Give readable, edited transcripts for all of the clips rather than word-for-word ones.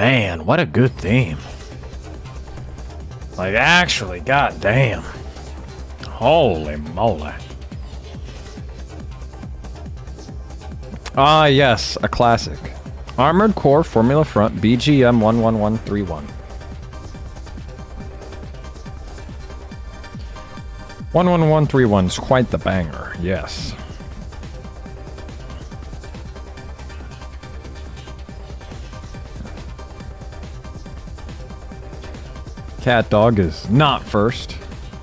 Man, what a good theme. Like, actually, goddamn. Holy moly. Ah, yes, a classic. Armored Core Formula Front BGM 11131. 11131 is quite the banger, yes. Cat Dog is not first.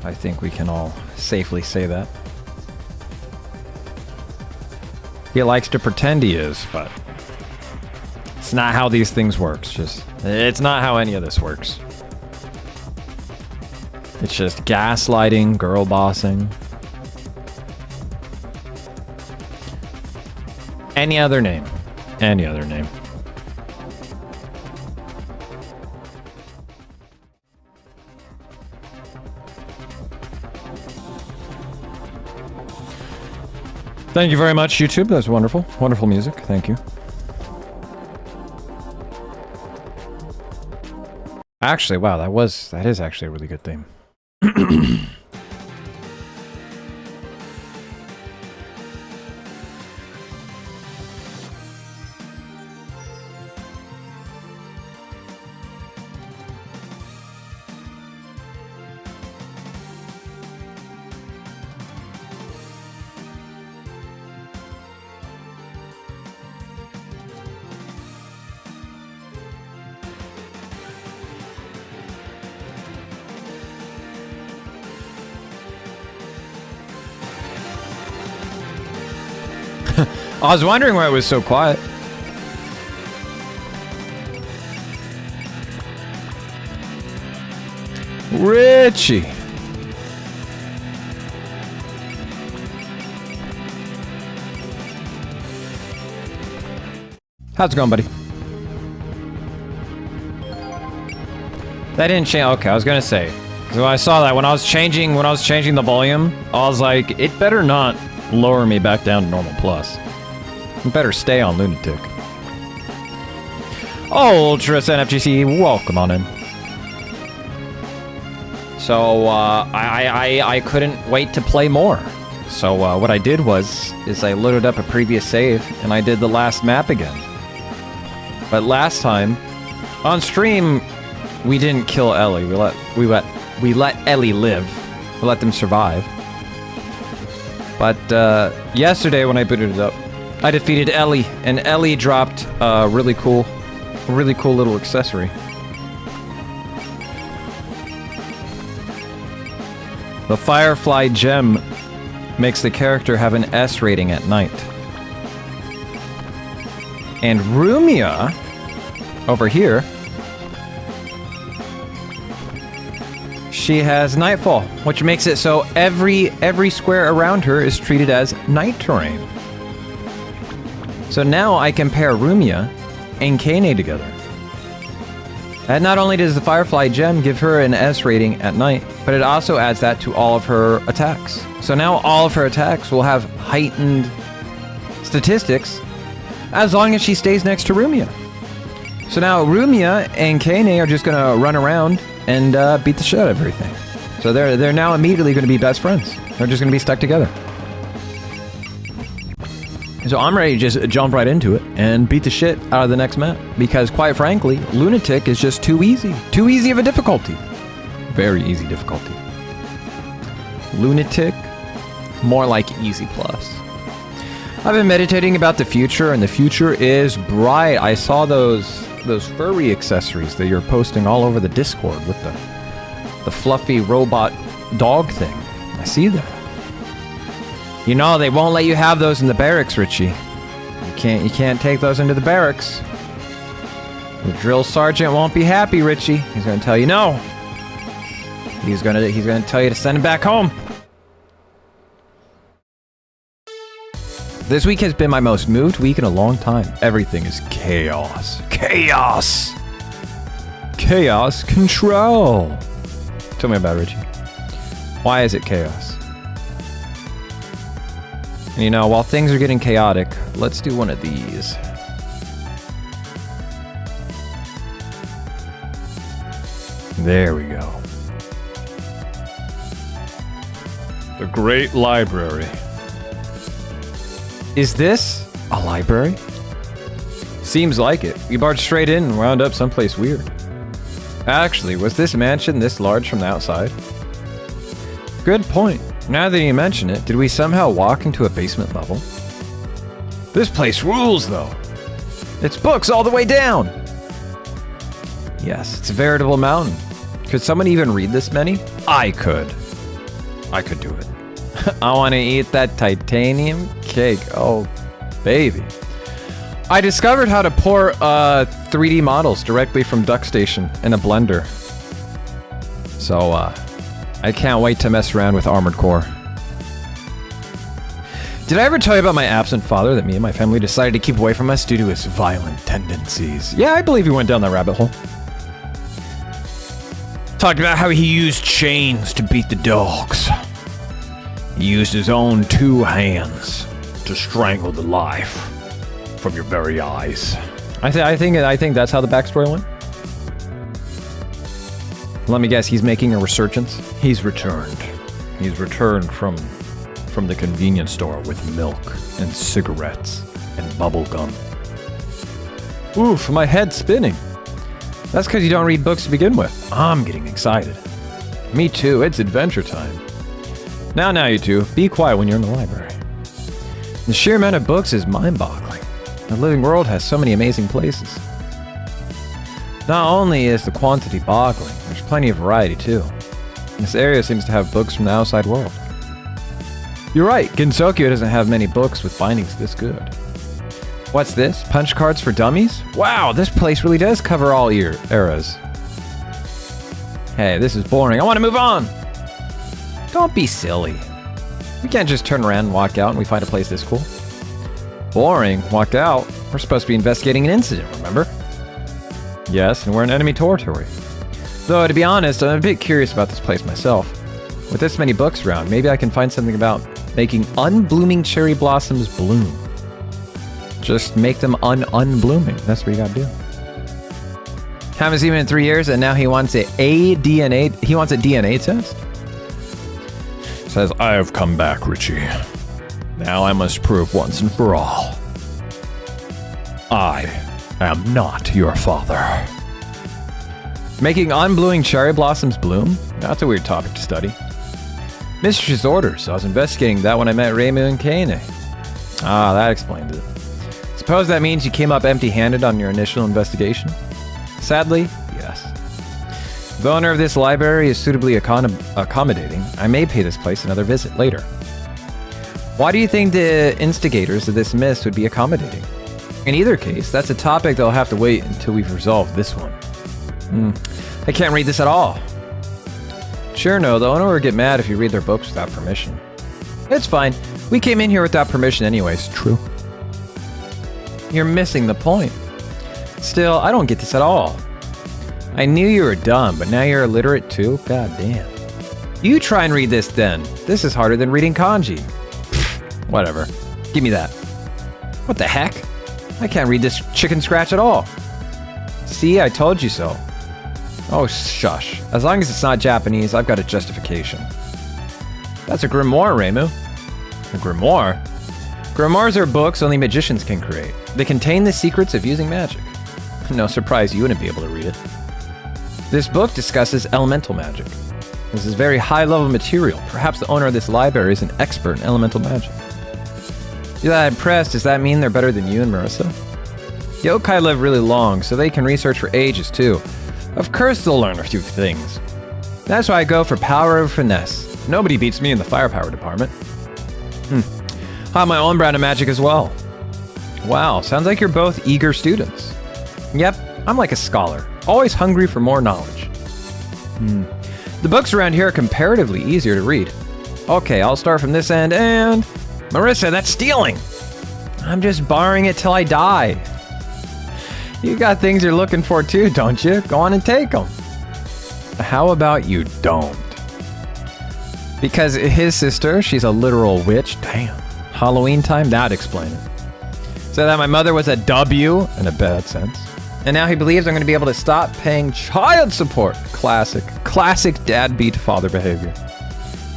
I think we can all safely say that. He likes to pretend he is, but it's not how these things work. It's not how any of this works. It's just gaslighting, girl bossing. Any other name. Any other name. Thank you very much, YouTube. That's wonderful. Wonderful music. Thank you. Actually, wow, that is actually a really good theme. I was wondering why it was so quiet. Richie. How's it going, buddy? That didn't change. Okay, I was gonna say, because when I saw that, when I was changing the volume, I was like, it better not lower me back down to normal plus. You better stay on Lunatic. Ultras NFGC, welcome on in. So, I couldn't wait to play more. So, what I did is I loaded up a previous save, and I did the last map again. But last time, on stream, we didn't kill Ellie. We let Ellie live. We let them survive. But, yesterday when I booted it up, I defeated Ellie, and Ellie dropped a really cool little accessory. The Firefly Gem makes the character have an S rating at night. And Rumia, over here, she has Nightfall, which makes it so every square around her is treated as night terrain. So now I compare Rumia and Kane together. And not only does the Firefly Gem give her an S rating at night, but it also adds that to all of her attacks. So now all of her attacks will have heightened statistics as long as she stays next to Rumia. So now Rumia and Kane are just gonna run around and beat the shit out of everything. So they're now immediately gonna be best friends. They're just gonna be stuck together. So I'm ready to just jump right into it and beat the shit out of the next map. Because quite frankly, Lunatic is just too easy. Too easy of a difficulty. Very easy difficulty. Lunatic, more like easy plus. I've been meditating about the future, and the future is bright. I saw those furry accessories that you're posting all over the Discord with the fluffy robot dog thing. I see that. You know, they won't let you have those in the barracks, Richie. You can't take those into the barracks. The drill sergeant won't be happy, Richie. He's gonna tell you no. He's gonna tell you to send him back home. This week has been my most moved week in a long time. Everything is chaos. Chaos! Chaos control! Tell me about it, Richie. Why is it chaos? And you know, while things are getting chaotic, let's do one of these. There we go. The Great Library. Is this a library? Seems like it. We barged straight in and wound up someplace weird. Actually, was this mansion this large from the outside? Good point. Now that you mention it, did we somehow walk into a basement level? This place rules, though. It's books all the way down. Yes, it's a veritable mountain. Could someone even read this many? I could. I could do it. I want to eat that titanium cake. Oh, baby. I discovered how to pour 3D models directly from DuckStation in a blender. So, I can't wait to mess around with Armored Core. Did I ever tell you about my absent father that me and my family decided to keep away from us due to his violent tendencies? Yeah, I believe he went down that rabbit hole. Talked about how he used chains to beat the dogs. He used his own 2 hands to strangle the life from your very eyes. I think that's how the backstory went. Let me guess, he's making a resurgence. He's returned. He's returned from the convenience store with milk and cigarettes and bubble gum. Oof, my head's spinning. That's because you don't read books to begin with. I'm getting excited. Me too, it's adventure time. Now, you two, be quiet when you're in the library. The sheer amount of books is mind-boggling. The living world has so many amazing places. Not only is the quantity boggling, there's plenty of variety too. This area seems to have books from the outside world. You're right, Gensokyo doesn't have many books with bindings this good. What's this? Punch cards for dummies? Wow, this place really does cover all eras. Hey, this is boring. I want to move on! Don't be silly. We can't just turn around and walk out and we find a place this cool. Boring? Walk out? We're supposed to be investigating an incident, remember? Yes, and we're in enemy territory. Though, to be honest, I'm a bit curious about this place myself. With this many books around, maybe I can find something about making unblooming cherry blossoms bloom. Just make them unblooming. That's what you gotta do. Haven't seen him in 3 years, and now he wants a DNA test? Says, I have come back, Richie. Now I must prove once and for all. I am not your father. Making unblooming cherry blossoms bloom? That's a weird topic to study. Mistress's orders. I was investigating that when I met Reimu and Kane. Ah, that explains it. Suppose that means you came up empty-handed on your initial investigation? Sadly, yes. The owner of this library is suitably accommodating. I may pay this place another visit later. Why do you think the instigators of this mist would be accommodating? In either case, that's a topic they'll have to wait until we've resolved this one. I can't read this at all. Sure, no, the owner would get mad if you read their books without permission. It's fine. We came in here without permission anyways, true. You're missing the point. Still, I don't get this at all. I knew you were dumb, but now you're illiterate too? God damn. You try and read this then. This is harder than reading kanji. Pfft, whatever. Give me that. What the heck? I can't read this chicken scratch at all. See, I told you so. Oh, shush. As long as it's not Japanese, I've got a justification. That's a grimoire, Reimu. A grimoire? Grimoires are books only magicians can create. They contain the secrets of using magic. No surprise you wouldn't be able to read it. This book discusses elemental magic. This is very high-level material. Perhaps the owner of this library is an expert in elemental magic. You're that impressed, does that mean they're better than you and Marisa? Yokai live really long, so they can research for ages too. Of course they'll learn a few things. That's why I go for power of finesse. Nobody beats me in the firepower department. I have my own brand of magic as well. Wow, sounds like you're both eager students. Yep, I'm like a scholar, always hungry for more knowledge. The books around here are comparatively easier to read. Okay, I'll start from this end and... Marisa, that's stealing! I'm just borrowing it till I die. You got things you're looking for too, don't you? Go on and take them. How about you don't? Because his sister, she's a literal witch. Damn. Halloween time? That'd explain it. So that my mother was a W, in a bad sense, And now he believes I'm going to be able to stop paying child support. Classic dad beat father behavior.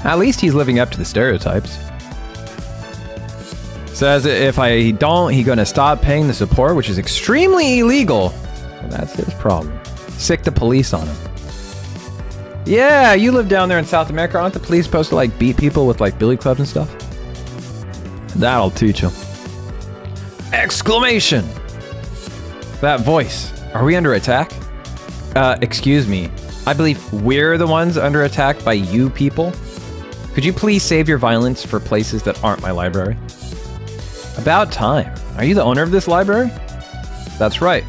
At least he's living up to the stereotypes. Says if I don't, he's going to stop paying the support, which is extremely illegal. And that's his problem. Sick the police on him. Yeah, you live down there in South America. Aren't the police supposed to like beat people with like billy clubs and stuff? That'll teach him. Exclamation! That voice. Are we under attack? Excuse me. I believe we're the ones under attack by you people. Could you please save your violence for places that aren't my library? About time. Are you the owner of this library? That's right.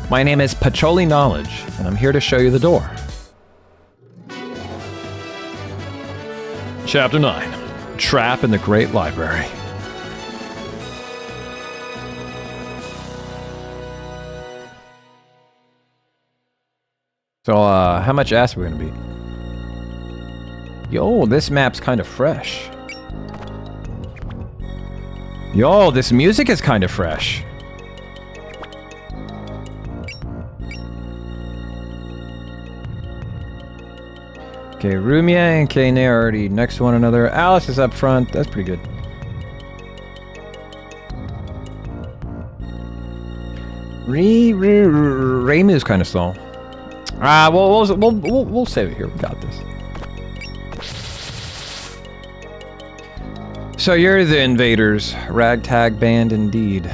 My name is Pacholi Knowledge, and I'm here to show you the door. Chapter 9. Trap in the Great Library. So, how much ass are we gonna beat? Yo, this map's kind of fresh. Yo, this music is kind of fresh. Okay, Rumia and Kane are already next to one another. Alice is up front. That's pretty good. Reimu's kind of slow. We'll save it here. We got this. So you're the invaders. Ragtag band indeed.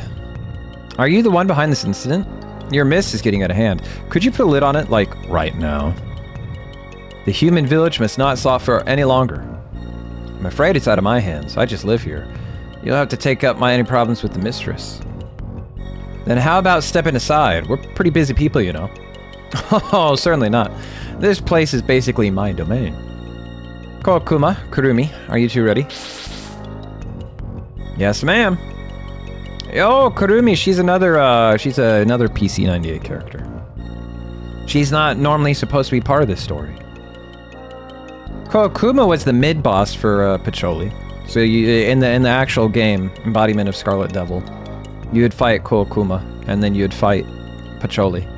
Are you the one behind this incident? Your mist is getting out of hand. Could you put a lid on it, like, right now? The human village must not suffer any longer. I'm afraid it's out of my hands. I just live here. You'll have to take up any problems with the mistress. Then how about stepping aside? We're pretty busy people, you know. Oh, certainly not. This place is basically my domain. Kokuma, Kurumi, are you two ready? Yes, ma'am. Yo, Kurumi, she's another PC98 character. She's not normally supposed to be part of this story. Kokuma was the mid-boss for Pacholi. So you, in the actual game, embodiment of Scarlet Devil, you would fight Kokuma, and then you'd fight Pacholi.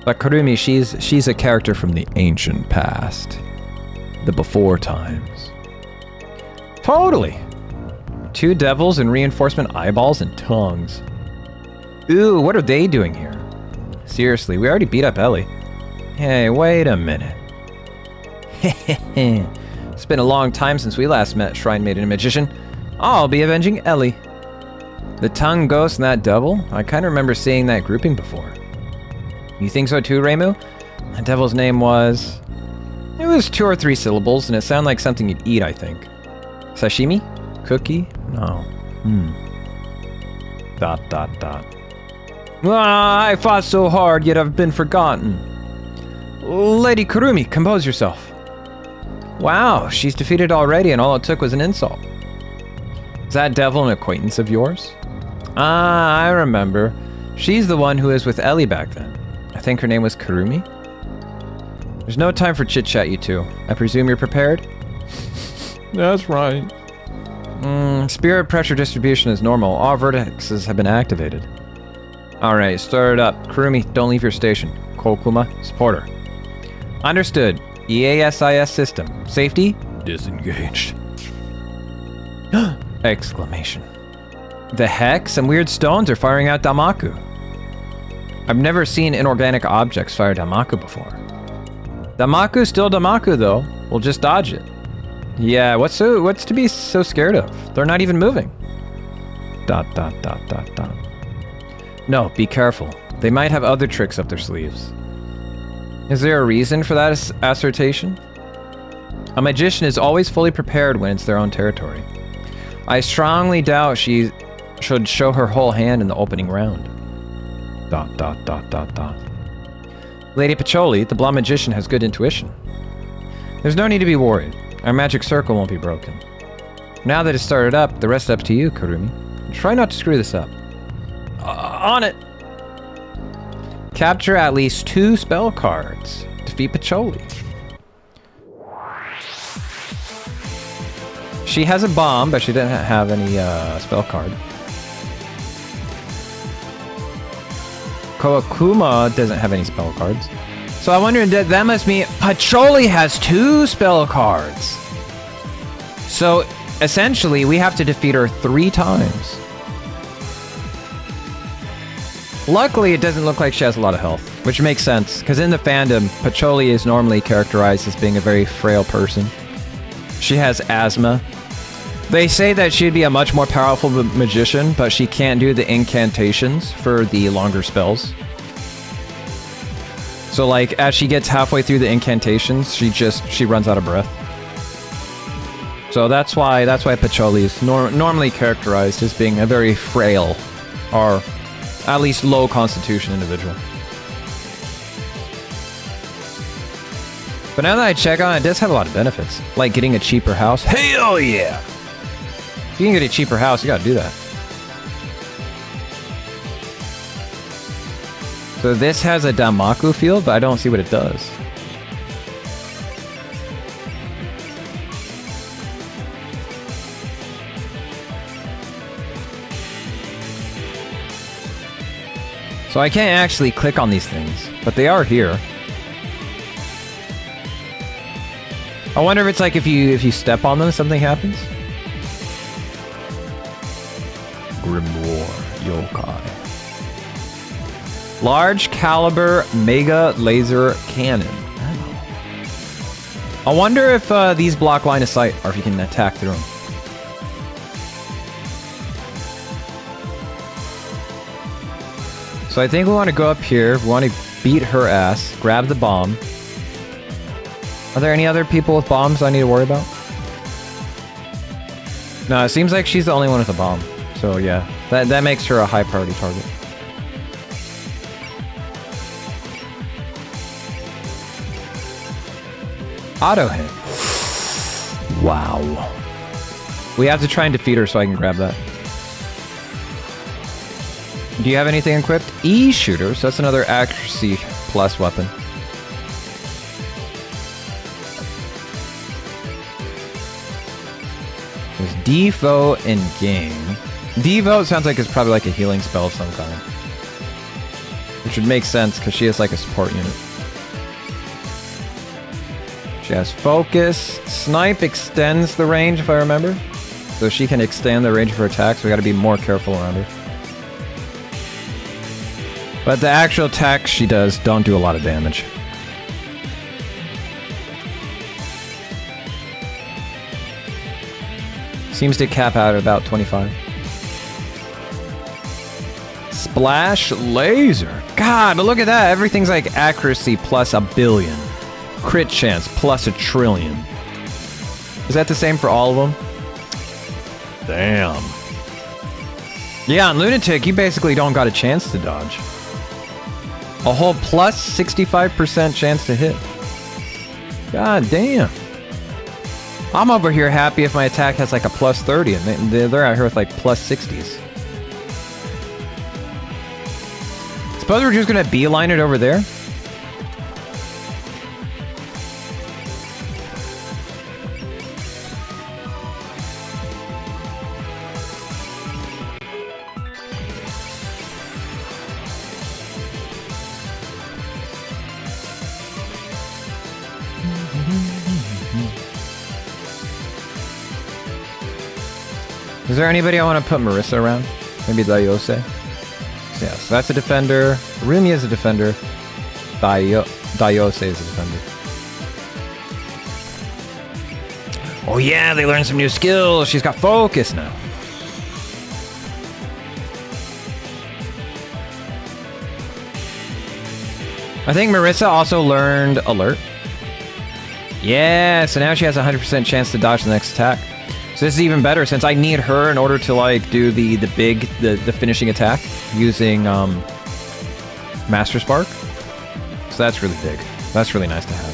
But Kurumi, she's a character from the ancient past. The before times. Totally! 2 devils and reinforcement eyeballs and tongues. Ooh, what are they doing here? Seriously, we already beat up Ellie. Hey, wait a minute. It's been a long time since we last met, Shrine Maiden and Magician. I'll be avenging Ellie. The tongue ghost and that devil? I kinda remember seeing that grouping before. You think so too, Reimu? The devil's name was... It was 2 or 3 syllables, and it sounded like something you'd eat, I think. Sashimi? Cookie? No. Dot. Ah, I fought so hard, yet I've been forgotten. Lady Kurumi, compose yourself. Wow, she's defeated already, and all it took was an insult. Is that devil an acquaintance of yours? Ah, I remember. She's the one who was with Ellie back then. I think her name was Kurumi? There's no time for chit-chat, you two. I presume you're prepared? That's right. Spirit pressure distribution is normal. All vertexes have been activated. Alright, start it up. Kurumi, don't leave your station. Kokuma, support her. Understood. EASIS system. Safety? Disengaged. Exclamation. The heck? Some weird stones are firing out Damaku. I've never seen inorganic objects fire Damaku before. Damaku's still Damaku though. We'll just dodge it. Yeah, what's to be so scared of? They're not even moving. Dot. No, be careful. They might have other tricks up their sleeves. Is there a reason for that assertion? A magician is always fully prepared when it's their own territory. I strongly doubt she should show her whole hand in the opening round. Dot. Lady Pacholi, the blonde magician, has good intuition. There's no need to be worried. Our magic circle won't be broken. Now that it's started up, the rest is up to you, Kurumi. Try not to screw this up. On it! Capture at least 2 spell cards. Defeat Pacholi. She has a bomb, but she didn't have any spell card. Koakuma doesn't have any spell cards. So I wonder, that must mean Pacholi has 2 spell cards. So essentially, we have to defeat her 3 times. Luckily, it doesn't look like she has a lot of health, which makes sense, because in the fandom, Pacholi is normally characterized as being a very frail person. She has asthma. They say that she'd be a much more powerful magician, but she can't do the incantations for the longer spells. So, like, as she gets halfway through the incantations, she runs out of breath. So that's why Pacholi is normally characterized as being a very frail, or at least low constitution individual. But now that I check on it, it does have a lot of benefits, like getting a cheaper house. Hell yeah! If you can get a cheaper house, you gotta do that. So this has a Damaku field, but I don't see what it does. So I can't actually click on these things, but they are here. I wonder if it's like if you step on them, something happens. Grimoire Yokai. Large caliber mega laser cannon. Oh. I wonder if these block line of sight, or if you can attack through them. So I think we want to go up here. We want to beat her ass, grab the bomb. Are there any other people with bombs I need to worry about? No, it seems like she's the only one with a bomb. So yeah, that makes her a high priority target. Auto hit. Wow. We have to try and defeat her so I can grab that. Do you have anything equipped? E-shooter, so that's another accuracy plus weapon. There's Devo in game. Devo sounds like it's probably like a healing spell of some kind. Which would make sense because she is like a support unit. She has focus. Snipe extends the range if I remember. So she can extend the range of her attacks. So we gotta be more careful around her. But the actual attacks she does don't do a lot of damage. Seems to cap out at about 25. Splash laser. God, but look at that. Everything's like accuracy plus 1 billion. Crit chance plus 1 trillion. Is that the same for all of them? Damn. Yeah, on Lunatic, you basically don't got a chance to dodge. A whole plus 65% chance to hit. God damn. I'm over here happy if my attack has like a plus 30 and they're out here with like plus 60s. Suppose we're just gonna beeline it over there? Is there anybody I want to put Marisa around? Maybe Dayose? Yeah, so that's a defender. Rumi is a defender. Dayose is a defender. Oh yeah, they learned some new skills. She's got focus now. I think Marisa also learned Alert. Yeah, so now she has a 100% chance to dodge the next attack. So this is even better since I need her in order to like do the finishing attack using Master Spark. So that's really big. That's really nice to have.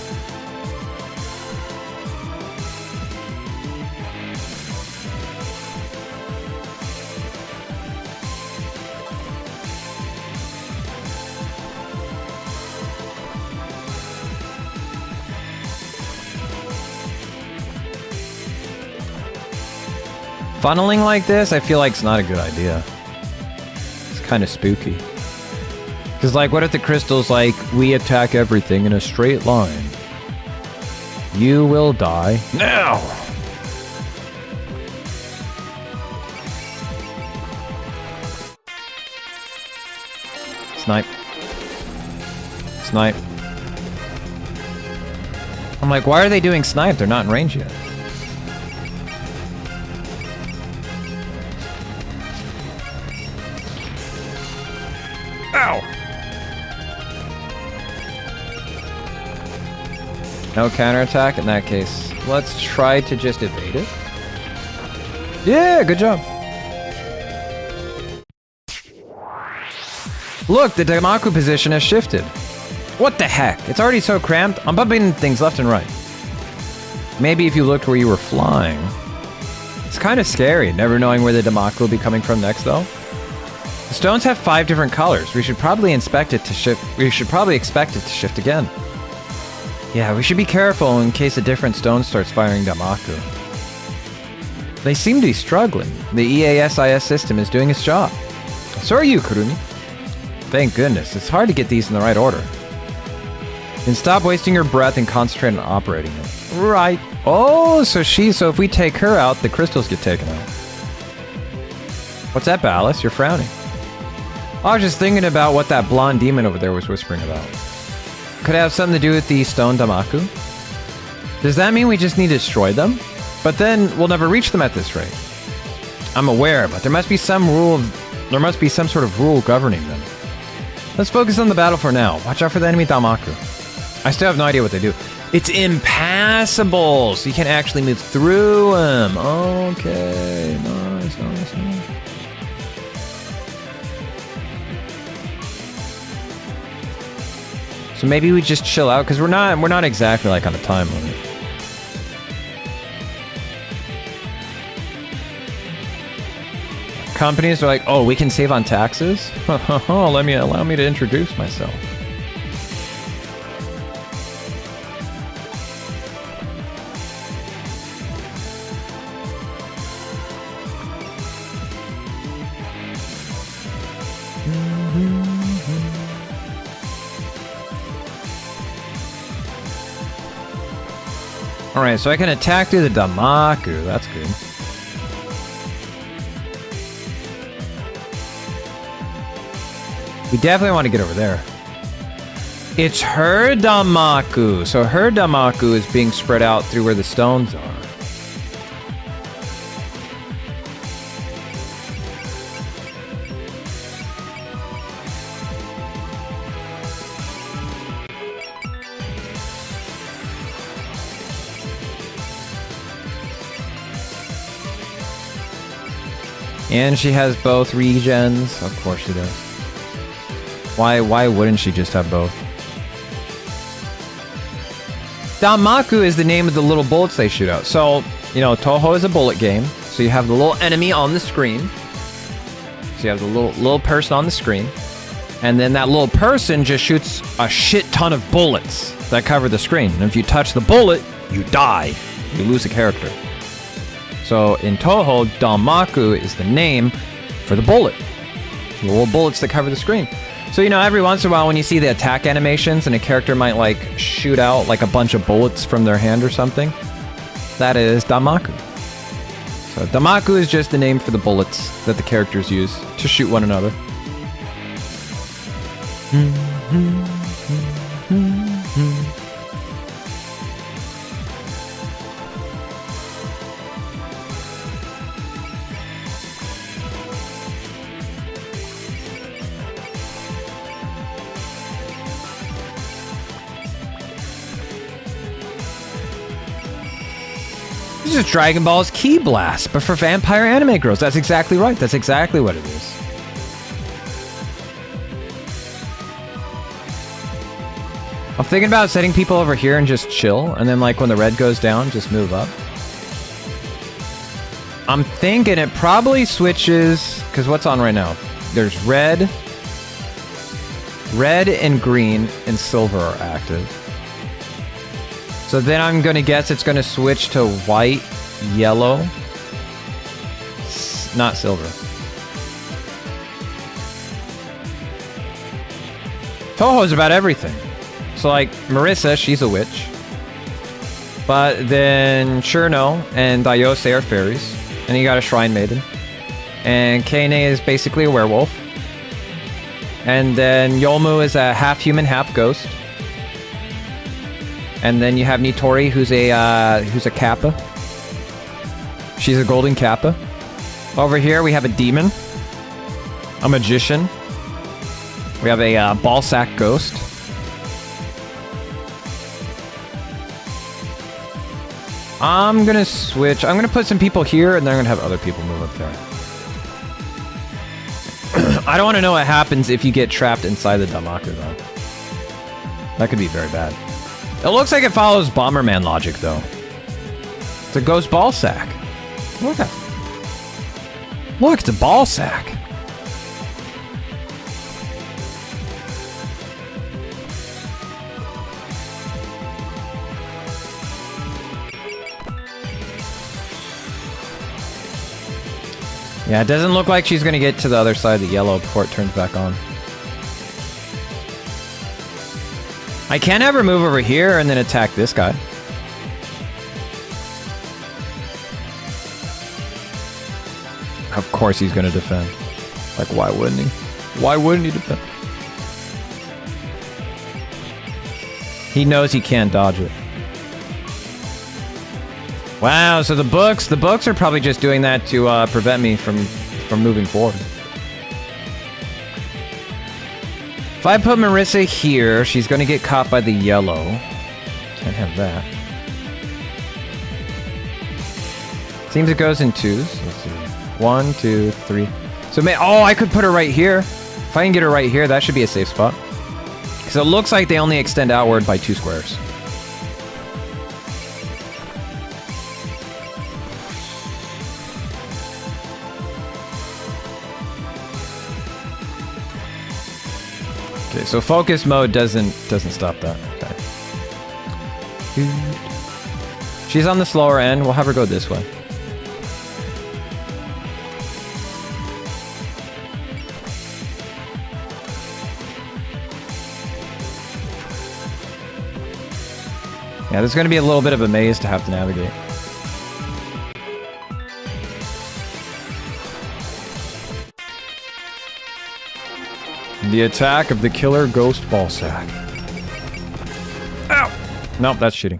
Funneling like this, I feel like it's not a good idea. It's kind of spooky. Because, like, what if the crystal's like, we attack everything in a straight line? You will die now! Snipe. Snipe. I'm like, why are they doing snipe? They're not in range yet. Ow! No counterattack in that case. Let's try to just evade it. Yeah, good job. Look, the Damaku position has shifted. What the heck? It's already so cramped. I'm bumping things left and right. Maybe if you looked where you were flying. It's kind of scary, never knowing where the Damaku will be coming from next, though. The stones have 5 different colors. We should probably expect it to shift again. Yeah, we should be careful in case a different stone starts firing Damaku. They seem to be struggling. The EASIS system is doing its job. So are you, Kurumi. Thank goodness. It's hard to get these in the right order. And stop wasting your breath and concentrate on operating it. Right. Oh, so if we take her out, the crystals get taken out. What's that, Ballas? You're frowning. I was just thinking about what that blonde demon over there was whispering about. Could it have something to do with the stone Damaku? Does that mean we just need to destroy them? But then we'll never reach them at this rate. I'm aware, but there must be some sort of rule governing them. Let's focus on the battle for now. Watch out for the enemy Damaku. I still have no idea what they do. It's impassable, so you can actually move through them. Okay, nice. So maybe we just chill out, because we're not exactly like on a time limit. Companies are like, oh, we can save on taxes? Allow me to introduce myself. Alright, so I can attack through the Damaku. That's good. We definitely want to get over there. It's her Damaku. So her Damaku is being spread out through where the stones are. And she has both regens. Of course she does. Why wouldn't she just have both? Damaku is the name of the little bullets they shoot out. So, you know, Touhou is a bullet game. So you have the little enemy on the screen. So you have the little person on the screen. And then that little person just shoots a shit ton of bullets that cover the screen. And if you touch the bullet, you die. You lose a character. So in Touhou, Damaku is the name for the bullet. The little bullets that cover the screen. So, you know, every once in a while when you see the attack animations and a character might, like, shoot out, like, a bunch of bullets from their hand or something, that is Damaku. So, Damaku is just the name for the bullets that the characters use to shoot one another. This is Dragon Ball's Ki Blast, but for vampire anime girls. That's exactly right. That's exactly what it is. I'm thinking about setting people over here and just chill, and then like when the red goes down, just move up. I'm thinking it probably switches, because what's on right now? There's red and green and silver are active. So then I'm going to guess it's going to switch to white, yellow, not silver. Toho's about everything. So like Marisa, she's a witch. But then Cherno and Dayose are fairies. And you got a shrine maiden. And Kane is basically a werewolf. And then Yomu is a half human, half ghost. And then you have Nitori, who's a kappa. She's a golden kappa. Over here we have a demon, a magician. We have a ball sack ghost. I'm gonna switch. I'm gonna put some people here, and then I'm gonna have other people move up there. I don't want to know what happens if you get trapped inside the Damaku, though. That could be very bad. It looks like it follows Bomberman logic, though. It's a ghost ball sack. Look at. Look, it's a ball sack. Yeah, it doesn't look like she's gonna get to the other side of the yellow before it turns back on. I can have her move over here and then attack this guy. Of course he's gonna defend. Like, why wouldn't he? Why wouldn't he defend? He knows he can't dodge it. Wow, so the books are probably just doing that to prevent me from moving forward. If I put Marisa here, she's gonna get caught by the yellow. Can't have that. Seems it goes in twos. Let's see. 1, 2, 3. So I could put her right here. If I can get her right here, that should be a safe spot. Because it looks like they only extend outward by 2 squares. Okay, so focus mode doesn't stop that. Okay. She's on the slower end. We'll have her go this way. Yeah, there's going to be a little bit of a maze to have to navigate. The attack of the killer ghost ball sack. Ow! Nope, that's cheating.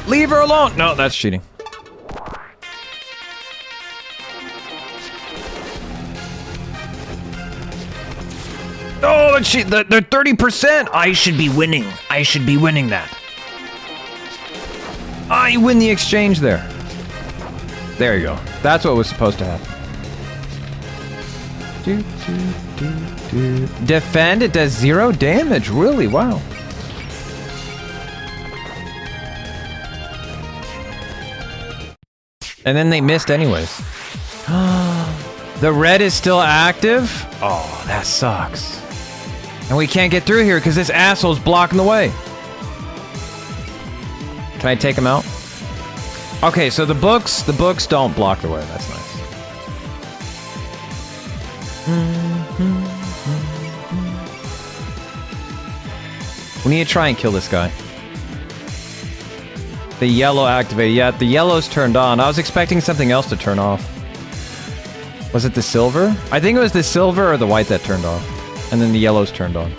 Leave her alone! No, that's cheating. Oh, they're 30%! I should be winning. I should be winning that. I win the exchange there. There you go. That's what was supposed to happen. Defend, it does 0 damage. Really? Wow. And then they missed anyways. The red is still active? Oh, that sucks. And we can't get through here because this asshole's blocking the way. Can I take him out? Okay, so the books don't block the way. That's nice. We need to try and kill this guy. The yellow activated. Yeah, the yellow's turned on. I was expecting something else to turn off. Was it the silver? I think it was the silver or the white that turned off. And then the yellow's turned on.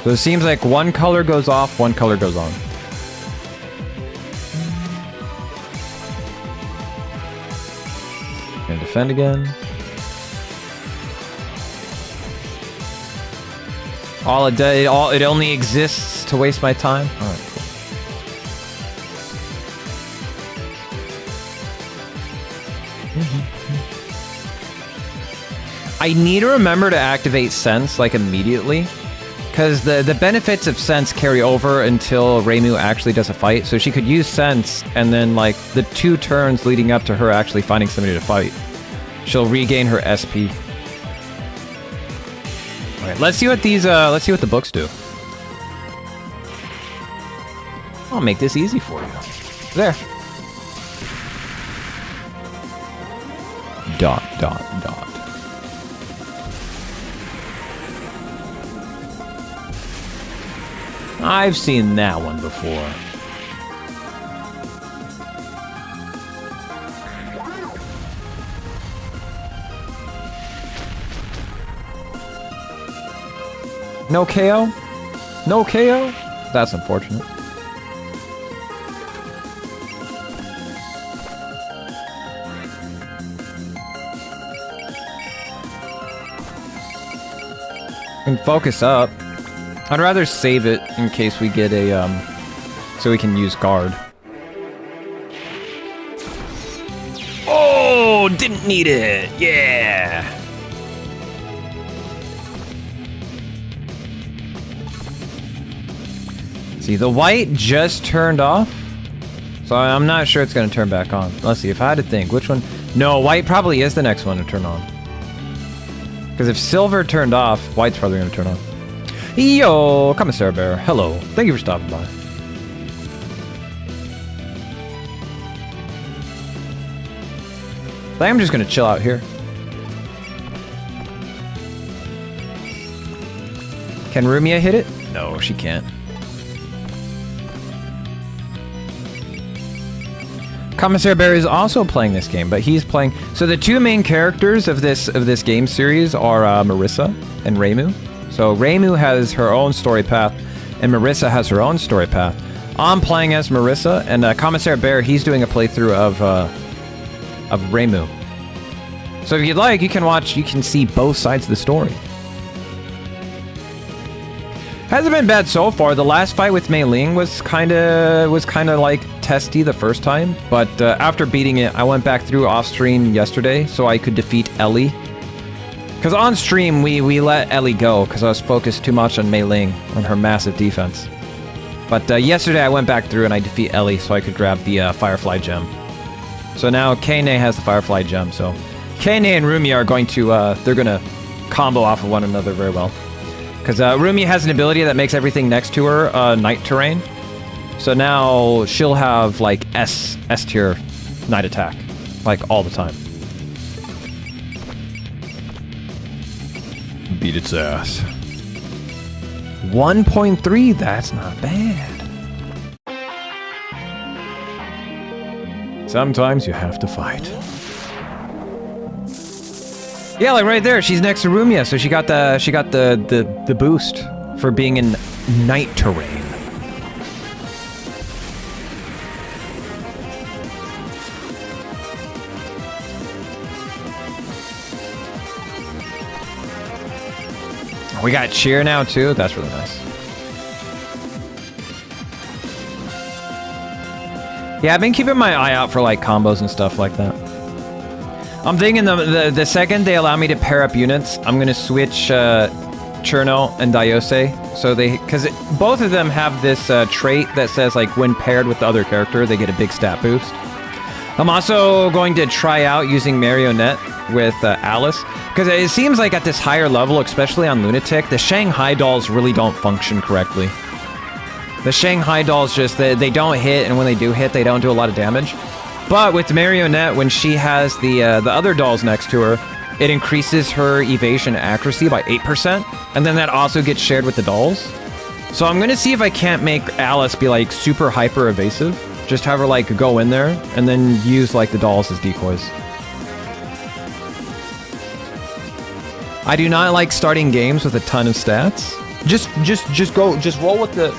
So it seems like one color goes off, one color goes on. Gonna defend again. It only exists to waste my time? Alright, cool. I need to remember to activate Sense, like, immediately. Because the benefits of Sense carry over until Reimu actually does a fight. So she could use Sense, and then, like, the 2 turns leading up to her actually finding somebody to fight, she'll regain her SP. Alright, let's see what the books do. I'll make this easy for you. There. dot dot dot. I've seen that one before. No KO? No KO? That's unfortunate. And focus up. I'd rather save it in case we get a, so we can use guard. Oh, didn't need it. Yeah. See, the white just turned off, so I'm not sure it's going to turn back on. Let's see, if I had to think, which one? No, white probably is the next one to turn on. Because if silver turned off, white's probably going to turn on. Yo, Commissar Bear, hello. Thank you for stopping by. I am just going to chill out here. Can Rumia hit it? No, she can't. Commissar Bear is also playing this game, but he's playing... So the two main characters of this game series are Marisa and Reimu. So Reimu has her own story path, and Marisa has her own story path. I'm playing as Marisa, and Commissar Bear, he's doing a playthrough of Reimu. So if you'd like, you can see both sides of the story. Hasn't been bad so far. The last fight with Mei Ling was kind of like testy the first time, but after beating it, I went back through off stream yesterday so I could defeat Ellie. Because on stream we let Ellie go because I was focused too much on Mei Ling on her massive defense. But yesterday I went back through and I defeat Ellie so I could grab the Firefly gem. So now Kaine has the Firefly gem. So Kaine and Rumia are going to they're gonna combo off of one another very well. Because Rumia has an ability that makes everything next to her night terrain. So now she'll have like S tier night attack, like all the time. Beat its ass. 1.3, that's not bad. Sometimes you have to fight. Yeah, like right there, she's next to Rumia, so she got the boost for being in night terrain. We got cheer now too. That's really nice. Yeah, I've been keeping my eye out for like combos and stuff like that. I'm thinking the second they allow me to pair up units, I'm gonna switch Cherno and Daiose. So because both of them have this trait that says like when paired with the other character, they get a big stat boost. I'm also going to try out using Marionette with Alice, because it seems like at this higher level, especially on Lunatic, the Shanghai dolls really don't function correctly. The Shanghai dolls just, they don't hit, and when they do hit, they don't do a lot of damage. But with Marionette, when she has the other dolls next to her, it increases her evasion accuracy by 8%, and then that also gets shared with the dolls. So I'm gonna see if I can't make Alice be like super hyper evasive. Just have her like go in there, and then use like the dolls as decoys. I do not like starting games with a ton of stats. Just roll with the...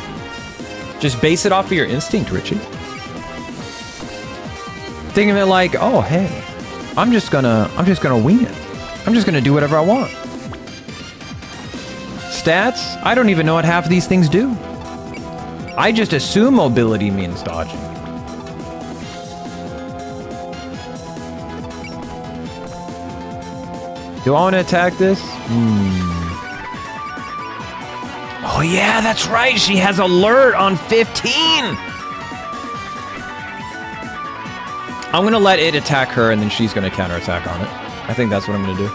Just base it off of your instinct, Richie. Think of it like, oh, hey, I'm just gonna wing it. I'm just gonna do whatever I want. Stats? I don't even know what half of these things do. I just assume mobility means dodging. Do I want to attack this? Oh yeah, that's right. She has alert on 15. I'm going to let it attack her, and then she's going to counterattack on it. I think that's what I'm going to do.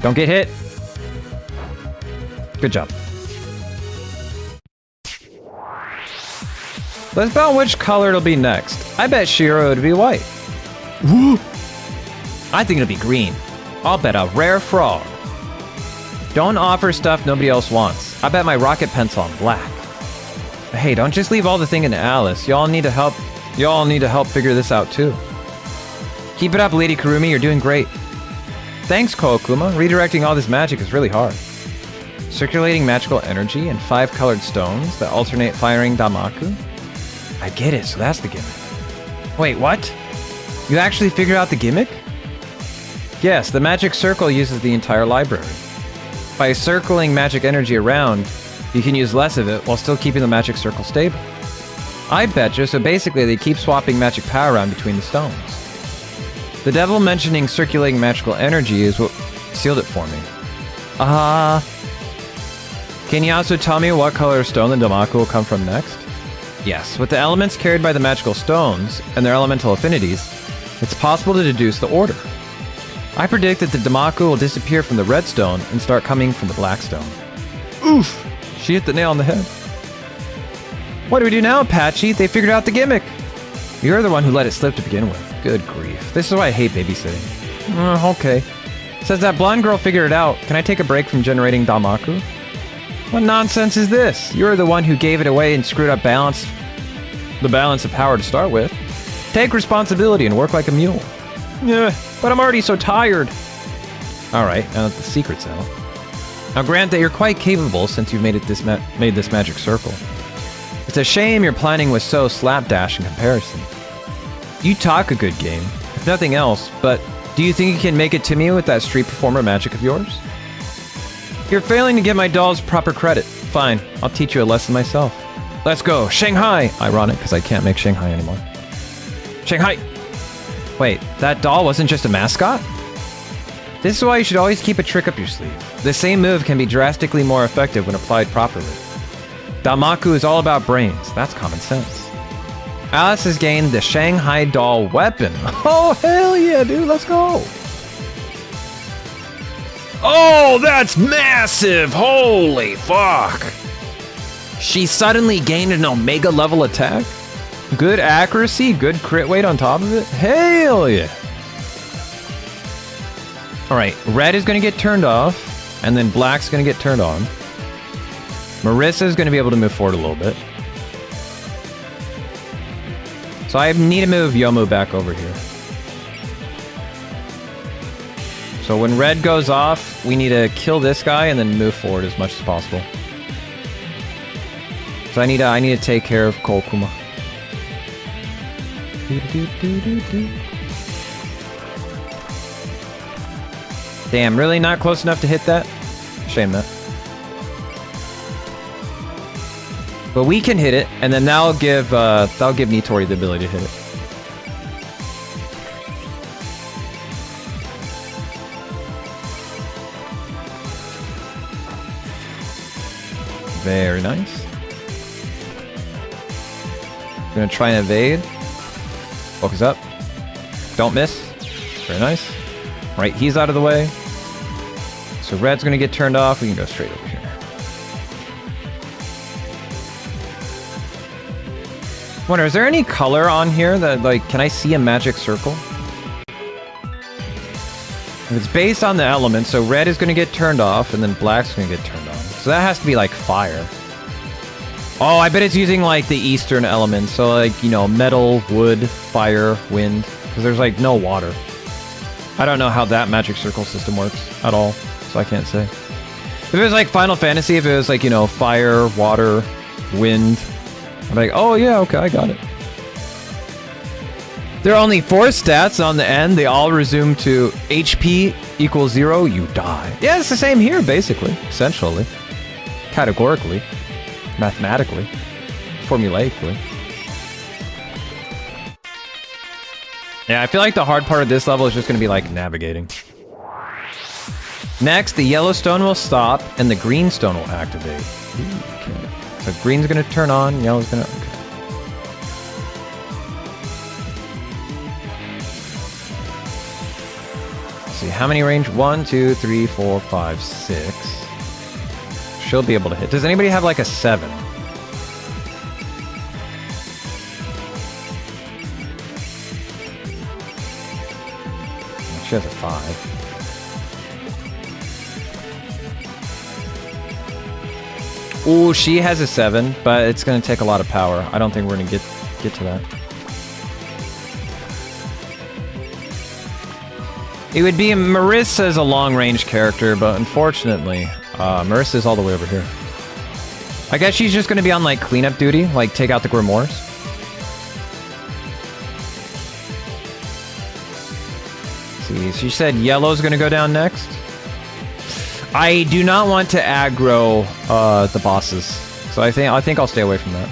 Don't get hit. Good job. Let's bet on which color it'll be next. I bet Shiro would be white. Woo! I think it'll be green. I'll bet a rare frog. Don't offer stuff nobody else wants. I bet my rocket pencil on black. Hey, don't just leave all the thing in Alice. Y'all need to help. Y'all need to help figure this out too. Keep it up, Lady Kurumi. You're doing great. Thanks, Kookuma. Redirecting all this magic is really hard. Circulating magical energy and 5 colored stones that alternate firing Damaku. I get it, so that's the gimmick. Wait, what? You actually figured out the gimmick? Yes, the magic circle uses the entire library. By circling magic energy around, you can use less of it while still keeping the magic circle stable. I betcha, so basically they keep swapping magic power around between the stones. The devil mentioning circulating magical energy is what sealed it for me. Can you also tell me what color stone the Damaku will come from next? Yes, with the elements carried by the magical stones and their elemental affinities, it's possible to deduce the order. I predict that the Damaku will disappear from the red stone and start coming from the black stone. Oof! She hit the nail on the head. What do we do now, Patchy? They figured out the gimmick. You're the one who let it slip to begin with. Good grief. This is why I hate babysitting. Okay. Says that blonde girl figured it out. Can I take a break from generating Damaku? What nonsense is this? You're the one who gave it away and screwed up the balance of power to start with. Take responsibility and work like a mule. Yeah, but I'm already so tired. Alright, now that the secret's out. Now grant that you're quite capable since you've made this magic circle. It's a shame your planning was so slapdash in comparison. You talk a good game, if nothing else, but do you think you can make it to me with that street performer magic of yours? You're failing to give my dolls proper credit. Fine, I'll teach you a lesson myself. Let's go, Shanghai! Ironic, because I can't make Shanghai anymore. Shanghai! Wait, that doll wasn't just a mascot? This is why you should always keep a trick up your sleeve. The same move can be drastically more effective when applied properly. Damaku is all about brains. That's common sense. Alice has gained the Shanghai doll weapon. Oh, hell yeah, dude, let's go. Oh, that's massive. Holy fuck. She suddenly gained an Omega level attack? Good accuracy, good crit weight on top of it? Hell yeah. Alright, red is going to get turned off, and then black's going to get turned on. Marisa's going to be able to move forward a little bit. So I need to move Yomu back over here. So when red goes off, we need to kill this guy and then move forward as much as possible. So I need to take care of Kookuma. Damn, really not close enough to hit that? Shame that. But we can hit it, and then that'll give Nitori the ability to hit it. Very nice. Gonna try and evade. Focus up. Don't miss. Very nice. Right, he's out of the way. So red's gonna get turned off. We can go straight over here. Wonder, is there any color on here that, like, can I see a magic circle? If it's based on the element, so red is gonna get turned off, and then black's gonna get turned on. So that has to be like fire. Oh, I bet it's using like the eastern elements. So like, you know, metal, wood, fire, wind. Because there's like no water. I don't know how that magic circle system works at all. So I can't say. If it was like Final Fantasy, if it was like, you know, fire, water, wind. I'm like, oh yeah, okay, I got it. There are only 4 stats on the end. They all resume to HP equals 0, you die. Yeah, it's the same here, basically. Essentially. Categorically. Mathematically. Formulaically. Yeah, I feel like the hard part of this level is just going to be like navigating. Next, the yellow stone will stop and the green stone will activate. Ooh, okay. So green's going to turn on, yellow's going to... Okay. Let's see, how many range? 1, 2, 3, 4, 5, 6. She'll be able to hit. Does anybody have like a 7? She has a 5. Ooh, she has a 7, but it's gonna take a lot of power. I don't think we're gonna get to that. It would be Marisa's a long-range character, but unfortunately, Marisa's all the way over here. I guess she's just gonna be on like cleanup duty, like take out the Grimoires. See, she said yellow's gonna go down next. I do not want to aggro the bosses, so I think I'll stay away from that.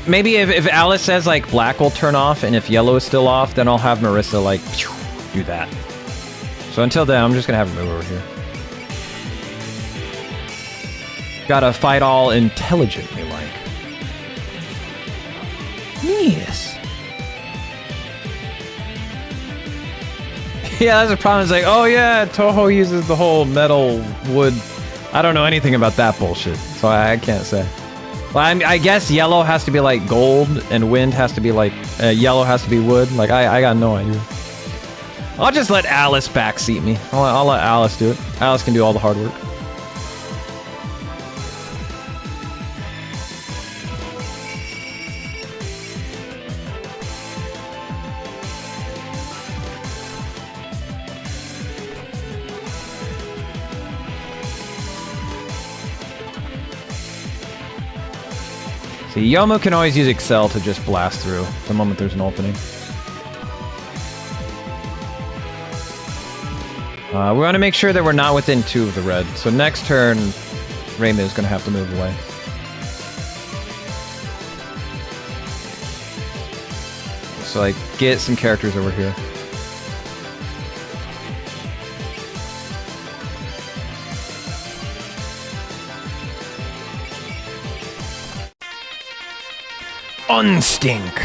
Maybe if Alice says like black will turn off, and if yellow is still off, then I'll have Marisa like do that. So until then, I'm just gonna have her move over here. Gotta fight all intelligently, like. Yes. Yeah, that's the problem. It's like, oh yeah, Toho uses the whole metal wood. I don't know anything about that bullshit, so I can't say. Well, I guess yellow has to be like gold, and wind has to be like yellow has to be wood. Like I got no idea. I'll just let Alice backseat me. I'll let Alice do it. Alice can do all the hard work. See, Yomu can always use Excel to just blast through the moment there's an opening. We want to make sure that we're not within 2 of the red. So next turn, Reimu is going to have to move away. So like, get some characters over here. Unstink.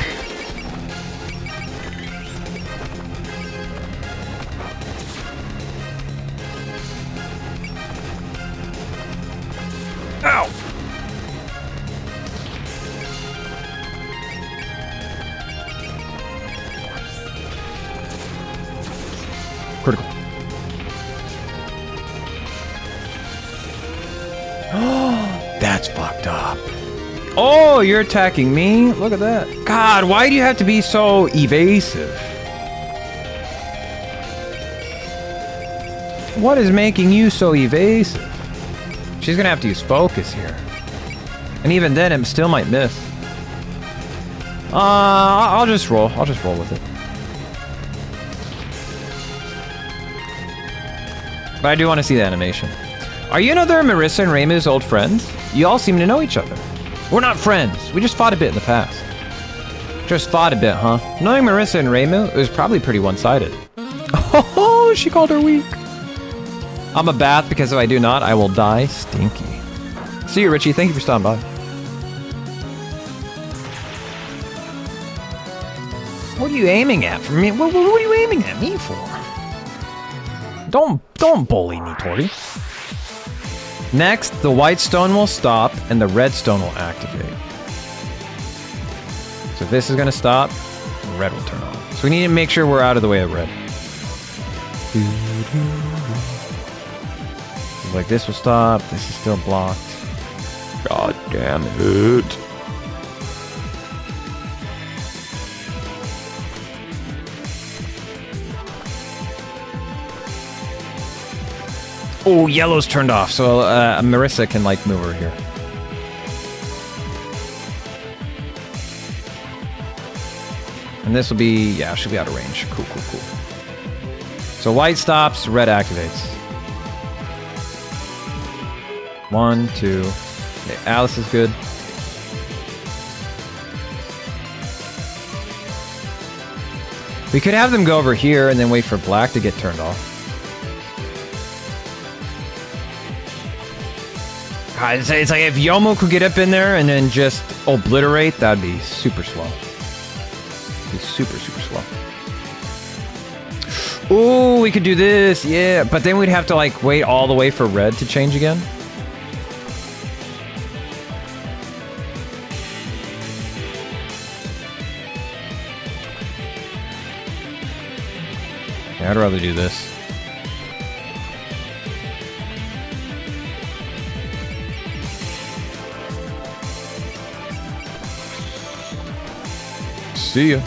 Ow! Critical. That's fucked up. Oh, you're attacking me? Look at that. God, why do you have to be so evasive? What is making you so evasive? She's gonna have to use focus here. And even then, it still might miss. I'll just roll. I'll just roll with it. But I do want to see the animation. Are you another Marisa and Reimu's old friends? You all seem to know each other. We're not friends. We just fought a bit in the past. Just fought a bit, huh? Knowing Marisa and Reimu, it was probably pretty one-sided. Oh, she called her weak. I'm a bath because if I do not, I will die stinky. See you, Richie. Thank you for stopping by. What are you aiming at for me? What are you aiming at me for? Don't bully me, Tori. Next, the white stone will stop and the red stone will activate. So this is going to stop, and red will turn on. So we need to make sure we're out of the way of red. Like this will stop, this is still blocked. God damn it. Oh, yellow's turned off, so Marisa can like move over here. And this will be, yeah, she'll be out of range. Cool, cool, cool. So white stops, red activates. 1, 2. Okay, Alice is good. We could have them go over here and then wait for black to get turned off. God, it's like if Yomu could get up in there and then just obliterate, that'd be super slow. Be super, super slow. Ooh, we could do this, yeah. But then we'd have to like wait all the way for red to change again. I'd rather do this. See ya.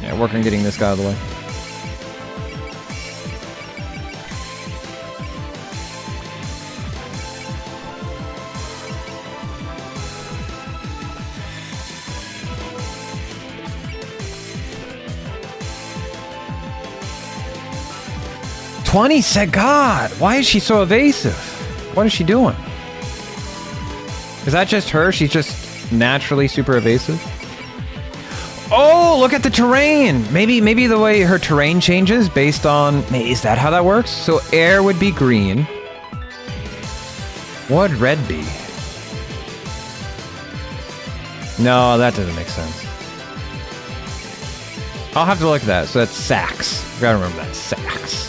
Yeah, work on getting this guy out of the way. God, why is she so evasive? What is she doing? Is that just her? She's just naturally super evasive? Oh, look at the terrain. Maybe the way her terrain changes based on... Is that how that works? So air would be green. What would red be? No, that doesn't make sense. I'll have to look at that. So that's sacks. I gotta remember that. Sacks.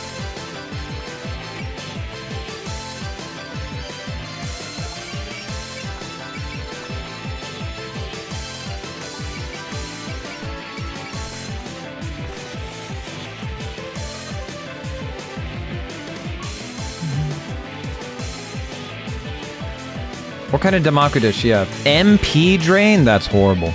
What kind of Damaku does she have? MP drain? That's horrible.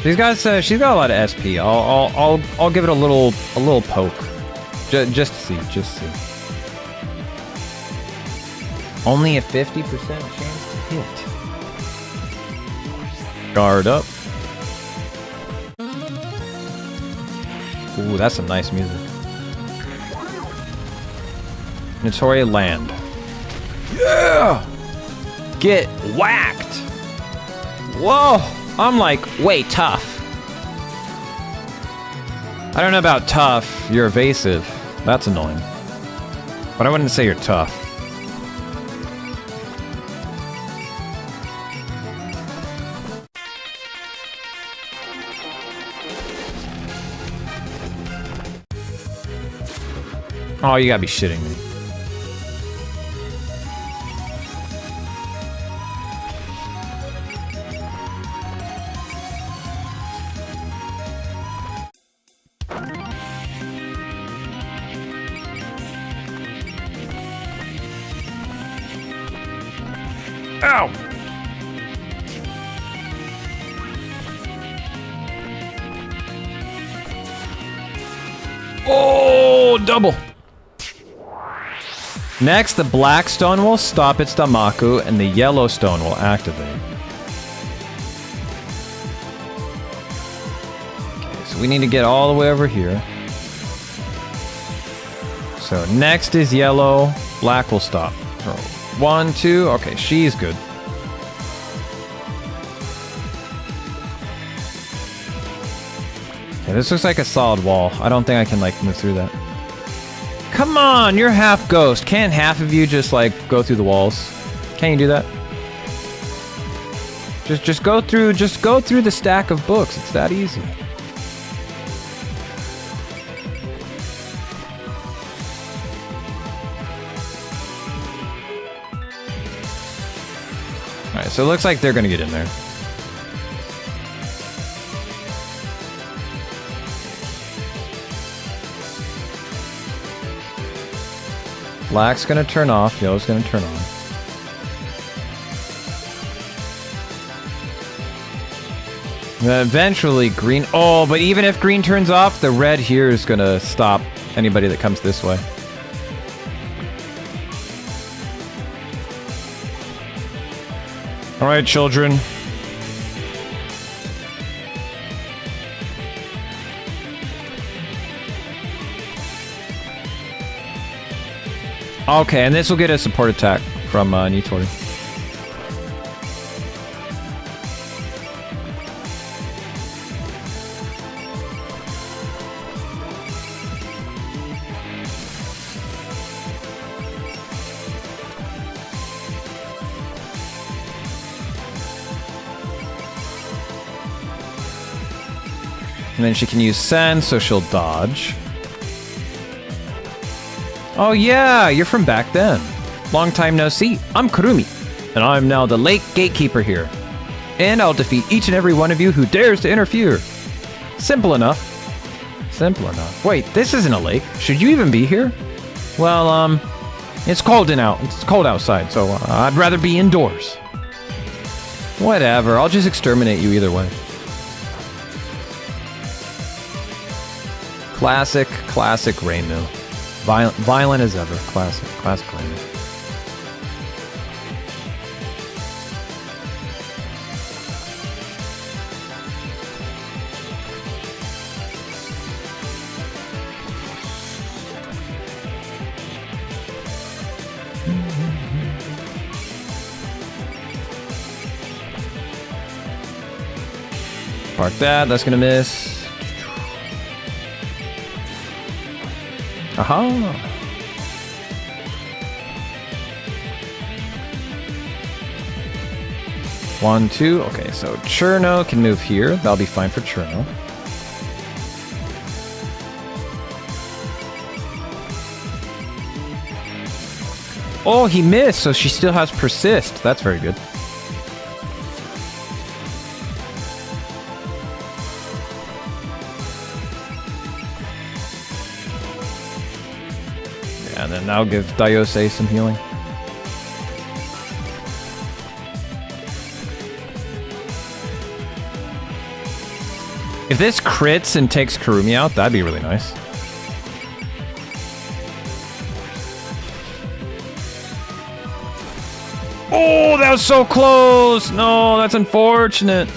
She's got a lot of SP. I'll give it a little poke, just to see, Only a 50% chance to hit. Guard up. Ooh, that's some nice music. Notori land. Yeah! Get whacked! Whoa! I'm like, way tough. I don't know about tough. You're evasive. That's annoying. But I wouldn't say you're tough. Oh, you gotta be shitting me. Ow! Oh, double! Next, the black stone will stop its Damaku, and the yellow stone will activate. Okay, so we need to get all the way over here. So next is yellow, black will stop. 1, 2, okay, she's good. Okay, this looks like a solid wall. I don't think I can, like, move through that. Come on, you're half ghost. Can't half of you just, like, go through the walls? Can you do that? Just go through the stack of books. It's that easy. Alright, so it looks like they're gonna get in there. Black's gonna turn off, yellow's gonna turn on. And eventually green... Oh, but even if green turns off, the red here is gonna stop anybody that comes this way. Alright, children. Okay, and this will get a support attack from Nitori. And then she can use Sen, so she'll dodge. Oh yeah, you're from back then. Long time no see. I'm Kurumi. and I'm now the lake gatekeeper here. And I'll defeat each and every one of you who dares to interfere. Simple enough. Simple enough. Wait, this isn't a lake. Should you even be here? Well, it's cold It's cold outside, so I'd rather be indoors. Whatever, I'll just exterminate you either way. Classic Rainu. Violent as ever. Classic Rainu. Park that's gonna miss. Aha! 1, 2. Okay, so Cherno can move here. That'll be fine for Cherno. Oh, he missed, so she still has Persist. That's very good. And then now give Daiose some healing. If this crits and takes Kurumi out, that'd be really nice. Oh, that was so close! No, that's unfortunate.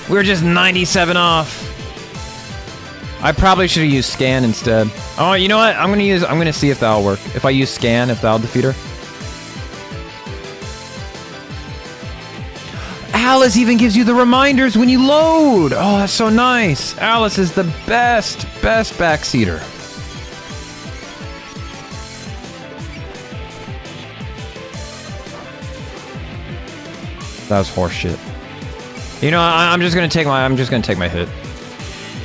We were just 97 off. I probably should have used Scan instead. Oh, you know what? I'm gonna see if that'll work. If I use Scan, if that'll defeat her. Alice even gives you the reminders when you load! Oh, that's so nice! Alice is the best backseater. That was horseshit. You know, I'm just gonna take my hit.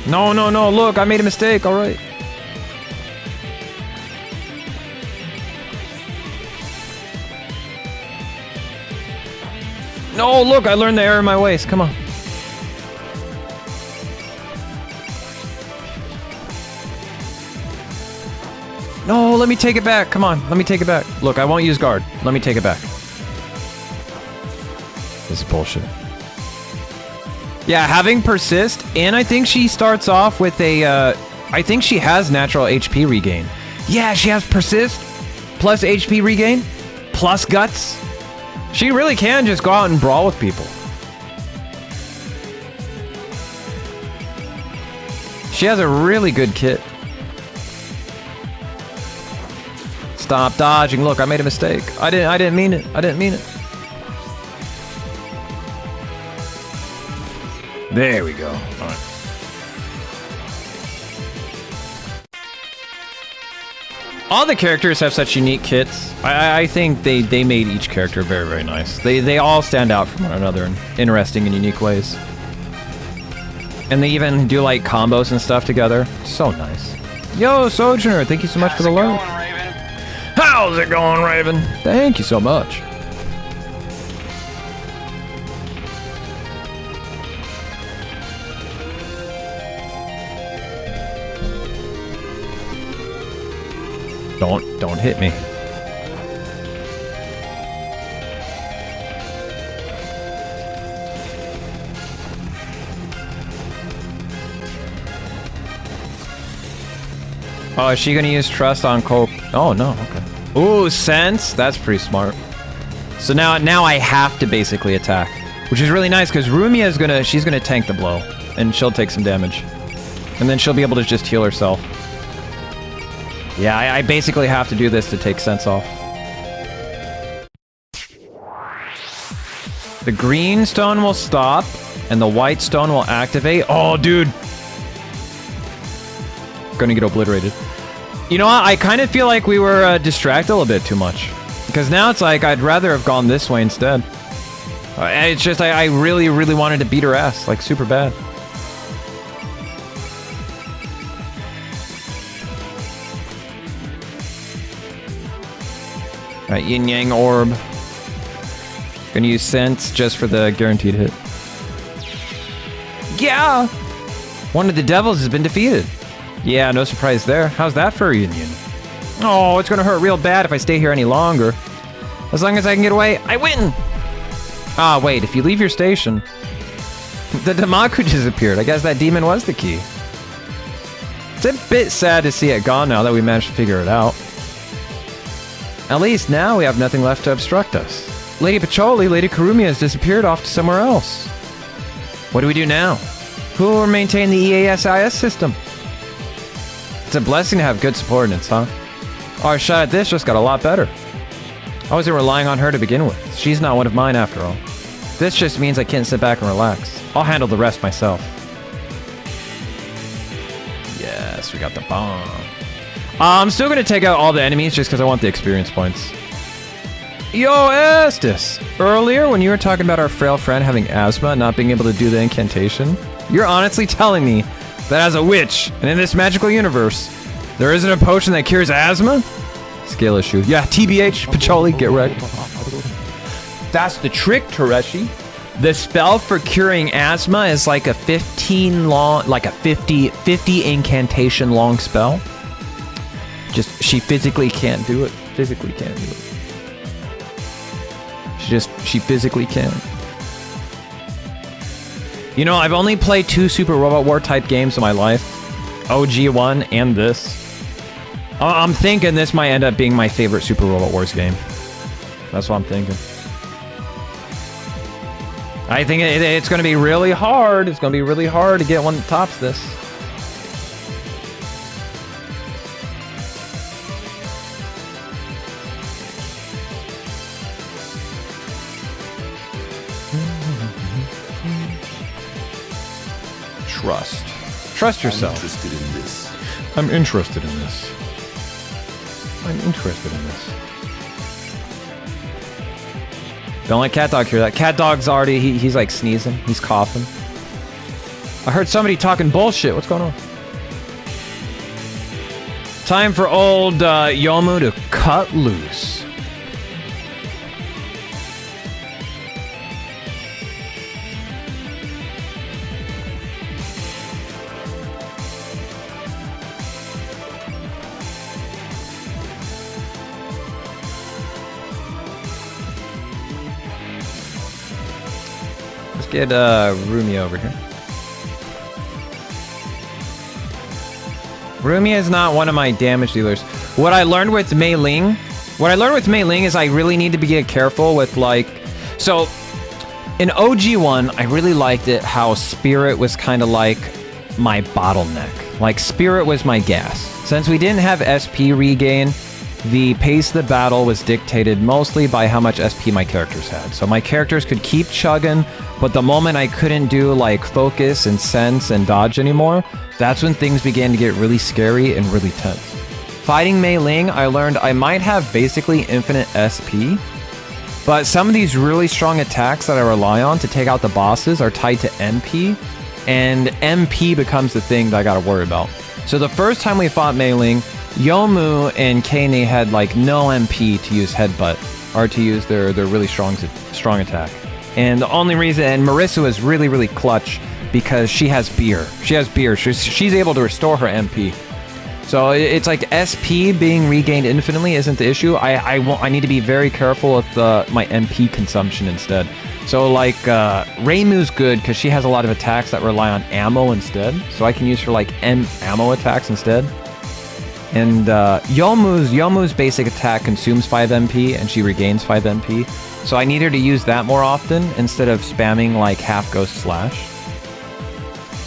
No, look, I made a mistake, alright. No, look, I learned the error in my ways, come on. No, let me take it back, come on, let me take it back. Look, I won't use guard, let me take it back. This is bullshit. Yeah, having Persist, and I think she starts off with a, I think she has natural HP regain. Yeah, she has Persist, plus HP regain, plus Guts. She really can just go out and brawl with people. She has a really good kit. Stop dodging. Look, I made a mistake. I didn't mean it. I didn't mean it. There we go. All right. All the characters have such unique kits. I think they made each character very, very nice. They all stand out from one another in interesting and unique ways. And they even do like combos and stuff together. So nice. Yo, Sojourner, thank you so much for the love. How's it going, Raven? Thank you so much. Don't hit me. Oh, is she gonna use Trust on Cope? Oh no, okay. Ooh, Sense? That's pretty smart. So now I have to basically attack. Which is really nice because Rumia she's gonna tank the blow. And she'll take some damage. And then she'll be able to just heal herself. Yeah, I basically have to do this to take Sense off. The green stone will stop, and the white stone will activate. Oh, dude! Gonna get obliterated. You know what? I kind of feel like we were distracted a little bit too much. Because now it's like, I'd rather have gone this way instead. It's just, I really, really wanted to beat her ass. Like, super bad. Alright, Yin Yang Orb. Gonna use Sense just for the guaranteed hit. Yeah! One of the devils has been defeated. Yeah, no surprise there. How's that for a reunion? Oh, it's gonna hurt real bad if I stay here any longer. As long as I can get away, I win! Ah, wait, if you leave your station... The Damaku disappeared. I guess that demon was the key. It's a bit sad to see it gone now that we managed to figure it out. At least now we have nothing left to obstruct us. Lady Pacholi, Lady Kurumi has disappeared off to somewhere else. What do we do now? Who will maintain the EASIS system? It's a blessing to have good subordinates, huh? Our shot at this just got a lot better. I wasn't relying on her to begin with. She's not one of mine after all. This just means I can't sit back and relax. I'll handle the rest myself. Yes, we got the bomb. I'm still gonna take out all the enemies just because I want the experience points. Yo, Estes! Earlier, when you were talking about our frail friend having asthma and not being able to do the incantation, you're honestly telling me that as a witch, and in this magical universe, there isn't a potion that cures asthma? Scale issue. Yeah, TBH, Pacholi, get wrecked. That's the trick, Tereshi. The spell for curing asthma is like a 50 incantation long spell. Just, she physically can't do it. Physically can't do it. She physically can't. You know, I've only played 2 Super Robot War type games in my life. OG1 and this. I'm thinking this might end up being my favorite Super Robot Wars game. That's what I'm thinking. I think it's going to be really hard. It's going to be really hard to get one that tops this. Trust. Trust yourself. I'm interested in this. I'm interested in this. Don't let Cat Dog hear that. Cat Dog's already, he's like sneezing. He's coughing. I heard somebody talking bullshit. What's going on? Time for old Yomu to cut loose. Get Rumi over here. Rumi is not one of my damage dealers. What I learned with Mei Ling is I really need to be careful with like, so in OG1 I really liked it how Spirit was kind of like my bottleneck. Like Spirit was my gas. Since we didn't have SP regain, the pace of the battle was dictated mostly by how much SP my characters had. So my characters could keep chugging, but the moment I couldn't do like focus and sense and dodge anymore, that's when things began to get really scary and really tense. Fighting Mei Ling, I learned I might have basically infinite SP, but some of these really strong attacks that I rely on to take out the bosses are tied to MP, and MP becomes the thing that I gotta worry about. So the first time we fought Mei Ling, Yomu and Kane had like no MP to use headbutt or to use their really strong attack. And the only reason, and Marisa was really clutch because she has beer. She's able to restore her MP. So it's like SP being regained infinitely isn't the issue. I need to be very careful with my MP consumption instead. So like Reimu's good because she has a lot of attacks that rely on ammo instead. So I can use her like ammo attacks instead. And Yomu's basic attack consumes 5 MP and she regains 5 MP. So I need her to use that more often instead of spamming like half Ghost Slash.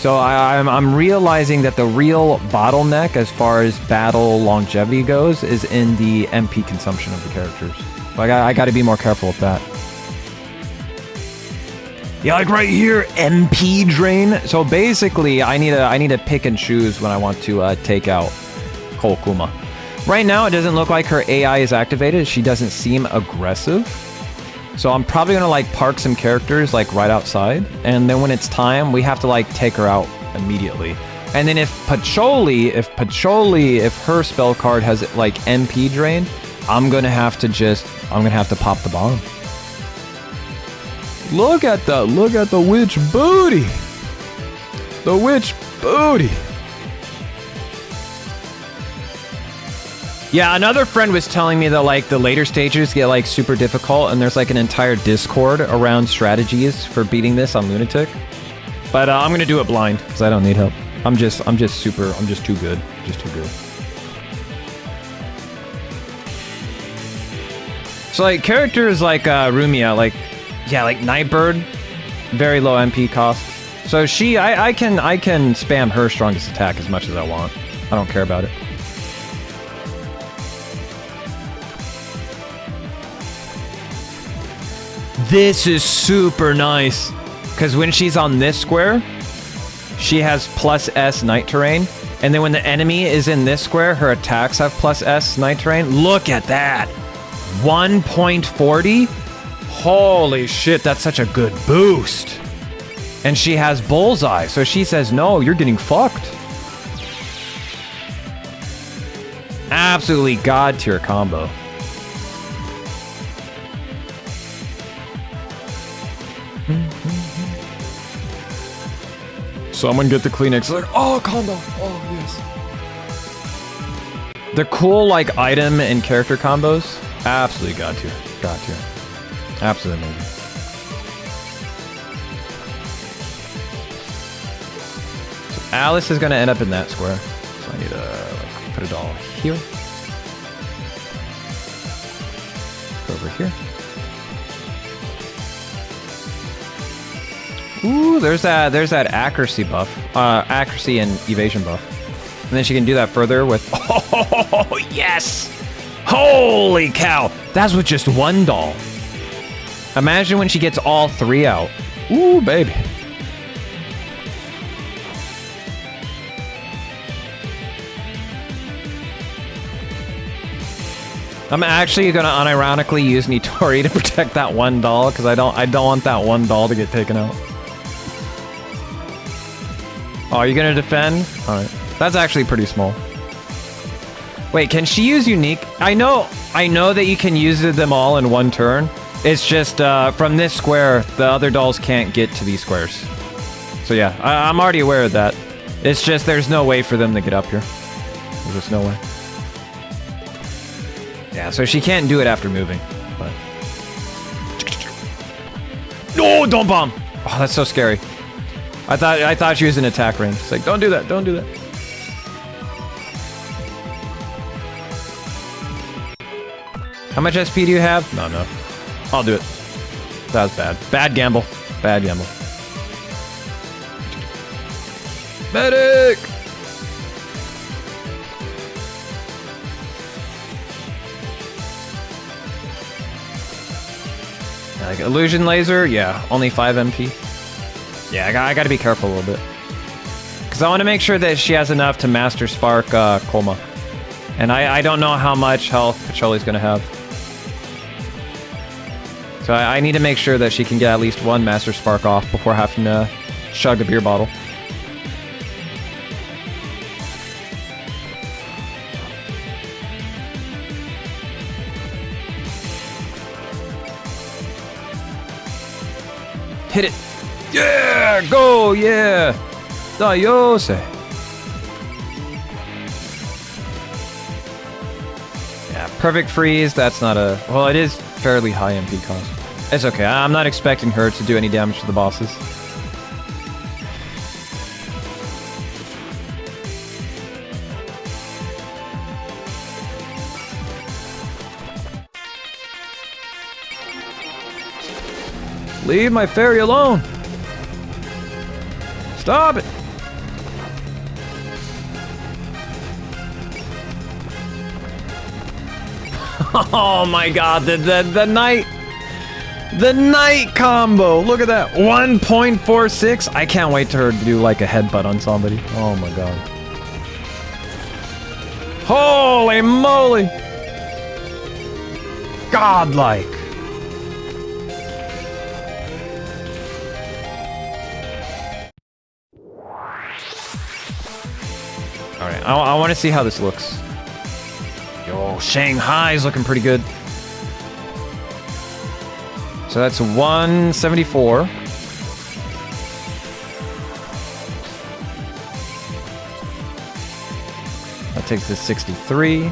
So I'm realizing that the real bottleneck as far as battle longevity goes is in the MP consumption of the characters. So I got to be more careful with that. Yeah, like right here, MP drain. So basically, I need to pick and choose when I want to take out Kokuma. Right now, it doesn't look like her AI is activated. She doesn't seem aggressive. So I'm probably gonna like park some characters like right outside, and then when it's time, we have to like take her out immediately. And then if her spell card has like MP drain, I'm gonna have to pop the bomb. Look at the witch booty. The witch booty. Yeah, another friend was telling me that like the later stages get like super difficult and there's like an entire Discord around strategies for beating this on Lunatic. But I'm gonna do it blind because I don't need help. I'm just too good. Just too good. So like characters like Rumia, like Nightbird, very low MP cost. So I can spam her strongest attack as much as I want. I don't care about it. This is super nice, because when she's on this square, she has plus S night terrain, and then when the enemy is in this square, her attacks have plus S night terrain. Look at that! 1.40? Holy shit, that's such a good boost! And she has bullseye, so she says, no, you're getting fucked. Absolutely god tier combo. Someone get the Kleenex. Like, oh, combo. Oh, yes. The cool, like, item and character combos. Absolutely god tier. God tier. Absolutely amazing. So Alice is gonna end up in that square. So I need to, like, put it all here. Over here. Ooh, there's that accuracy buff. Accuracy and evasion buff. And then she can do that further with... Oh, yes! Holy cow! That's with just one doll. Imagine when she gets all three out. Ooh, baby. I'm actually gonna unironically use Nitori to protect that one doll, because I don't want that one doll to get taken out. Oh, are you gonna defend? Alright. That's actually pretty small. Wait, can she use unique? I know that you can use them all in one turn. It's just, from this square, the other dolls can't get to these squares. So yeah, I'm already aware of that. It's just there's no way for them to get up here. There's just no way. Yeah, so she can't do it after moving, but... No, don't bomb! Oh, that's so scary. I thought she was in attack range. It's like, don't do that, don't do that. How much SP do you have? No. I'll do it. That was bad. Bad gamble. Bad gamble. Medic! Like illusion laser, yeah, only 5 MP. Yeah, I gotta be careful a little bit. Because I want to make sure that she has enough to Master Spark Kolma. And I don't know how much health Pacholi's gonna have. So I need to make sure that she can get at least one Master Spark off before having to chug a beer bottle. Hit it! Yeah! Go! Yeah! Dayose! Yeah, perfect freeze. That's not a... Well, it is fairly high MP cost. It's okay. I'm not expecting her to do any damage to the bosses. Leave my fairy alone! Stop it! Oh my god, the night combo! Look at that! 1.46! I can't wait to her to do like a headbutt on somebody. Oh my god. Holy moly! Godlike! Alright, I want to see how this looks. Yo, Shanghai's looking pretty good. So that's 174. That takes to 63.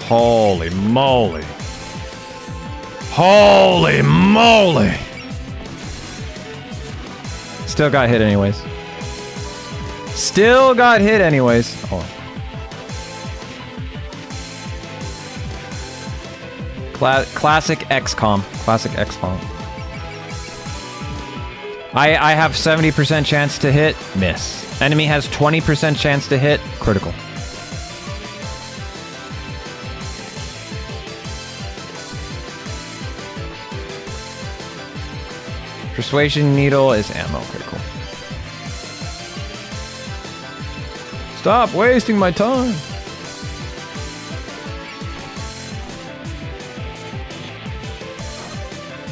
Holy moly. Holy moly. Still got hit anyways. Still got hit anyways. Oh. Classic XCOM. Classic XCOM. I have 70% chance to hit, miss. Enemy has 20% chance to hit, critical. Persuasion needle is ammo, critical. Stop wasting my time.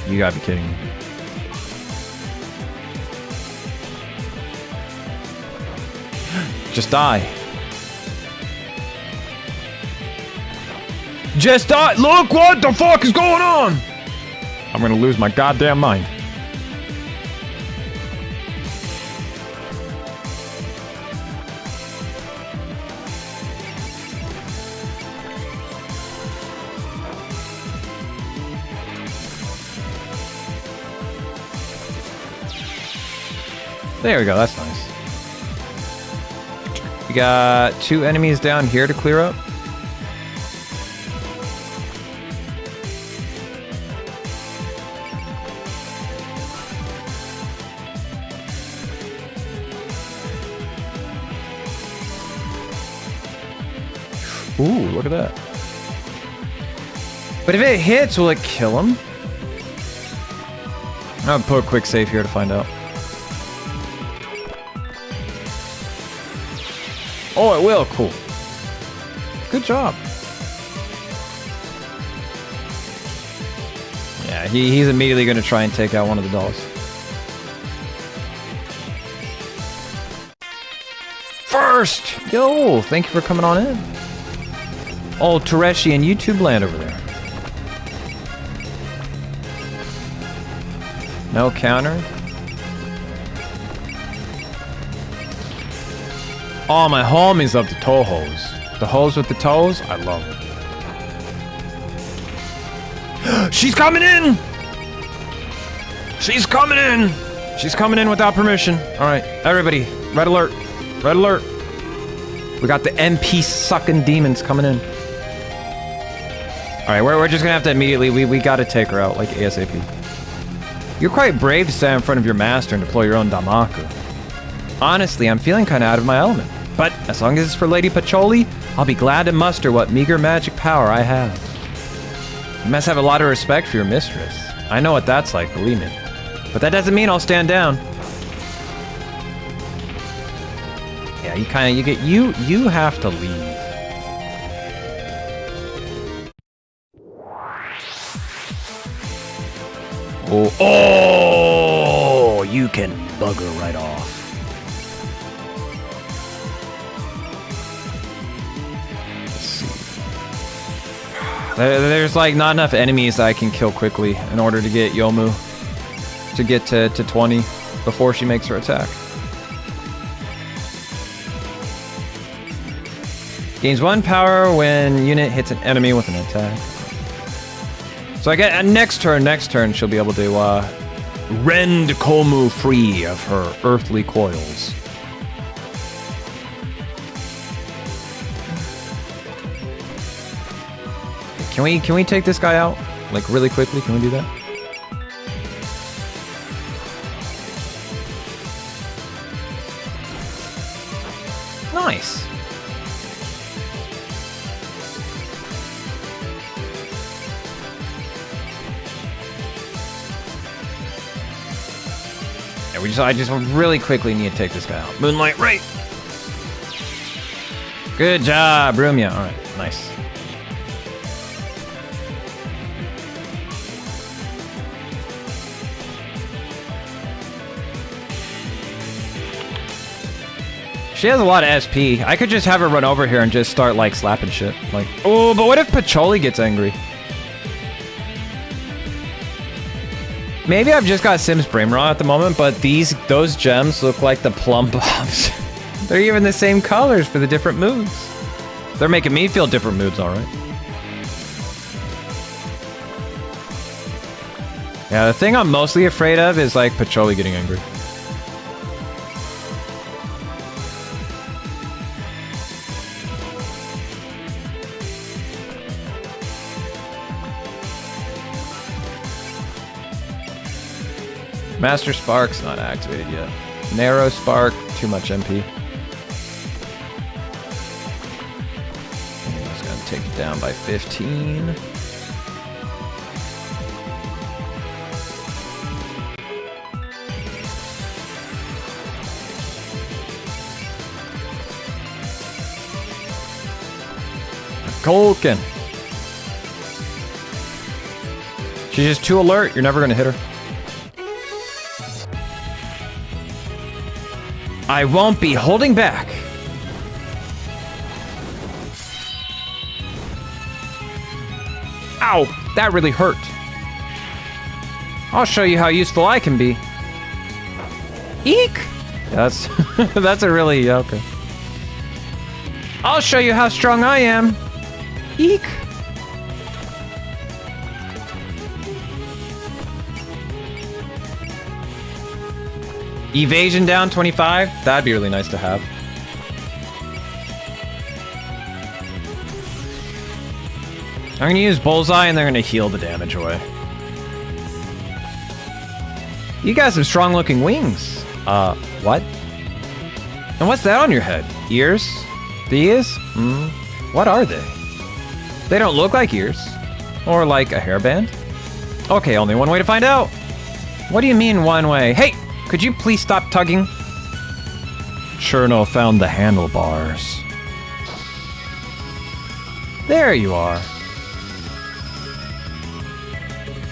You gotta be kidding me. Just die. Just die! Look what the fuck is going on! I'm gonna lose my goddamn mind. There we go, that's nice. We got 2 enemies down here to clear up. Ooh, look at that. But if it hits, will it kill him? I'll put a quick save here to find out. Oh, it will. Cool. Good job. Yeah, he's immediately going to try and take out one of the dolls. First! Yo, thank you for coming on in. Oh, Tereshi and YouTube land over there. No counter. Oh, my homies love the toe hose. The hose with the toes, I love it. She's coming in! She's coming in! She's coming in without permission. Alright, everybody, red alert. Red alert. We got the MP sucking demons coming in. Alright, we're just gonna have to immediately, we gotta take her out, like ASAP. You're quite brave to stand in front of your master and deploy your own Damaku. Honestly, I'm feeling kinda out of my element. But as long as it's for Lady Pacholi, I'll be glad to muster what meager magic power I have. You must have a lot of respect for your mistress. I know what that's like, believe me. But that doesn't mean I'll stand down. Yeah, you have to leave. Oh, you can bugger right off. There's like not enough enemies that I can kill quickly in order to get Yomu to get to 20 before she makes her attack. Gains 1 power when unit hits an enemy with an attack. So I get next turn she'll be able to rend Komu free of her earthly coils. Can we take this guy out? Like really quickly, can we do that? Nice. Yeah, I just really quickly need to take this guy out. Moonlight, right. Good job, Rumia. All right, nice. She has a lot of SP. I could just have her run over here and just start, like, slapping shit. Like, oh, but what if Pacholi gets angry? Maybe I've just got Sim's brain raw at the moment, but those gems look like the plum bobs. They're even the same colors for the different moods. They're making me feel different moods, all right. Yeah, the thing I'm mostly afraid of is, like, Pacholi getting angry. Master Spark's not activated yet. Narrow Spark, too much MP. It's gonna take it down by 15. Golkin. She's just too alert. You're never gonna hit her. I won't be holding back. Ow, that really hurt. I'll show you how useful I can be. Eek! That's that's a really okay. I'll show you how strong I am. Eek! Evasion down 25? That'd be really nice to have. I'm gonna use Bullseye and they're gonna heal the damage away. You guys have strong looking wings. What? And what's that on your head? Ears? These? What are they? They don't look like ears. Or like a hairband? Okay, only one way to find out. What do you mean one way? Hey! Could you please stop tugging? Cherno found the handlebars. There you are.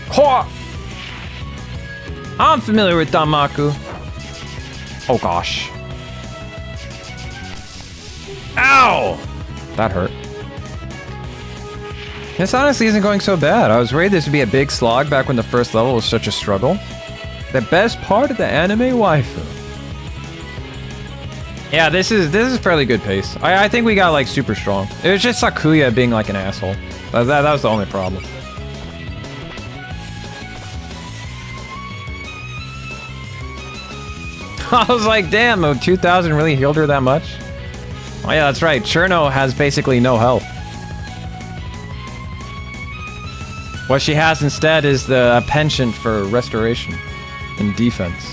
Hoa! I'm familiar with Danmaku. Oh gosh. Ow! That hurt. This honestly isn't going so bad. I was worried this would be a big slog back when the first level was such a struggle. The best part of the anime waifu. Yeah, this is fairly good pace. I think we got like super strong. It was just Sakuya being like an asshole. That was the only problem. I was like, damn, 2000 really healed her that much? Oh yeah, that's right. Cherno has basically no health. What she has instead is the penchant for restoration and defense.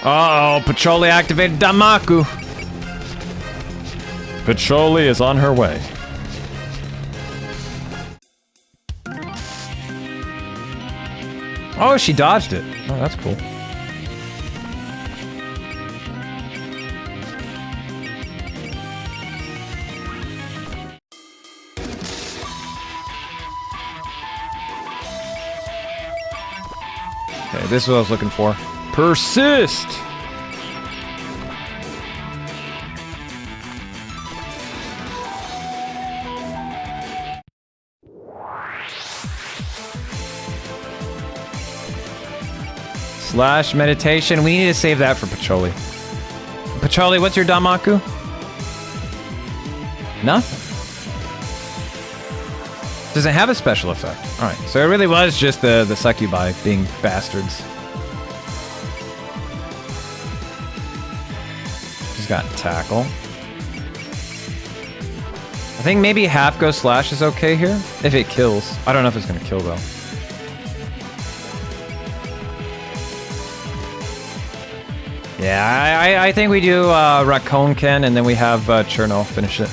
Uh-oh, Pacholi activated Danmaku. Pacholi is on her way. Oh, she dodged it. Oh, that's cool. Okay, this is what I was looking for. Persist! Slash meditation. We need to save that for Pacholi. Pacholi, what's your Danmaku? Nothing. Doesn't have a special effect. Alright, so it really was just the succubi being bastards. She's got tackle. I think maybe half go slash is okay here. If it kills. I don't know if it's gonna kill though. Yeah, I think we do Rakonken and then we have Cherno finish it.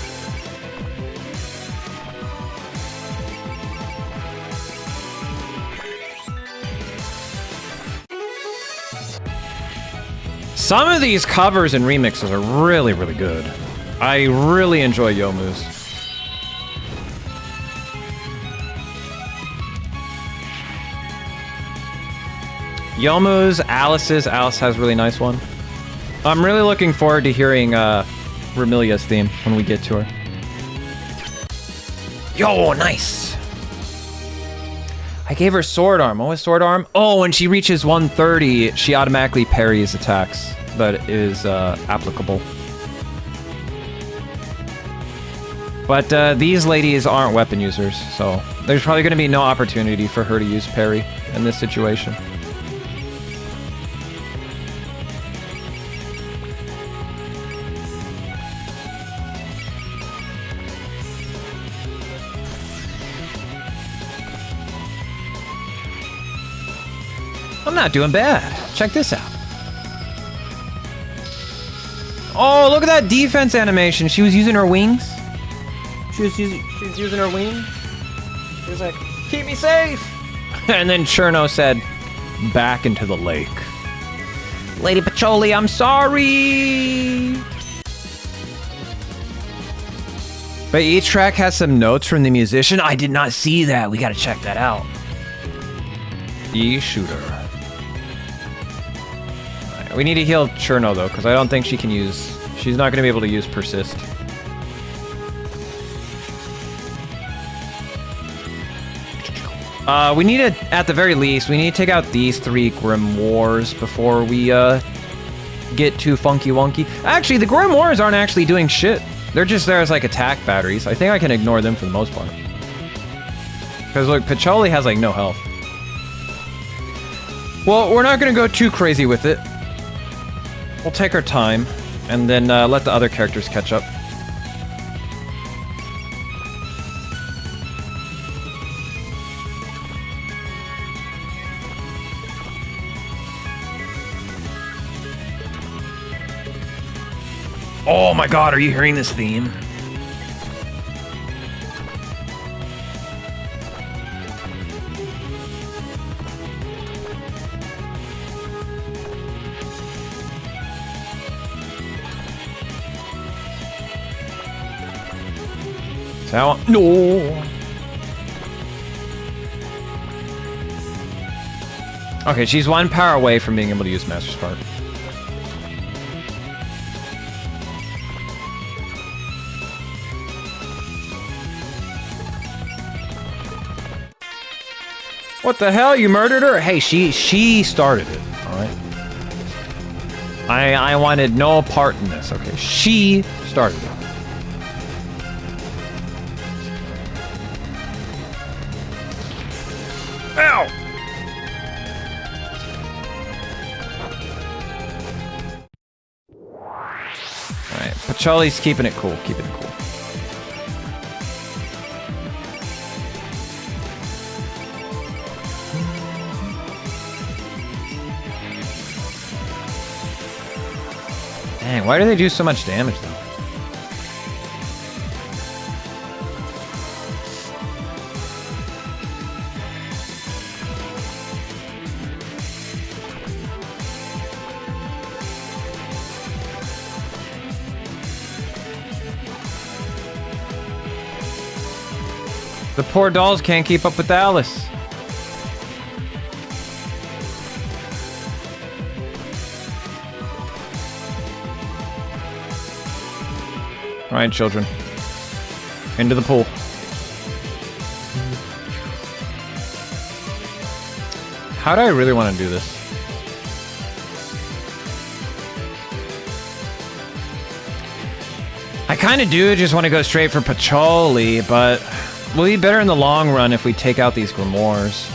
Some of these covers and remixes are really, really good. I really enjoy Yomu's. Yomu's, Alice's. Alice has a really nice one. I'm really looking forward to hearing Remilia's theme when we get to her. Yo, nice! I gave her sword arm. What was sword arm? Oh, when she reaches 130, she automatically parries attacks that is applicable. But these ladies aren't weapon users, so there's probably going to be no opportunity for her to use parry in this situation. I'm not doing bad. Check this out. Oh, look at that defense animation. She was using her wings. She was using her wings. She was like, keep me safe. And then Cherno said, back into the lake. Lady Pacholi, I'm sorry. But each track has some notes from the musician. I did not see that. We got to check that out. E-shooter. We need to heal Cherno, though, because I don't think she can use... She's not going to be able to use Persist. We need to, at the very least, we need to take out these 3 Grimoires before we get too funky wonky. Actually, the Grimoires aren't actually doing shit. They're just there as, like, attack batteries. I think I can ignore them for the most part. Because, look, Pacholi has, like, no health. Well, we're not going to go too crazy with it. We'll take our time, and then let the other characters catch up. Oh my god, are you hearing this theme? No. Okay, she's 1 power away from being able to use Master Spark. What the hell? You murdered her? Hey, she started it. All right. I wanted no part in this. Okay, she started it. Ow! Alright, Pacholi's keeping it cool, keeping it cool. Dang, why do they do so much damage though? The poor dolls can't keep up with Alice. All right, children. Into the pool. How do I really want to do this? I kind of do just want to go straight for Pacholi, but we'll be better in the long run if we take out these Grimoires.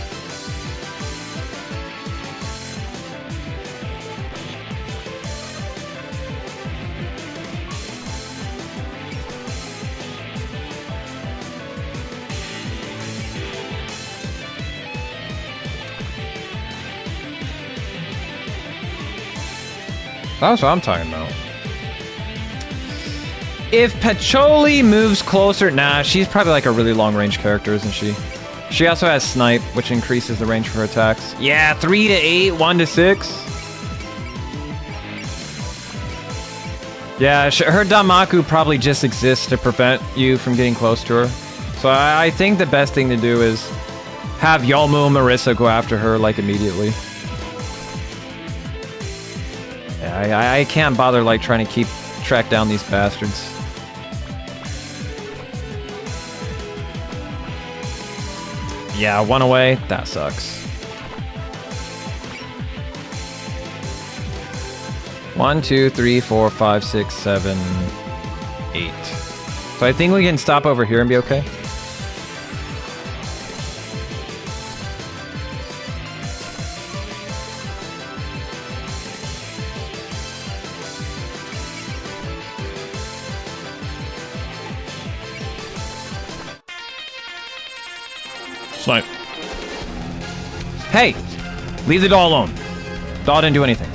That's what I'm talking about. If Pacholi moves closer... Nah, she's probably like a really long-range character, isn't she? She also has Snipe, which increases the range for her attacks. Yeah, 3 to 8, 1 to 6. Yeah, her Damaku probably just exists to prevent you from getting close to her. So I think the best thing to do is have Yomu and Marisa go after her, like, immediately. I can't bother, like, trying to track down these bastards. Yeah, one away. That sucks. 1, 2, 3, 4, 5, 6, 7, 8. So I think we can stop over here and be okay. Snipe. Hey! Leave the doll alone. Doll didn't do anything.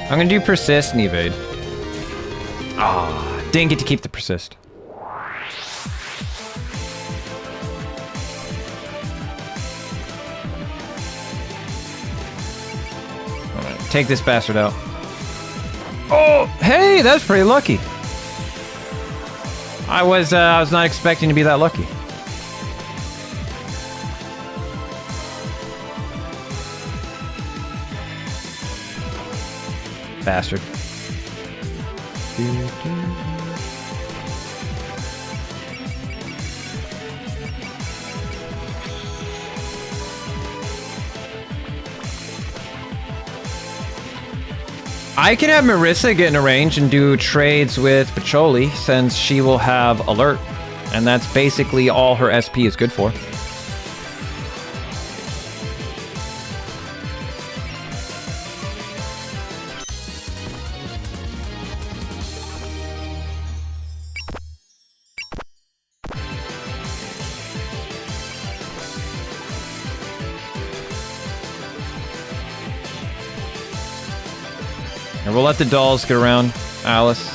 I'm gonna do persist and evade. Ah, didn't get to keep the persist. Alright, take this bastard out. Oh, hey, that's pretty lucky. I was not expecting to be that lucky. Bastard. I can have Marisa get in a range and do trades with Pacholi, since she will have alert, and that's basically all her SP is good for. And we'll let the dolls get around Alice.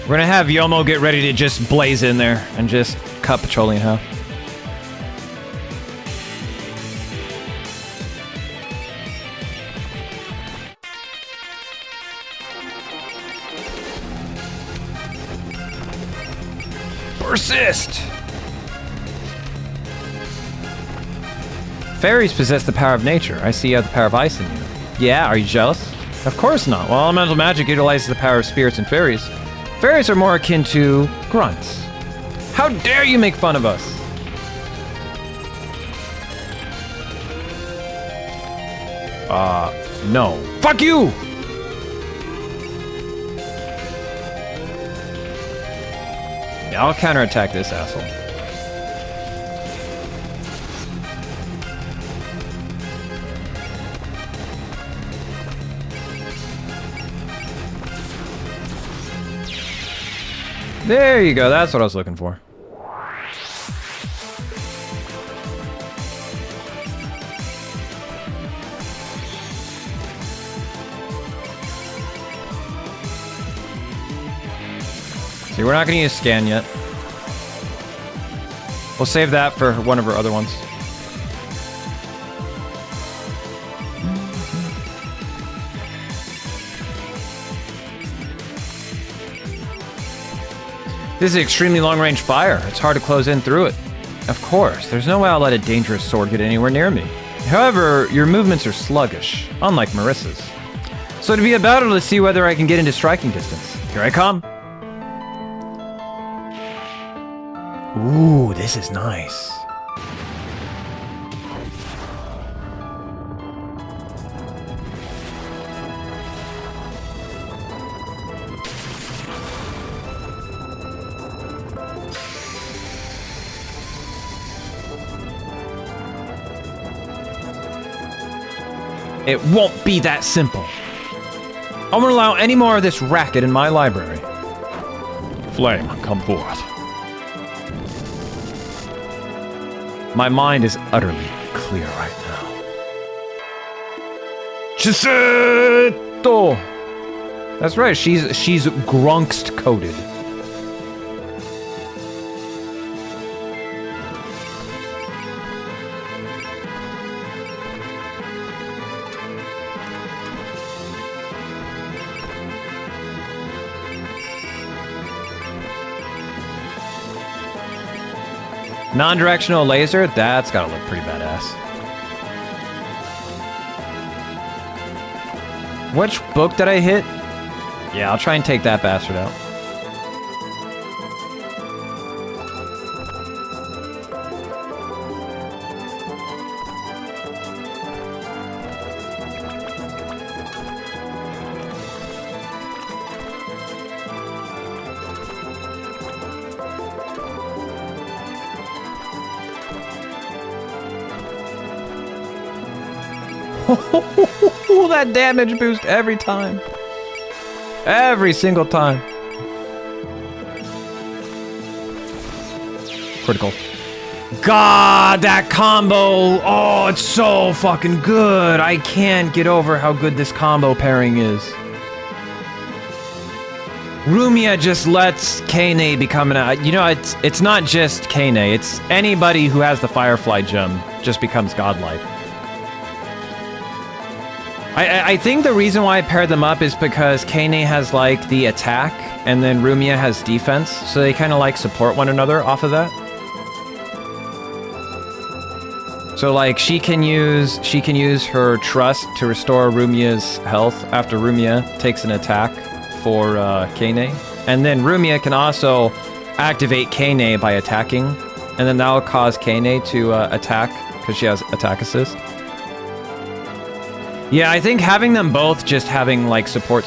We're gonna have Yomo get ready to just blaze in there and just cut Pacholi in half. Persist! Fairies possess the power of nature. I see you have the power of ice in you. Yeah, are you jealous? Of course not. Well, elemental magic utilizes the power of spirits and fairies. Fairies are more akin to grunts. How dare you make fun of us? No. Fuck you! Yeah, I'll counterattack this asshole. There you go, that's what I was looking for. See, we're not gonna use scan yet. We'll save that for one of our other ones. This is extremely long-range fire. It's hard to close in through it. Of course, there's no way I'll let a dangerous sword get anywhere near me. However, your movements are sluggish, unlike Marissa's. So it'd be a battle to see whether I can get into striking distance. Here I come. Ooh, this is nice. It won't be that simple. I won't allow any more of this racket in my library. Flame, come forth. My mind is utterly clear right now. Chiseto! That's right, she's Grunkst coated. Non-directional laser? That's gotta look pretty badass. Which book did I hit? Yeah, I'll try and take that bastard out. That damage boost every time. Every single time. Critical. God, that combo. Oh, it's so fucking good. I can't get over how good this combo pairing is. Rumia just lets Kane become an... You know, it's not just Kane. It's anybody who has the Firefly gem just becomes godlike. I think the reason why I paired them up is because Kane has, like, the attack, and then Rumia has defense, so they kind of, like, support one another off of that. So, like, she can use her trust to restore Rumia's health after Rumia takes an attack for Kane. And then Rumia can also activate Kane by attacking, and then that'll cause Kane to attack, because she has attack assist. Yeah, I think having them both just having, like, support.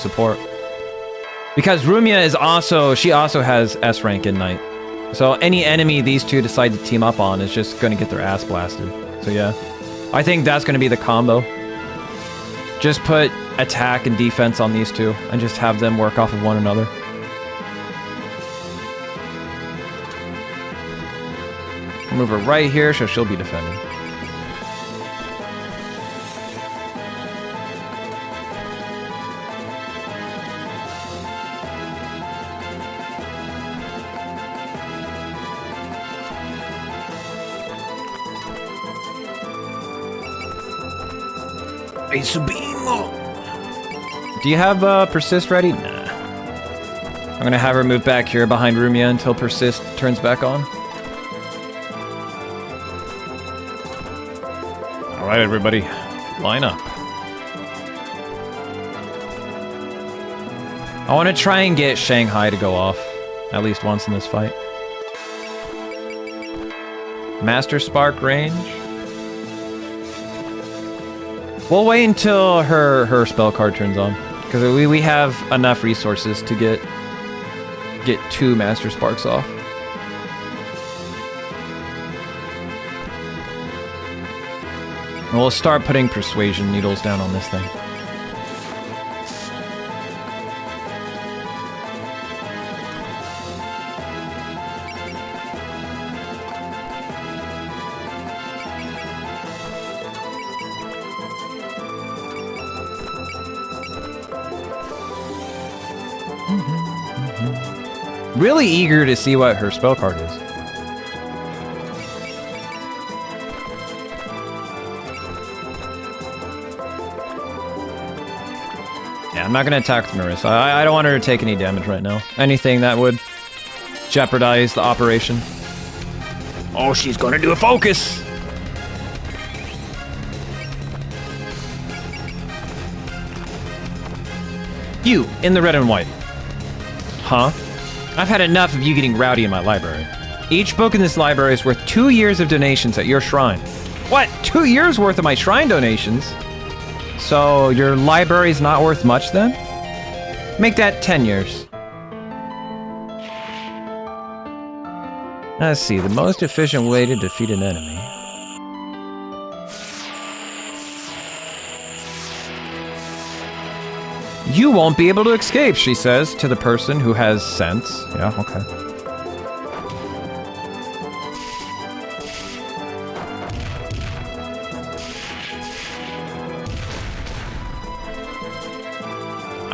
Because Rumia is also... She also has S rank in Knight. So any enemy these two decide to team up on is just going to get their ass blasted. So yeah. I think that's going to be the combo. Just put attack and defense on these two, and just have them work off of one another. I'll move her right here, so she'll be defending. Do you have Persist ready? Nah. I'm gonna have her move back here behind Rumia until Persist turns back on. Alright, everybody. Line up. I want to try and get Shanghai to go off at least once in this fight. Master Spark range. We'll wait until her spell card turns on, because we have enough resources to get 2 Master Sparks off. And we'll start putting Persuasion needles down on this thing. Really eager to see what her spell card is. Yeah, I'm not gonna attack with Marisa. I don't want her to take any damage right now. Anything that would jeopardize the operation. Oh, she's gonna do a focus! You, in the red and white. Huh? I've had enough of you getting rowdy in my library. Each book in this library is worth 2 years of donations at your shrine. What? 2 years worth of my shrine donations? So your library's not worth much then? Make that 10 years. Let's see, the most efficient way to defeat an enemy. You won't be able to escape, she says to the person who has sense. Yeah, okay.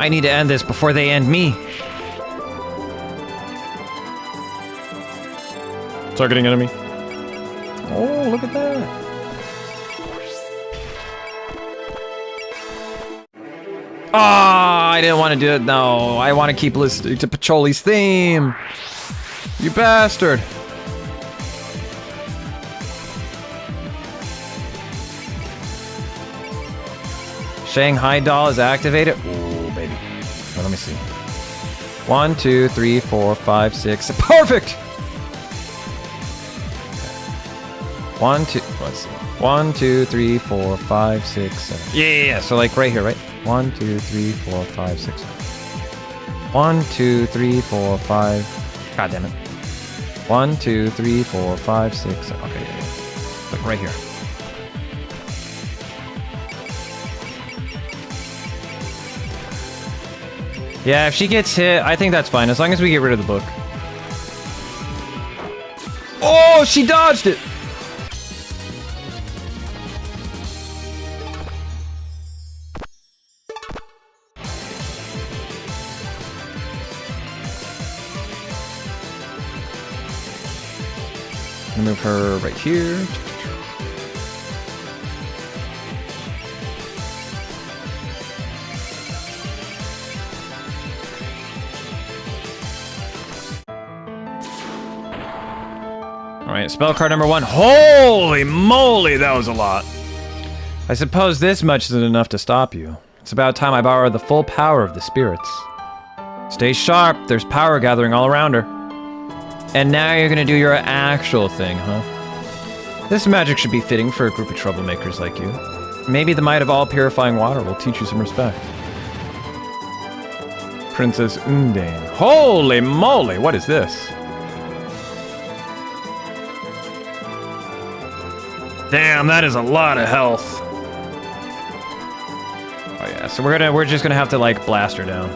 I need to end this before they end me. Targeting enemy. Oh, look at that. Ah, I didn't want to do it. No, I want to keep listening to Pacholi's theme. You bastard. Shanghai doll is activated. Ooh, baby. Well, let me see. 1, 2, 3, 4, 5, 6. Perfect! 1, 2, let's see. 1, 2, 3, 4, 5, 6, 7. Yeah. So like right here, right? 1, 2, 3, 4, 5, 6. 1, 2, 3, 4, 5. God damn it. 1, 2, 3, 4, 5, 6, 7. Okay, yeah. Like right here. Yeah, if she gets hit, I think that's fine, as long as we get rid of the book. Oh, she dodged it! I'm gonna move her right here. Alright, spell card number 1. Holy moly, that was a lot. I suppose this much isn't enough to stop you. It's about time I borrow the full power of the spirits. Stay sharp, there's power gathering all around her. And now you're gonna do your actual thing, huh? This magic should be fitting for a group of troublemakers like you. Maybe the might of all purifying water will teach you some respect. Princess Undane. Holy moly, what is this? Damn, that is a lot of health. Oh yeah, so we're just gonna have to like blast her down.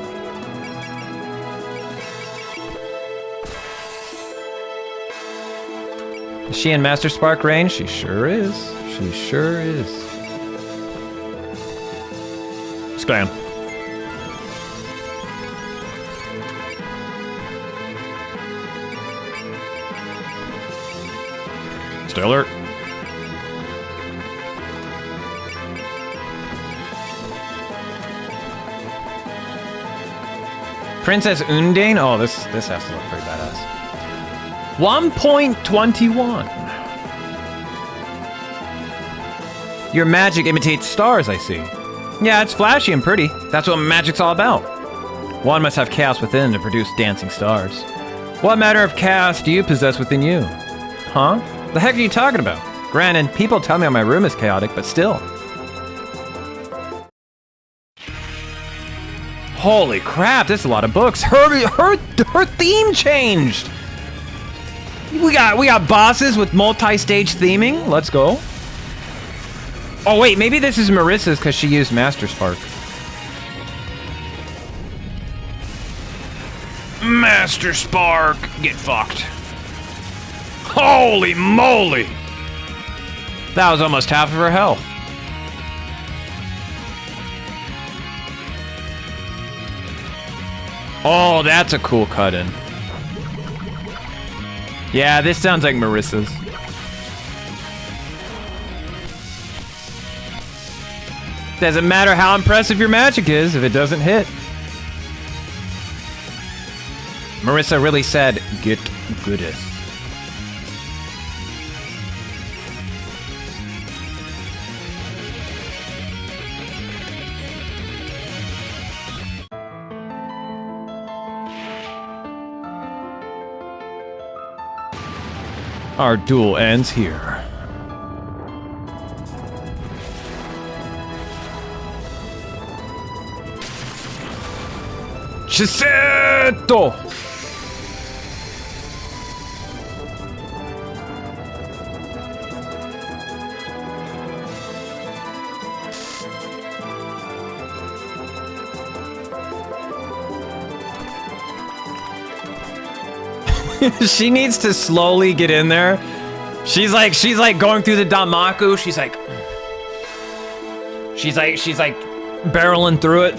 Is she in Master Spark range? She sure is. She sure is. Scram. Stay alert. Princess Undane? Oh, this has to look pretty badass. 1.21. Your magic imitates stars, I see. Yeah, it's flashy and pretty. That's what magic's all about. One must have chaos within to produce dancing stars. What matter of chaos do you possess within you? Huh? The heck are you talking about? Granted, people tell me my room is chaotic, but still. Holy crap, there's a lot of books. Her theme changed. We got bosses with multi-stage theming. Let's go. Oh wait, maybe this is Marisa's because she used Master Spark. Master Spark, get fucked. Holy moly! That was almost half of her health. Oh, that's a cool cut-in. Yeah, this sounds like Marisa's. Doesn't matter how impressive your magic is if it doesn't hit. Marisa really said, get goodest. Our duel ends here. Chiseto! She needs to slowly get in there. She's like going through the Danmaku. She's like barreling through it.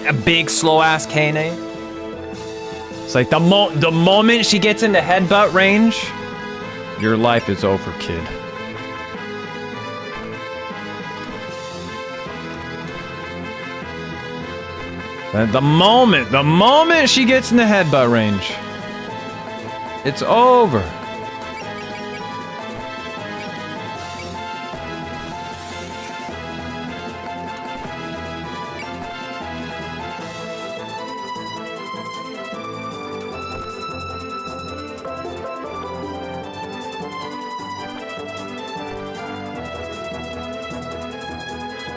A big slow-ass Kane. It's like the moment she gets into headbutt range, your life is over, kid. And the moment she gets in the headbutt range, it's over.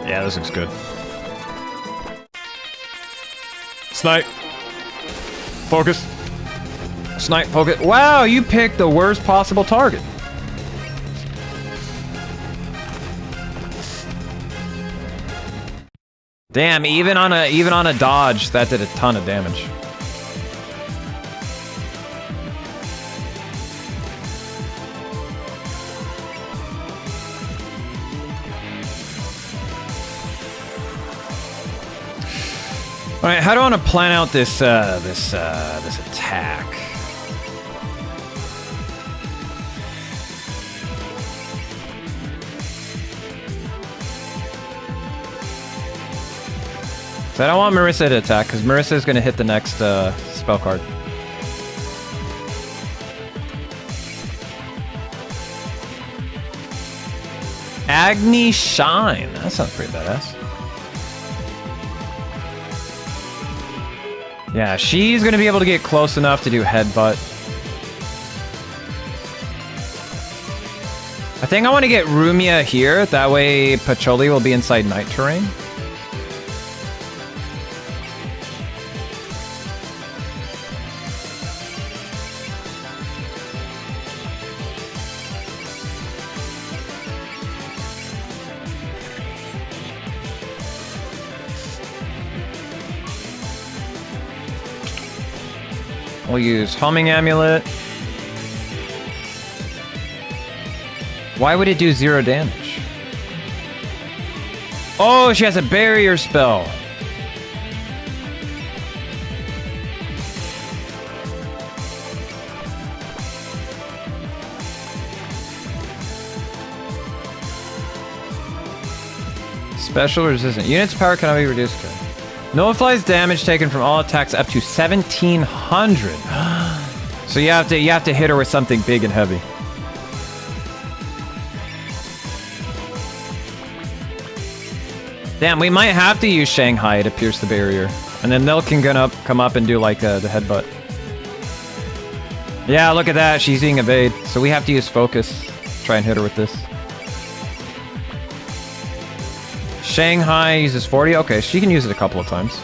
Yeah, this looks good. Snipe. Focus. Snipe, focus. Wow, you picked the worst possible target. Damn, even on a dodge, that did a ton of damage. All right, how do I want to plan out this attack? So I don't want Marisa to attack, because Marisa is going to hit the next spell card. Agni Shine. That sounds pretty badass. Yeah, she's going to be able to get close enough to do headbutt. I think I want to get Rumia here. That way Pacholi will be inside night terrain. We'll use Humming Amulet. Why would it do 0 damage? Oh, she has a barrier spell. Special resistant. Unit's power cannot be reduced. Nullifies damage taken from all attacks up to 1,700. So you have to hit her with something big and heavy. Damn, we might have to use Shanghai to pierce the barrier, and then Nil can come up and do like the headbutt. Yeah, look at that. She's using evade, so we have to use focus. Try and hit her with this. Shanghai uses 40. Okay, she can use it a couple of times.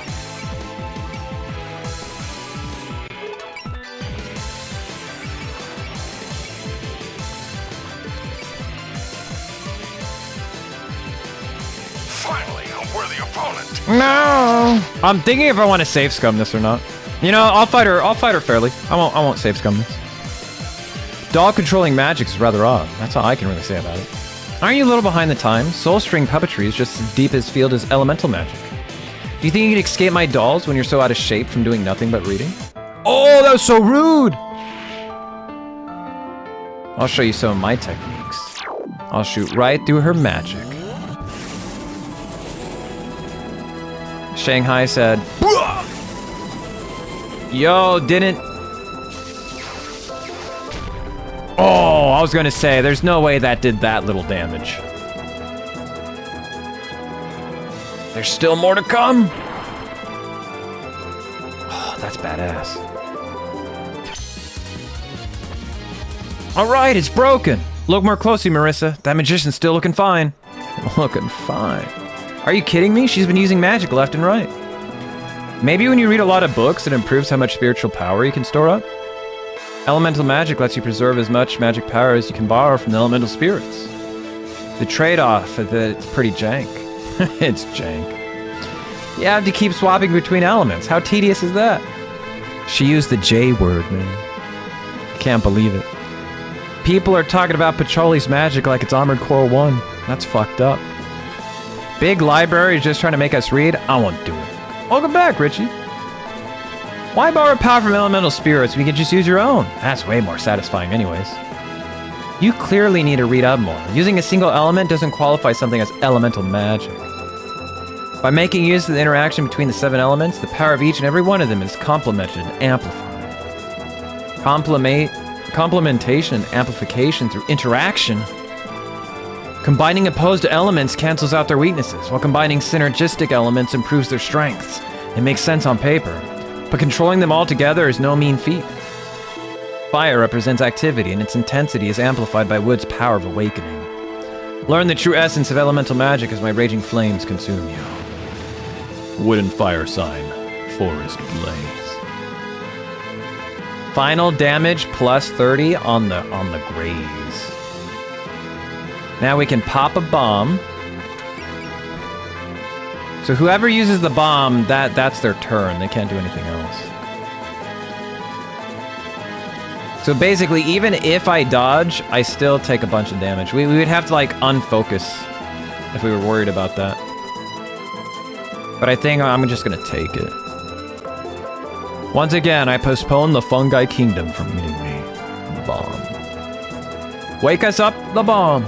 Finally, a worthy opponent. No, I'm thinking if I want to save scum this or not. You know, I'll fight her fairly. I won't save scum this. Doll controlling magic is rather odd. That's all I can really say about it. Aren't you a little behind the times? Soul String puppetry is just as deep as field as elemental magic. Do you think you can escape my dolls when you're so out of shape from doing nothing but reading? Oh, that was so rude! I'll show you some of my techniques. I'll shoot right through her magic. Shanghai said, yo, didn't... Oh, I was gonna say, there's no way that did that little damage. There's still more to come. Oh, that's badass. All right, it's broken. Look more closely, Marisa. That magician's still looking fine. Looking fine. Are you kidding me? She's been using magic left and right. Maybe when you read a lot of books, it improves how much spiritual power you can store up. Elemental magic lets you preserve as much magic power as you can borrow from the elemental spirits. The trade-off is that it's pretty jank. It's jank. You have to keep swapping between elements. How tedious is that? She used the J word, man. Can't believe it. People are talking about Pacholi's magic like it's Armored Core 1. That's fucked up. Big library is just trying to make us read? I won't do it. Welcome back, Richie. Why borrow power from elemental spirits when you can just use your own? That's way more satisfying anyways. You clearly need to read up more. Using a single element doesn't qualify something as elemental magic. By making use of the interaction between the 7 elements, the power of each and every one of them is complemented and amplified. Complementation and amplification through interaction. Combining opposed elements cancels out their weaknesses, while combining synergistic elements improves their strengths. It makes sense on paper, but controlling them all together is no mean feat. Fire represents activity, and its intensity is amplified by wood's power of awakening. Learn the true essence of elemental magic as my raging flames consume you. Wood and fire sign. Forest blaze. Final damage plus 30 on the graze. Now we can pop a bomb. So whoever uses the bomb, that's their turn. They can't do anything else. So basically, even if I dodge, I still take a bunch of damage. We would have to like unfocus if we were worried about that. But I think I'm just gonna take it. Once again, I postpone the fungi kingdom from eating me. The bomb. Wake us up, the bomb.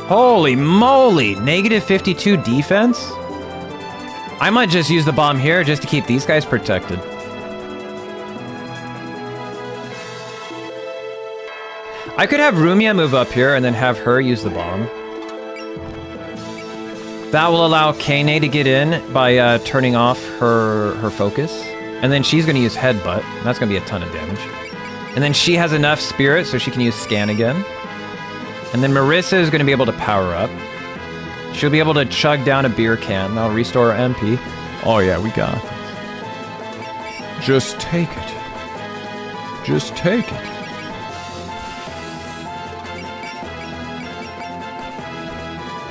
Holy moly, negative 52 defense? I might just use the bomb here just to keep these guys protected. I could have Rumia move up here and then have her use the bomb. That will allow Kane to get in by turning off her focus. And then she's gonna use Headbutt. That's gonna be a ton of damage. And then she has enough spirit so she can use Scan again. And then Marisa is gonna be able to power up. She'll be able to chug down a beer can. That'll restore her MP. Oh yeah, we got this. Just take it. Just take it.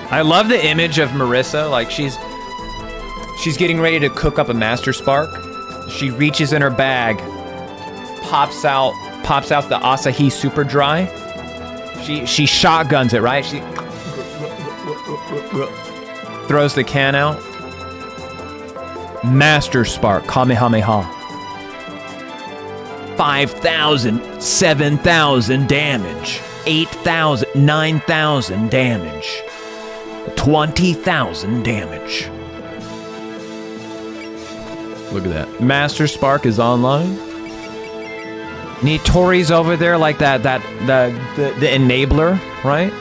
I love the image of Marisa, like she's getting ready to cook up a Master Spark. She reaches in her bag, pops out the Asahi Super Dry. She shotguns it, right? She throws the can out. Master Spark, Kamehameha. 5,000, 7,000 damage. 8,000, 9,000 damage. 20,000 damage. Look at that. Master Spark is online. Nitori's over there like the enabler, right?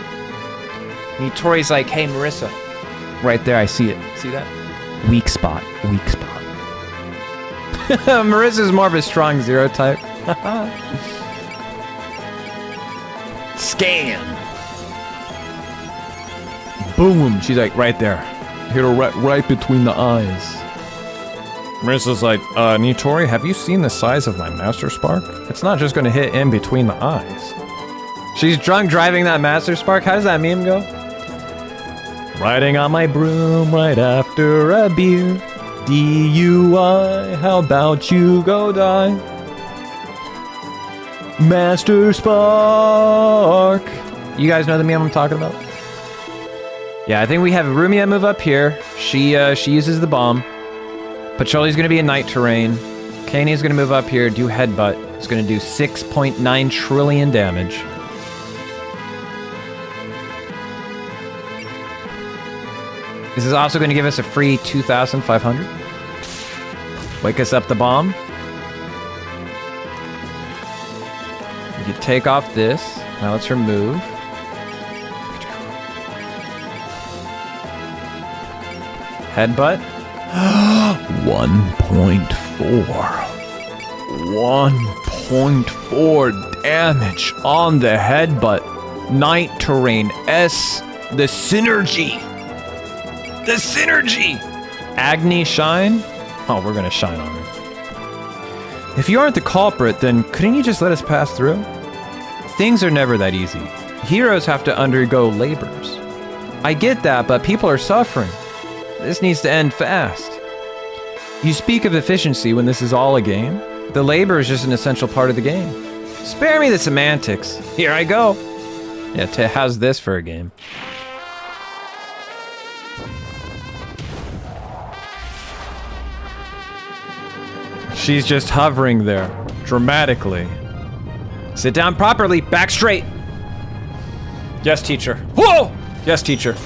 Nitori's like, hey Marisa. Right there, I see it. See that? Weak spot. Weak spot. Marissa's more of a strong 0 type. Scan. Boom. She's like right there. Hit her right between the eyes. Marissa's like, Nitori, have you seen the size of my Master Spark? It's not just gonna hit in between the eyes. She's drunk driving that Master Spark. How does that meme go? Riding on my broom right after a beer. DUI, how about you go die? Master Spark. You guys know the meme I'm talking about? Yeah, I think we have Rumia move up here. She uses the bomb. Pacholi's gonna be in night terrain. Kaney's gonna move up here, do Headbutt. It's gonna do 6.9 trillion damage. This is also gonna give us a free 2,500. Wake us up the bomb. We can take off this. Now let's remove. Headbutt. 1.4. 1.4 damage on the Headbutt. Night terrain S. The synergy. The synergy. Agni Shine. Oh, we're gonna shine on her. If you aren't the culprit, then couldn't you just let us pass through? Things are never that easy. Heroes have to undergo labors. I get that, but people are suffering. This needs to end fast. You speak of efficiency when this is all a game. The labor is just an essential part of the game. Spare me the semantics. Here I go. Yeah, how's this for a game? She's just hovering there, dramatically. Sit down properly, back straight. Yes, teacher. Whoa! Yes, teacher.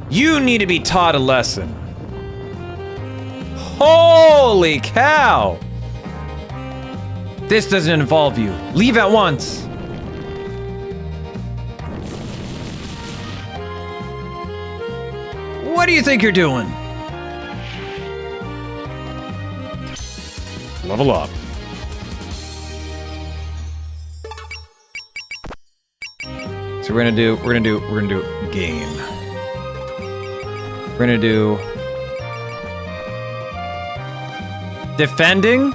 You need to be taught a lesson. Holy cow! This doesn't involve you. Leave at once. What do you think you're doing? Level up. So we're gonna do gain. We're gonna do defending.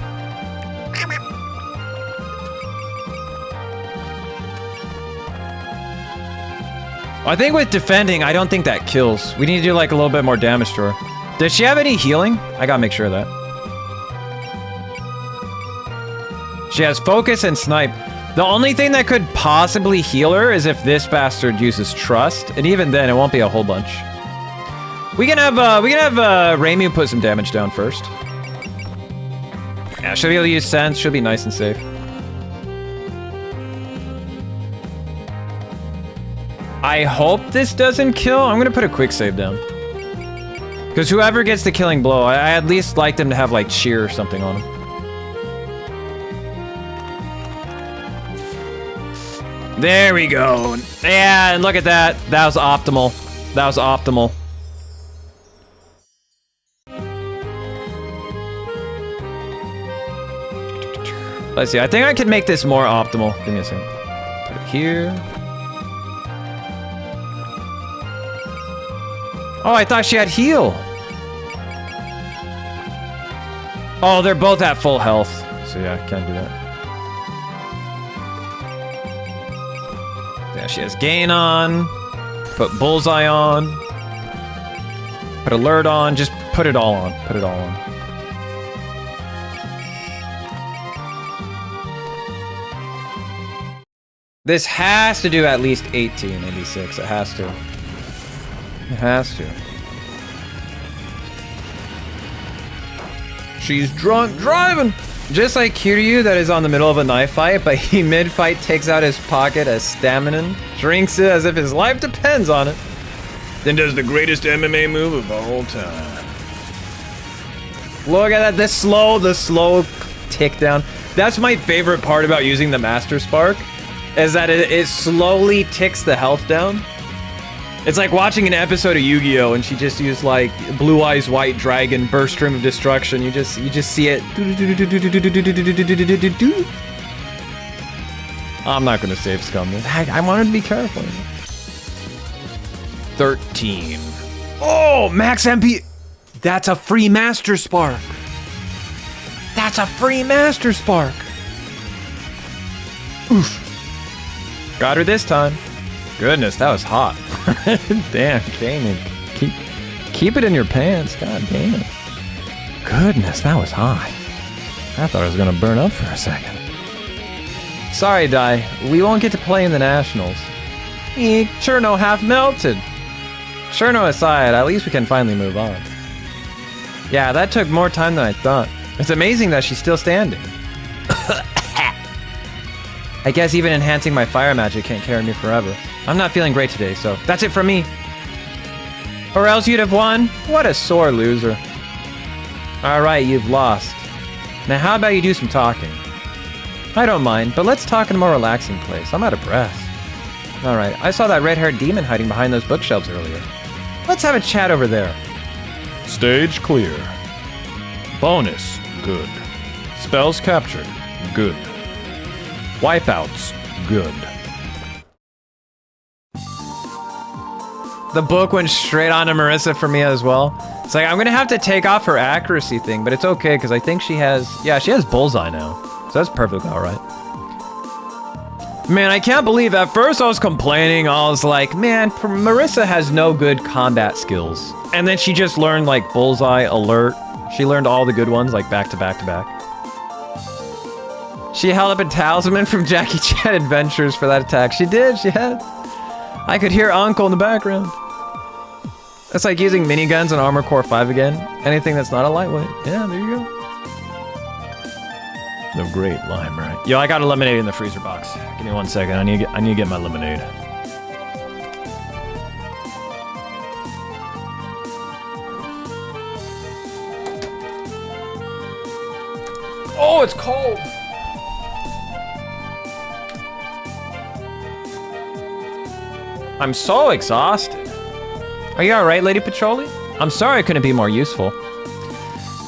I think with defending, I don't think that kills. We need to do like a little bit more damage to her. Does she have any healing? I gotta make sure of that. She has focus and snipe. The only thing that could possibly heal her is if this bastard uses trust, and even then, it won't be a whole bunch. We can have Ramu put some damage down first. Yeah, she'll be able to use sense. She'll be nice and safe. I hope this doesn't kill. I'm gonna put a quick save down. Because whoever gets the killing blow, I at least like them to have like cheer or something on them. There we go. Yeah, and look at that. That was optimal. That was optimal. Let's see. I think I can make this more optimal. Give me a second. Put it here. Oh, I thought she had heal. Oh, they're both at full health. So yeah, I can't do that. Yeah, she has gain on. Put bullseye on. Put alert on. Just put it all on. Put it all on. This has to do at least 18, maybe 6. It has to. It has to. She's drunk driving! Just like Kiryu that is on the middle of a knife fight, but he mid-fight takes out his pocket as stamina, drinks it as if his life depends on it, then does the greatest MMA move of all time. Look at that, the slow tick down. That's my favorite part about using the Master Spark, is that it slowly ticks the health down. It's like watching an episode of Yu-Gi-Oh! And she just used like Blue Eyes White Dragon, Burst Stream of Destruction. You just see it. I'm not gonna save Scum. I wanted to be careful. 13. Oh, max MP. That's a free Master Spark. That's a free Master Spark. Oof. Got her this time. Goodness, that was hot. Damn, Damon. Keep it in your pants. God damn. Goodness, that was hot. I thought I was gonna burn up for a second. Sorry, Dai. We won't get to play in the Nationals. Eek, Cherno half melted. Cherno aside, at least we can finally move on. Yeah, that took more time than I thought. It's amazing that she's still standing. I guess even enhancing my fire magic can't carry me forever. I'm not feeling great today, so that's it from me. Or else you'd have won? What a sore loser. Alright, you've lost. Now how about you do some talking? I don't mind, but let's talk in a more relaxing place. I'm out of breath. Alright, I saw that red-haired demon hiding behind those bookshelves earlier. Let's have a chat over there. Stage clear. Bonus, good. Spells captured, good. Wipeouts, good. The book went straight on to Marisa for me as well. It's like, I'm gonna have to take off her accuracy thing, but it's okay, because I think she has... Yeah, she has bullseye now. So that's perfectly alright. Man, I can't believe, at first I was complaining, I was like, man, Marisa has no good combat skills. And then she just learned, like, bullseye, alert. She learned all the good ones, like, back to back to back. She held up a talisman from Jackie Chan Adventures for that attack. She did, she had. I could hear Uncle in the background. That's like using miniguns on Armor Core 5 again. Anything that's not a lightweight. Yeah, there you go. The great library. Yo, I got a lemonade in the freezer box. Give me 1 second. I need to get my lemonade. Oh, it's cold. I'm so exhausted. Are you alright, Lady Patrolli? I'm sorry I couldn't be more useful.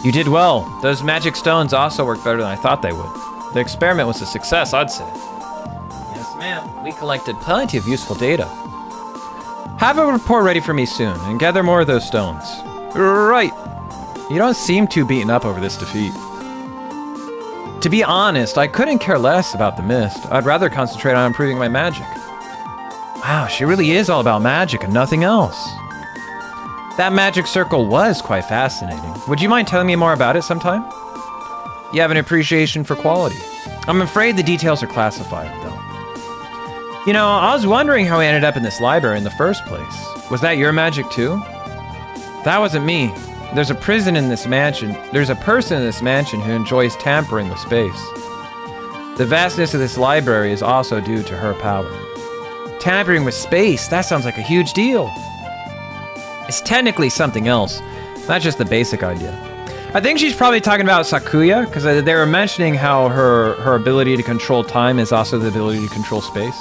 You did well. Those magic stones also worked better than I thought they would. The experiment was a success, I'd say. Yes, ma'am. We collected plenty of useful data. Have a report ready for me soon, and gather more of those stones. Right. You don't seem too beaten up over this defeat. To be honest, I couldn't care less about the mist. I'd rather concentrate on improving my magic. Wow, she really is all about magic and nothing else. That magic circle was quite fascinating. Would you mind telling me more about it sometime? You have an appreciation for quality. I'm afraid the details are classified, though. You know, I was wondering how I ended up in this library in the first place. Was that your magic too? That wasn't me. There's a person in this mansion who enjoys tampering with space. The vastness of this library is also due to her power. Tampering with space, that sounds like a huge deal. It's technically something else, not just the basic idea. I think she's probably talking about Sakuya, because they were mentioning how her ability to control time is also the ability to control space.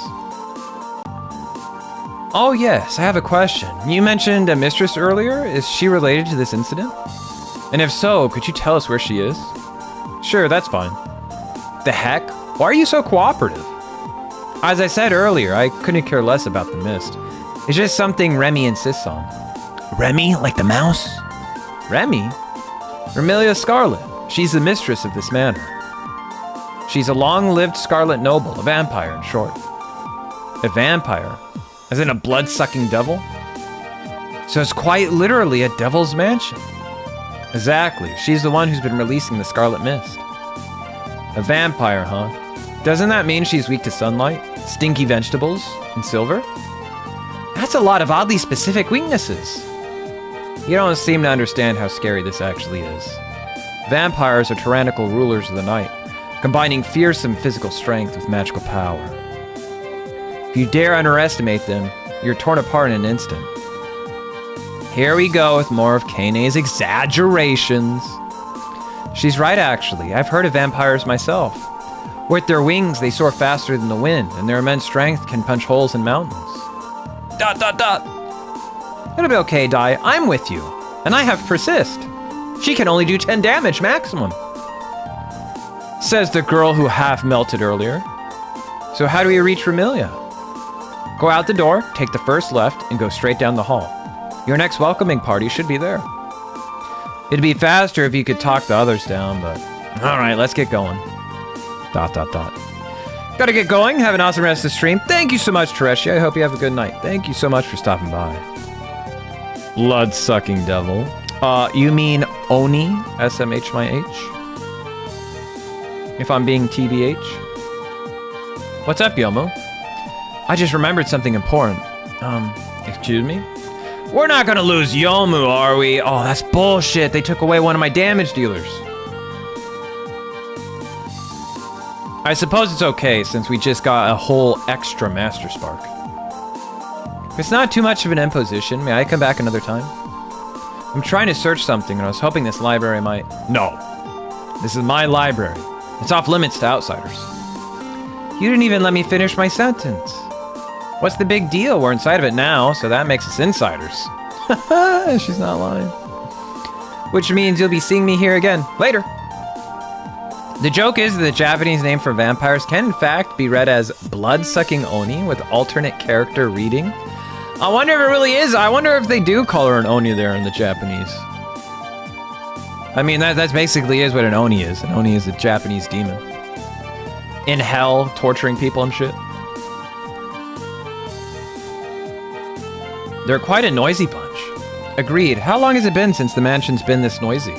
Oh yes, I have a question. You mentioned a mistress earlier. Is she related to this incident? And if so, could you tell us where she is? Sure, that's fine. The heck? Why are you so cooperative? As I said earlier, I couldn't care less about the mist. It's just something Remy insists on. Remy? Like the mouse? Remy? Remilia Scarlet. She's the mistress of this manor. She's a long-lived Scarlet Noble, a vampire in short. A vampire? As in a blood-sucking devil? So it's quite literally a devil's mansion. Exactly. She's the one who's been releasing the Scarlet Mist. A vampire, huh? Doesn't that mean she's weak to sunlight, stinky vegetables, and silver? That's a lot of oddly specific weaknesses. You don't seem to understand how scary this actually is. Vampires are tyrannical rulers of the night, combining fearsome physical strength with magical power. If you dare underestimate them, you're torn apart in an instant. Here we go with more of Kane's exaggerations. She's right, actually. I've heard of vampires myself. With their wings, they soar faster than the wind, and their immense strength can punch holes in mountains. ... It'll be okay, Dai. I'm with you. And I have Persist. She can only do 10 damage maximum. Says the girl who half melted earlier. So how do we reach Remilia? Go out the door, take the first left, and go straight down the hall. Your next welcoming party should be there. It'd be faster if you could talk the others down, but... Alright, let's get going. ... Gotta get going. Have an awesome rest of the stream. Thank you so much, Tereshi. I hope you have a good night. Thank you so much for stopping by. Blood-sucking devil. You mean Oni? SMH my H? If I'm being TBH? What's up, Yomo? I just remembered something important. Excuse me? We're not gonna lose Yomu, are we? Oh, that's bullshit. They took away one of my damage dealers. I suppose it's okay, since we just got a whole extra Master Spark. If it's not too much of an imposition, may I come back another time? I'm trying to search something, and I was hoping this library might... No. This is my library. It's off limits to outsiders. You didn't even let me finish my sentence. What's the big deal? We're inside of it now, so that makes us insiders. She's not lying. Which means you'll be seeing me here again, later. The joke is that the Japanese name for vampires can in fact be read as blood-sucking Oni with alternate character reading. I wonder if it really is. I wonder if they do call her an Oni there in the Japanese. I mean, that basically is what an Oni is. An Oni is a Japanese demon. In hell, torturing people and shit. They're quite a noisy bunch. Agreed. How long has it been since the mansion's been this noisy?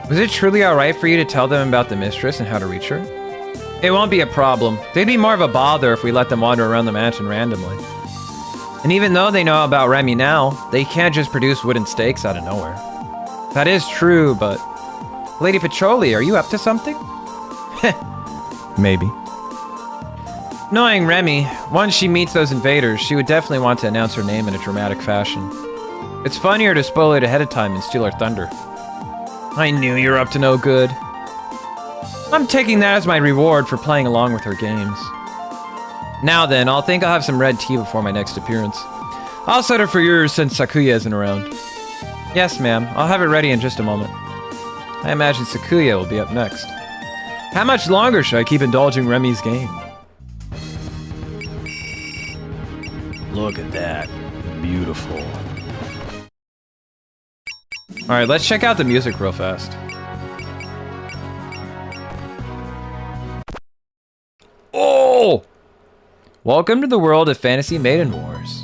Was it truly alright for you to tell them about the mistress and how to reach her? It won't be a problem. They'd be more of a bother if we let them wander around the mansion randomly. And even though they know about Remy now, they can't just produce wooden stakes out of nowhere. That is true, but... Lady Petroli, are you up to something? Maybe. Knowing Remy, once she meets those invaders, she would definitely want to announce her name in a dramatic fashion. It's funnier to spoil it ahead of time and steal her thunder. I knew you were up to no good. I'm taking that as my reward for playing along with her games. Now then, I'll have some red tea before my next appearance. I'll set it for yours since Sakuya isn't around. Yes, ma'am. I'll have it ready in just a moment. I imagine Sakuya will be up next. How much longer should I keep indulging Remy's game? Look at that. Beautiful. Alright, let's check out the music real fast. Oh! Welcome to the world of Fantasy Maiden Wars.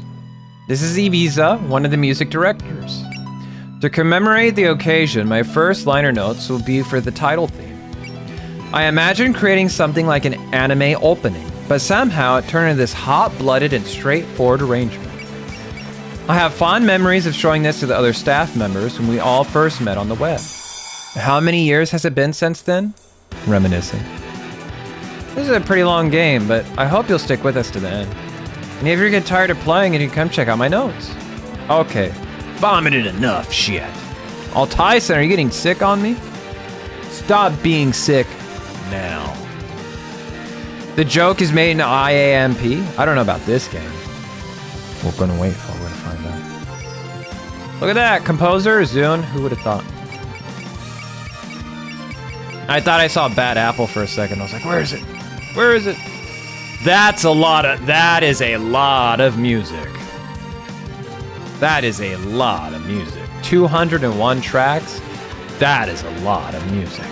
This is Ibiza, one of the music directors. To commemorate the occasion, my first liner notes will be for the title theme. I imagine creating something like an anime opening, but somehow it turned into this hot-blooded and straightforward arrangement. I have fond memories of showing this to the other staff members when we all first met on the web. How many years has it been since then? Reminiscing. This is a pretty long game, but I hope you'll stick with us to the end. And if you get tired of playing, you can come check out my notes. Okay. Vomited enough, shit. Oh, Tyson, are you getting sick on me? Stop being sick now. The joke is made in IAMP. I don't know about this game. We're gonna wait for we're to find out. Look at that, composer, Zune, who would have thought? I thought I saw Bad Apple for a second. I was like, where is it? Where is it? That is a lot of music. That is a lot of music. 201 tracks? That is a lot of music.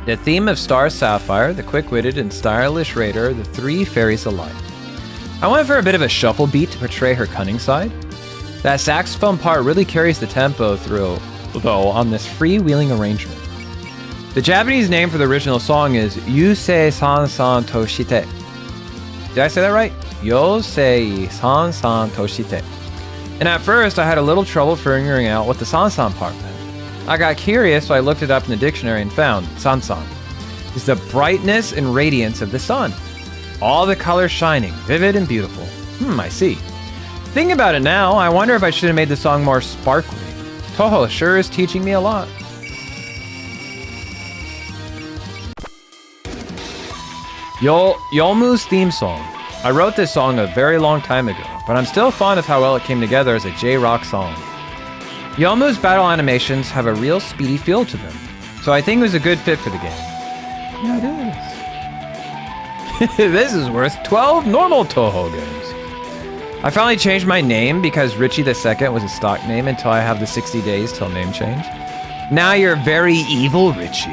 The theme of Star Sapphire, the quick-witted and stylish raider, the three fairies alike. I went for a bit of a shuffle beat to portray her cunning side. That saxophone part really carries the tempo through, though, on this freewheeling arrangement. The Japanese name for the original song is Yusei San Toshite. Did I say that right? Yosei San Toshite. And at first, I had a little trouble figuring out what the san part meant. I got curious, so I looked it up in the dictionary and found san is the brightness and radiance of the sun. All the colors shining, vivid and beautiful. I see. Thinking about it now, I wonder if I should have made the song more sparkly. Toho sure is teaching me a lot. Yomu's theme song. I wrote this song a very long time ago, but I'm still fond of how well it came together as a J-rock song. Yomu's battle animations have a real speedy feel to them, so I think it was a good fit for the game. Yeah, it is. This is worth 12 normal Toho games. I finally changed my name because Richie II was a stock name until I have the 60 days till name change. Now you're very evil, Richie.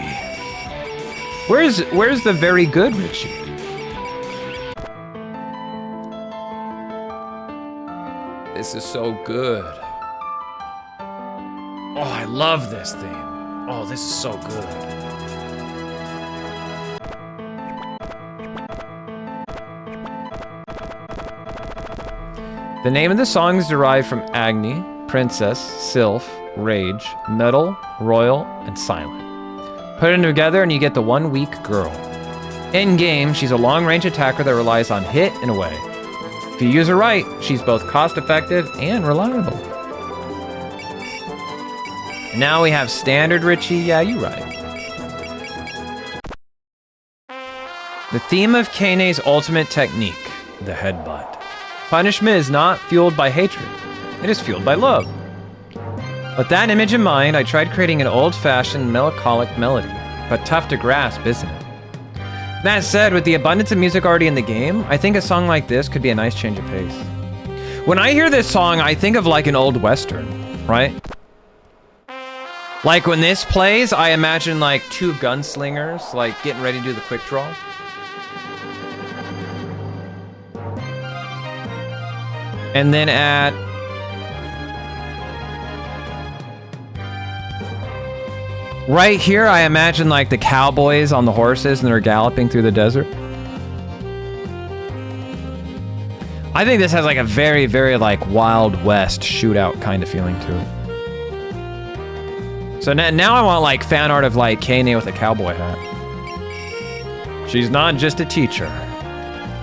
Where's the very good Richie? This is so good. Oh, I love this theme. Oh, this is so good. The name of the song is derived from Agni, Princess, Sylph, Rage, Metal, Royal, and Silent. Put them together and you get the one weak girl. In-game, she's a long-range attacker that relies on hit and away. If you use her right, she's both cost-effective and reliable. And now we have standard Richie. Yeah, you're right. The theme of Kane's ultimate technique, the headbutt. Punishment is not fueled by hatred. It is fueled by love. With that image in mind, I tried creating an old-fashioned melancholic melody, but tough to grasp, isn't it? That said, with the abundance of music already in the game, I think a song like this could be a nice change of pace. When I hear this song, I think of like an old Western, right? Like when this plays, I imagine like two gunslingers, like getting ready to do the quick draw. And then at... right here, I imagine like the cowboys on the horses and they're galloping through the desert. I think this has like a very, very like Wild West shootout kind of feeling to it. So now I want like fan art of like Kane with a cowboy hat. She's not just a teacher.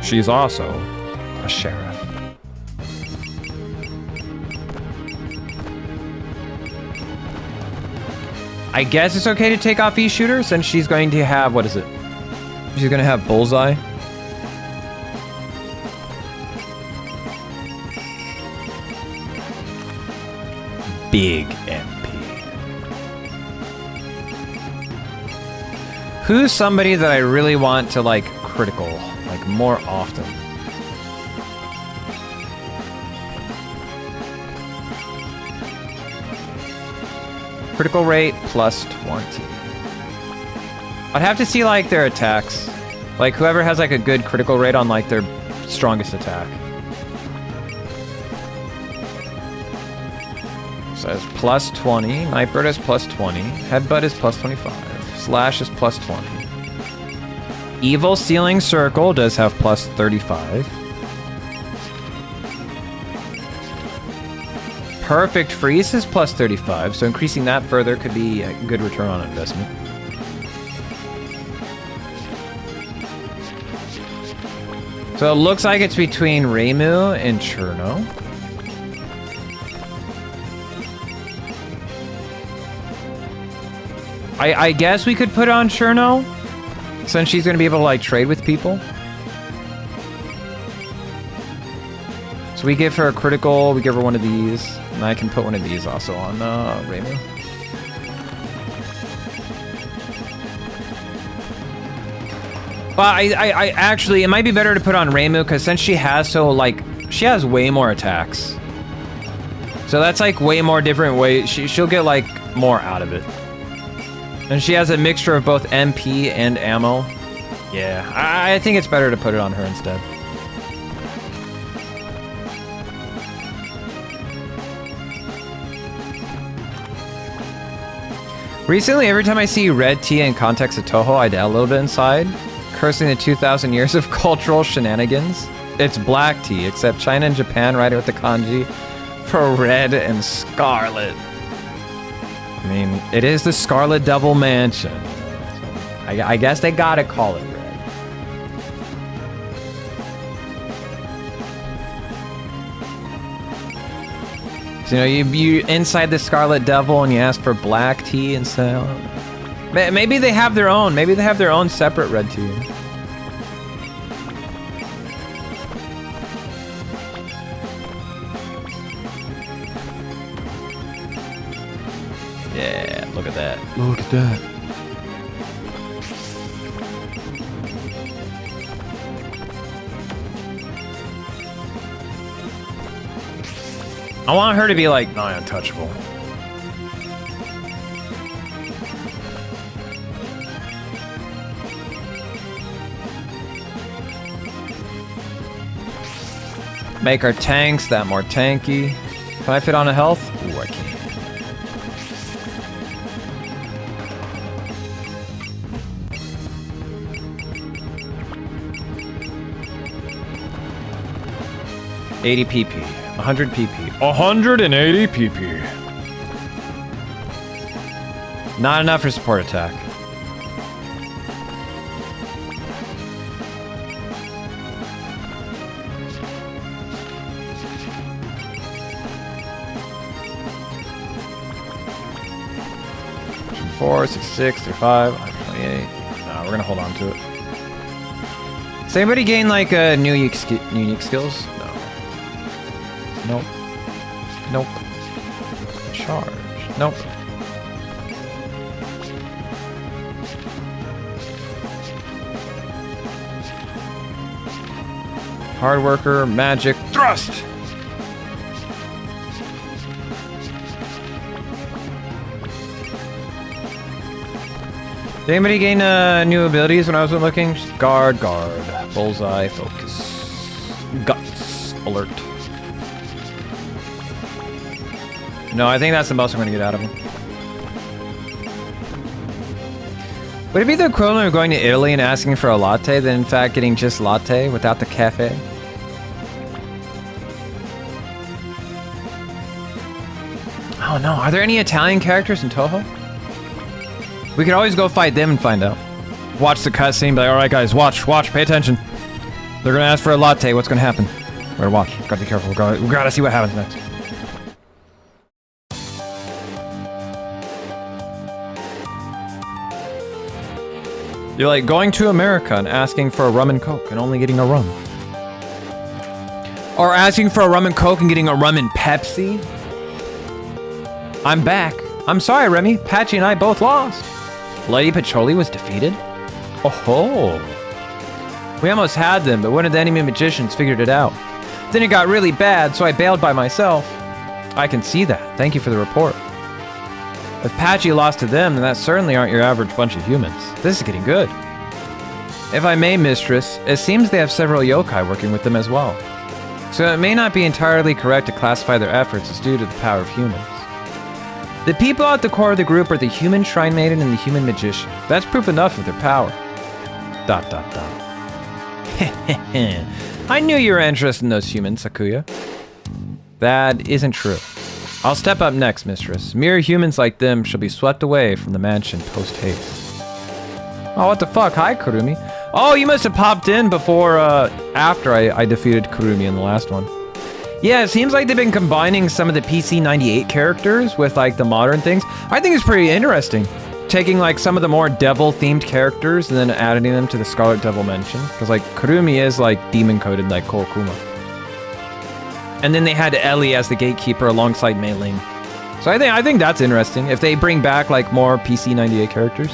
She's also a sheriff. I guess it's okay to take off E-Shooter since she's going to have, what is it? She's going to have Bullseye. Big MP. Who's somebody that I really want to like critical, like more often? Critical rate plus 20. I'd have to see like their attacks. Like whoever has like a good critical rate on like their strongest attack. So it's plus 20. Nightbird is plus 20. Headbutt is plus 25. Slash is plus 20. Evil Sealing Circle does have plus 35. Perfect Freeze is plus 35, so increasing that further could be a good return on investment. So it looks like it's between Reimu and Cherno. I guess we could put on Cherno, since she's going to be able to like trade with people. So we give her a critical, we give her one of these, and I can put one of these also on Reimu. But I actually, it might be better to put on Reimu, because since she has she has way more attacks. So that's like way more different ways, she'll get like more out of it. And she has a mixture of both MP and ammo. Yeah, I think it's better to put it on her instead. Recently, every time I see red tea in context of Toho, I doubt a little bit inside, cursing the 2,000 years of cultural shenanigans. It's black tea, except China and Japan write it with the kanji for red and scarlet. I mean, it is the Scarlet Devil Mansion. I guess they gotta call it red. So, you know, you inside the Scarlet Devil and you ask for black tea instead. Maybe they have their own. Maybe they have their own separate red tea. Yeah, look at that. Look at that. I want her to be like nigh untouchable. Make our tanks that more tanky. Can I fit on a health? Ooh, I can. $80 PP, 100 PP, 180 PP. Not enough for support attack. Four, 66, 35, 128. No, we're gonna hold on to it. Does anybody gain like unique skills? No. Nope. Nope. Charge. Nope. Hard worker, magic, thrust! Did anybody gain new abilities when I was looking? Just guard, bullseye, focus, guts, alert. No, I think that's the most I'm going to get out of him. Would it be the equivalent of going to Italy and asking for a latte than in fact getting just latte without the cafe? Oh no, are there any Italian characters in Toho? We could always go fight them and find out. Watch the cutscene, be like, alright guys, watch, pay attention. They're gonna ask for a latte, what's gonna happen? We're gonna watch, gotta be careful, we gotta see what happens next. You're like going to America and asking for a rum and coke and only getting a rum. Or asking for a rum and coke and getting a rum and Pepsi. I'm back. I'm sorry, Remy. Patchy and I both lost. Lady Pacholi was defeated? Oh ho. We almost had them, but one of the enemy magicians figured it out. Then it got really bad, so I bailed by myself. I can see that. Thank you for the report. If Patchy lost to them, then that certainly aren't your average bunch of humans. This is getting good. If I may, mistress, it seems they have several yokai working with them as well. So it may not be entirely correct to classify their efforts as due to the power of humans. The people at the core of the group are the human shrine maiden and the human magician. That's proof enough of their power. ... I knew you were interested in those humans, Sakuya. That isn't true. I'll step up next, mistress. Mere humans like them shall be swept away from the mansion post-haste. Oh, what the fuck? Hi, Kurumi. Oh, you must have popped in before, after I defeated Kurumi in the last one. Yeah, it seems like they've been combining some of the PC 98 characters with, like, the modern things. I think it's pretty interesting. Taking, like, some of the more devil-themed characters and then adding them to the Scarlet Devil mention. Because, like, Kurumi is, like, demon-coded like Kokuma. And then they had Ellie as the gatekeeper alongside Mei Ling. So I think that's interesting. If they bring back, like, more PC 98 characters.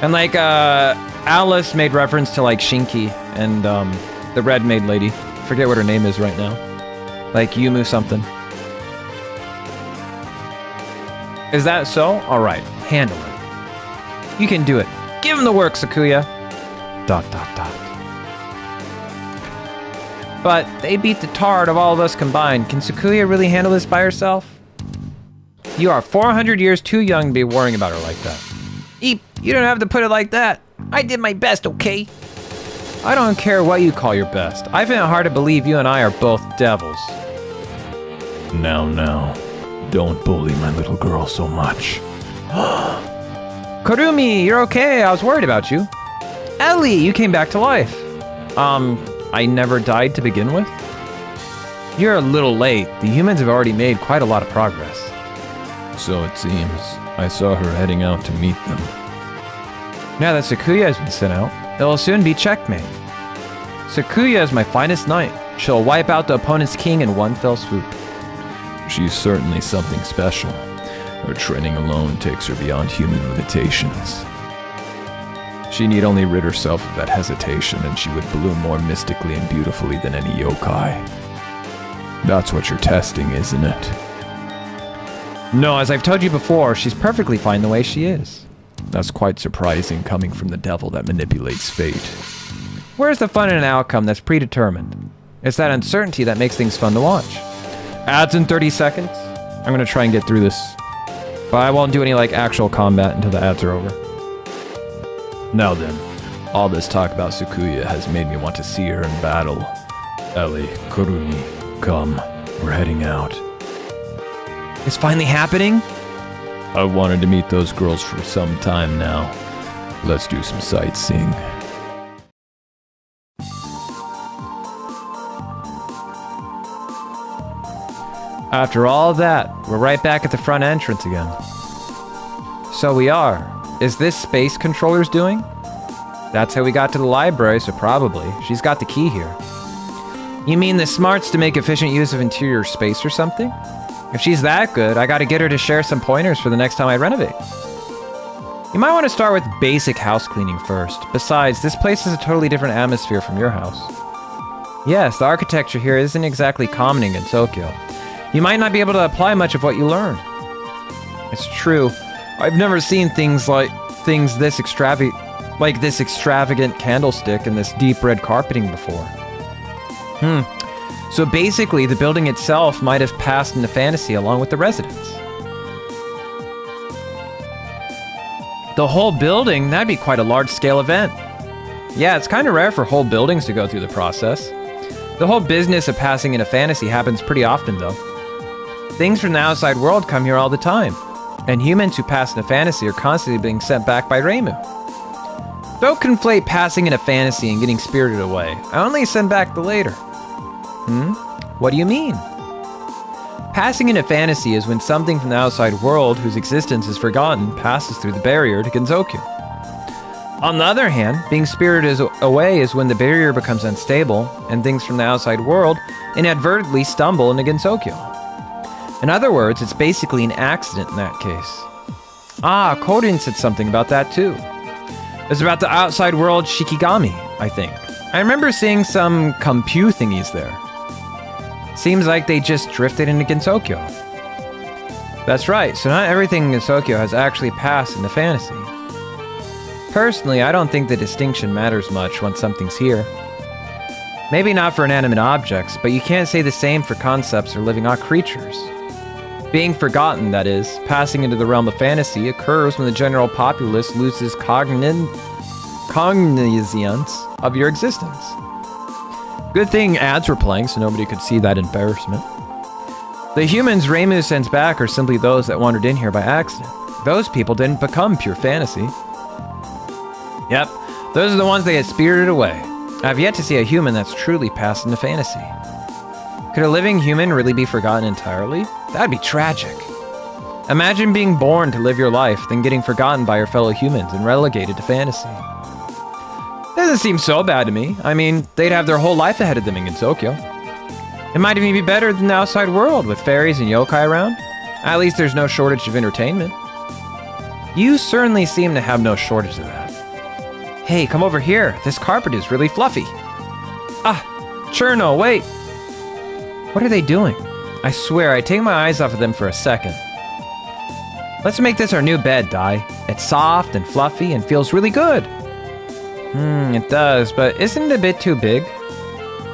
And, like, Alice made reference to, like, Shinki and, the red maid lady. Forget what her name is right now. Like, Yumu something. Is that so? Alright, handle it. You can do it. Give him the work, Sakuya. ... But they beat the tar out of all of us combined. Can Sakuya really handle this by herself? You are 400 years too young to be worrying about her like that. Eep, you don't have to put it like that. I did my best, okay? I don't care what you call your best. I find it hard to believe you and I are both devils. Now, don't bully my little girl so much. Kurumi, you're okay. I was worried about you. Ellie, you came back to life. I never died to begin with? You're a little late. The humans have already made quite a lot of progress. So it seems. I saw her heading out to meet them. Now that Sakuya has been sent out, it'll soon be checkmate. Sakuya is my finest knight. She'll wipe out the opponent's king in one fell swoop. She's certainly something special. Her training alone takes her beyond human limitations. She need only rid herself of that hesitation and she would bloom more mystically and beautifully than any yokai. That's what you're testing, isn't it? No, as I've told you before, she's perfectly fine the way she is. That's quite surprising coming from the devil that manipulates fate. Where's the fun in an outcome that's predetermined? It's that uncertainty that makes things fun to watch. Ads in 30 seconds? I'm gonna try and get through this. But I won't do any, like, actual combat until the ads are over. Now then, all this talk about Sakuya has made me want to see her in battle. Ellie, Kurumi, come. We're heading out. It's finally happening? I wanted to meet those girls for some time now. Let's do some sightseeing. After all that, we're right back at the front entrance again. So we are. Is this Space Controller's doing? That's how we got to the library, so probably. She's got the key here. You mean the smarts to make efficient use of interior space or something? If she's that good, I gotta get her to share some pointers for the next time I renovate. You might want to start with basic house cleaning first. Besides, this place is a totally different atmosphere from your house. Yes, the architecture here isn't exactly common in Tokyo. You might not be able to apply much of what you learn. It's true. I've never seen things this extravagant candlestick and this deep red carpeting before. So basically, the building itself might have passed into fantasy along with the residents. The whole building? That'd be quite a large-scale event. Yeah, it's kind of rare for whole buildings to go through the process. The whole business of passing into fantasy happens pretty often, though. Things from the outside world come here all the time, and humans who pass in a fantasy are constantly being sent back by Reimu. Don't conflate passing in a fantasy and getting spirited away. I only send back the later. What do you mean? Passing in a fantasy is when something from the outside world whose existence is forgotten passes through the barrier to Genzokyo. On the other hand, being spirited away is when the barrier becomes unstable and things from the outside world inadvertently stumble into Genzokyo. In other words, it's basically an accident in that case. Ah, Kodin said something about that too. It was about the outside world Shikigami, I think. I remember seeing some Kampu thingies there. Seems like they just drifted into Gensokyo. That's right, so not everything in Gensokyo has actually passed into fantasy. Personally, I don't think the distinction matters much once something's here. Maybe not for inanimate objects, but you can't say the same for concepts or living creatures. Being forgotten, that is, passing into the realm of fantasy, occurs when the general populace loses cognizance of your existence. Good thing ads were playing so nobody could see that embarrassment. The humans Reimu sends back are simply those that wandered in here by accident. Those people didn't become pure fantasy. Yep, those are the ones that get spirited away. I've yet to see a human that's truly passed into fantasy. Could a living human really be forgotten entirely? That'd be tragic. Imagine being born to live your life, then getting forgotten by your fellow humans and relegated to fantasy. Doesn't seem so bad to me. I mean, they'd have their whole life ahead of them in Gensokyo. It might even be better than the outside world with fairies and yokai around. At least there's no shortage of entertainment. You certainly seem to have no shortage of that. Hey, come over here. This carpet is really fluffy. Ah, Cherno, wait. What are they doing? I swear, I take my eyes off of them for a second. Let's make this our new bed, Dai. It's soft and fluffy and feels really good. It does, but isn't it a bit too big?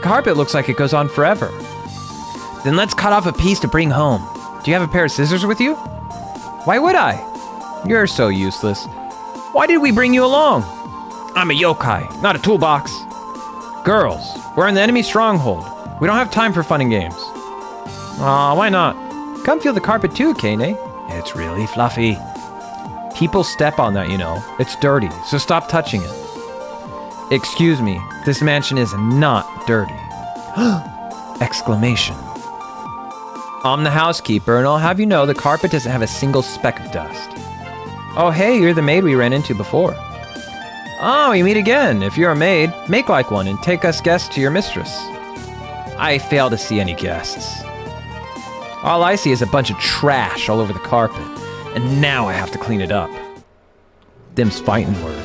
Carpet looks like it goes on forever. Then let's cut off a piece to bring home. Do you have a pair of scissors with you? Why would I? You're so useless. Why did we bring you along? I'm a yokai, not a toolbox. Girls, we're in the enemy stronghold. We don't have time for fun and games. Aw, why not? Come feel the carpet too, Kane. It's really fluffy. People step on that, you know. It's dirty, so stop touching it. Excuse me, this mansion is not dirty. Exclamation. I'm the housekeeper, and I'll have you know the carpet doesn't have a single speck of dust. Oh hey, you're the maid we ran into before. Oh, we meet again. If you're a maid, make like one and take us guests to your mistress. I fail to see any guests. All I see is a bunch of trash all over the carpet, and now I have to clean it up. Them's fighting words.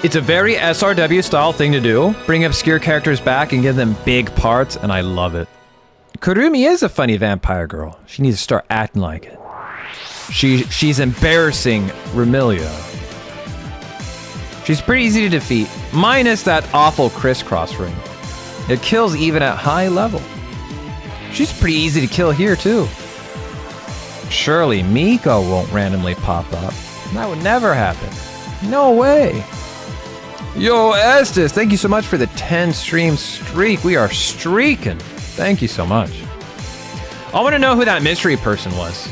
It's a very SRW style thing to do. Bring obscure characters back and give them big parts, and I love it. Kurumi is a funny vampire girl. She needs to start acting like it. She's embarrassing Remilia. She's pretty easy to defeat, minus that awful crisscross ring. It kills even at high level. She's pretty easy to kill here too. Surely Miko won't randomly pop up. That would never happen. No way. Yo, Estes, thank you so much for the 10 stream streak. We are streaking. Thank you so much. I want to know who that mystery person was.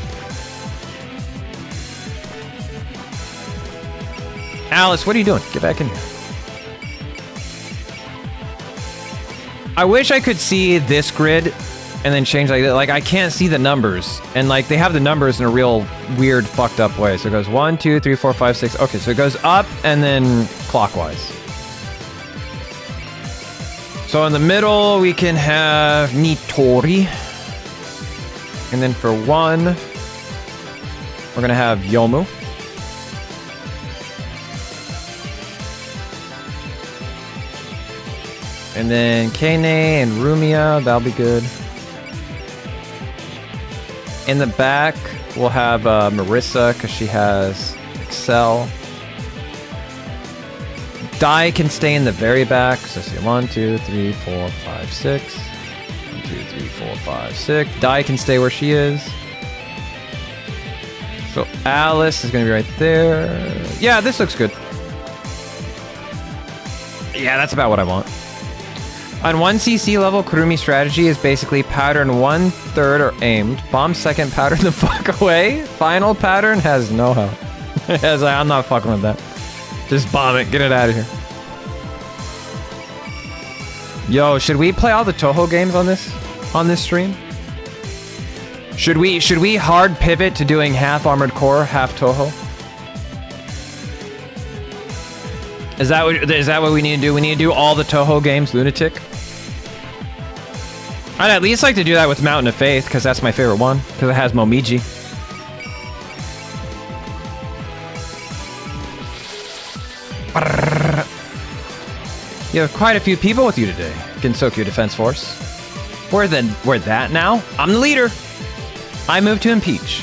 Alice, what are you doing? Get back in here. I wish I could see this grid and then change like that. Like, I can't see the numbers. And, like, they have the numbers in a real weird, fucked up way. So it goes 1, 2, 3, 4, 5, 6. Okay, so it goes up and then clockwise. So in the middle, we can have Nitori. And then for 1, we're going to have Yomu. And then Kane and Rumia, that'll be good. In the back, we'll have Marisa, because she has Excel. Dai can stay in the very back. So see, 1, 2, 3, 4, 5, 6. 1, 2, 3, 4, 5, 6. Dai can stay where she is. So Alice is going to be right there. Yeah, this looks good. Yeah, that's about what I want. On 1cc level, Kurumi's strategy is basically pattern 1/3 or aimed, bomb second, pattern the fuck away. Final pattern has no help. I'm not fucking with that. Just bomb it, get it out of here. Yo, should we play all the Toho games on this stream? Should we hard pivot to doing half Armored Core, half Toho? Is that what we need to do? We need to do all the Toho games, Lunatic? I'd at least like to do that with Mountain of Faith, because that's my favorite one, because it has Momiji. You have quite a few people with you today, Gensokyo Defense Force. We're that now? I'm the leader. I move to impeach.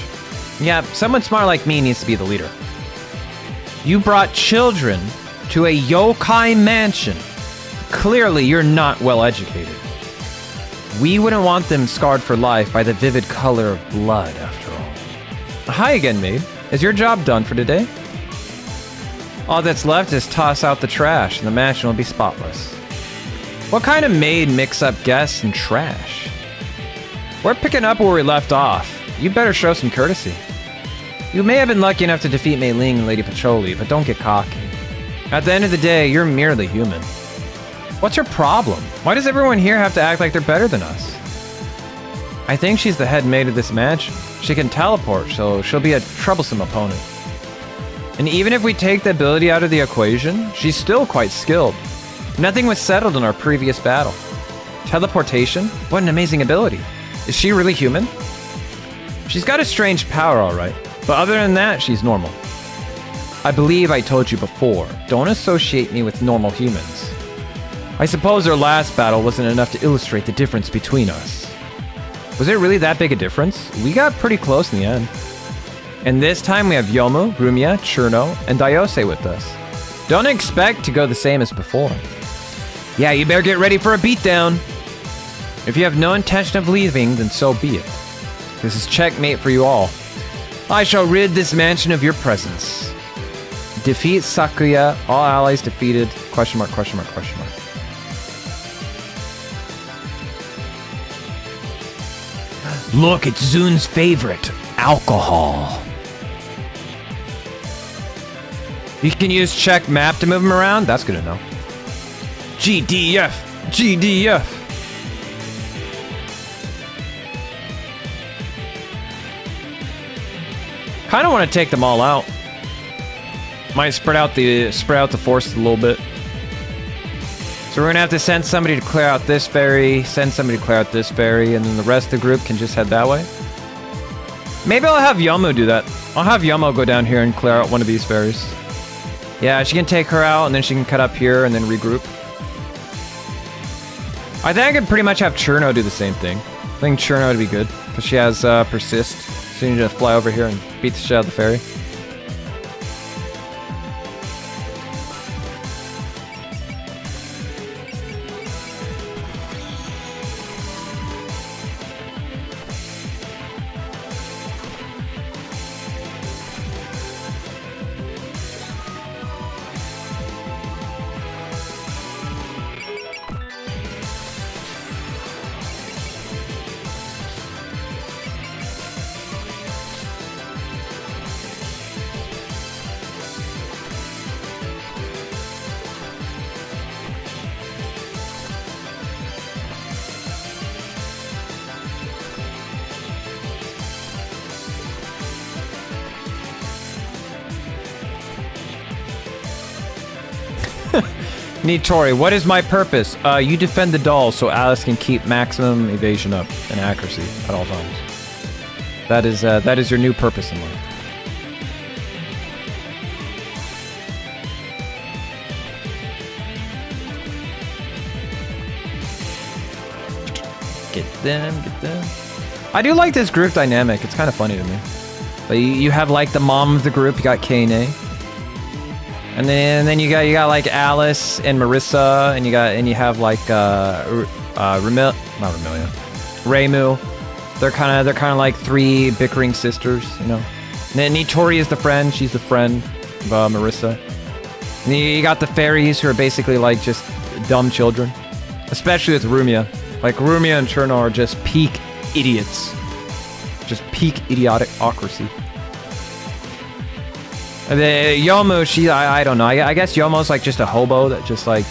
Yeah, someone smart like me needs to be the leader. You brought children to a yokai mansion. Clearly, you're not well educated. We wouldn't want them scarred for life by the vivid color of blood, after all. Hi again, maid. Is your job done for today? All that's left is toss out the trash, and the mansion will be spotless. What kind of maid mix up guests and trash? We're picking up where we left off. You better show some courtesy. You may have been lucky enough to defeat Mei Ling and Lady Pacholi, but don't get cocky. At the end of the day, you're merely human. What's your problem? Why does everyone here have to act like they're better than us? I think she's the head maid of this mansion. She can teleport, so she'll be a troublesome opponent. And even if we take the ability out of the equation, she's still quite skilled. Nothing was settled in our previous battle. Teleportation? What an amazing ability. Is she really human? She's got a strange power, alright. But other than that, she's normal. I believe I told you before, don't associate me with normal humans. I suppose our last battle wasn't enough to illustrate the difference between us. Was it really that big a difference? We got pretty close in the end. And this time we have Yomu, Rumiya, Churno, and Dayose with us. Don't expect to go the same as before. Yeah, you better get ready for a beatdown. If you have no intention of leaving, then so be it. This is checkmate for you all. I shall rid this mansion of your presence. Defeat Sakuya, all allies defeated, question mark, question mark, question mark. Look, it's Zun's favorite, alcohol. You can use check map to move him around? That's good to know. GDF, GDF. Kind of want to take them all out. Might spread out the force a little bit. So we're gonna have to send somebody to clear out this ferry, send somebody to clear out this ferry, and then the rest of the group can just head that way. Maybe I'll have Yomo do that. I'll have Yomo go down here and clear out one of these ferries. Yeah, she can take her out, and then she can cut up here and then regroup. I think I could pretty much have Churno do the same thing. I think Churno would be good, because she has persist. So you need to fly over here and beat the shit out of the ferry. Nitori, what is my purpose? You defend the doll so Alice can keep maximum evasion up and accuracy at all times. That is your new purpose in life. Get them. I do like this group dynamic. It's kind of funny to me. But you have like the mom of the group. You got Kane. And then you got like Alice and Marisa, and you have like Reimu. They're kind of like three bickering sisters, you know. And then Nitori is the friend. She's the friend of Marisa. And you got the fairies who are basically like just dumb children. Especially with Rumia. Like, Rumia and Cherno are just peak idiots. Just peak idiocracy. And then Yomu, I don't know. I guess Yomo's like just a hobo that just like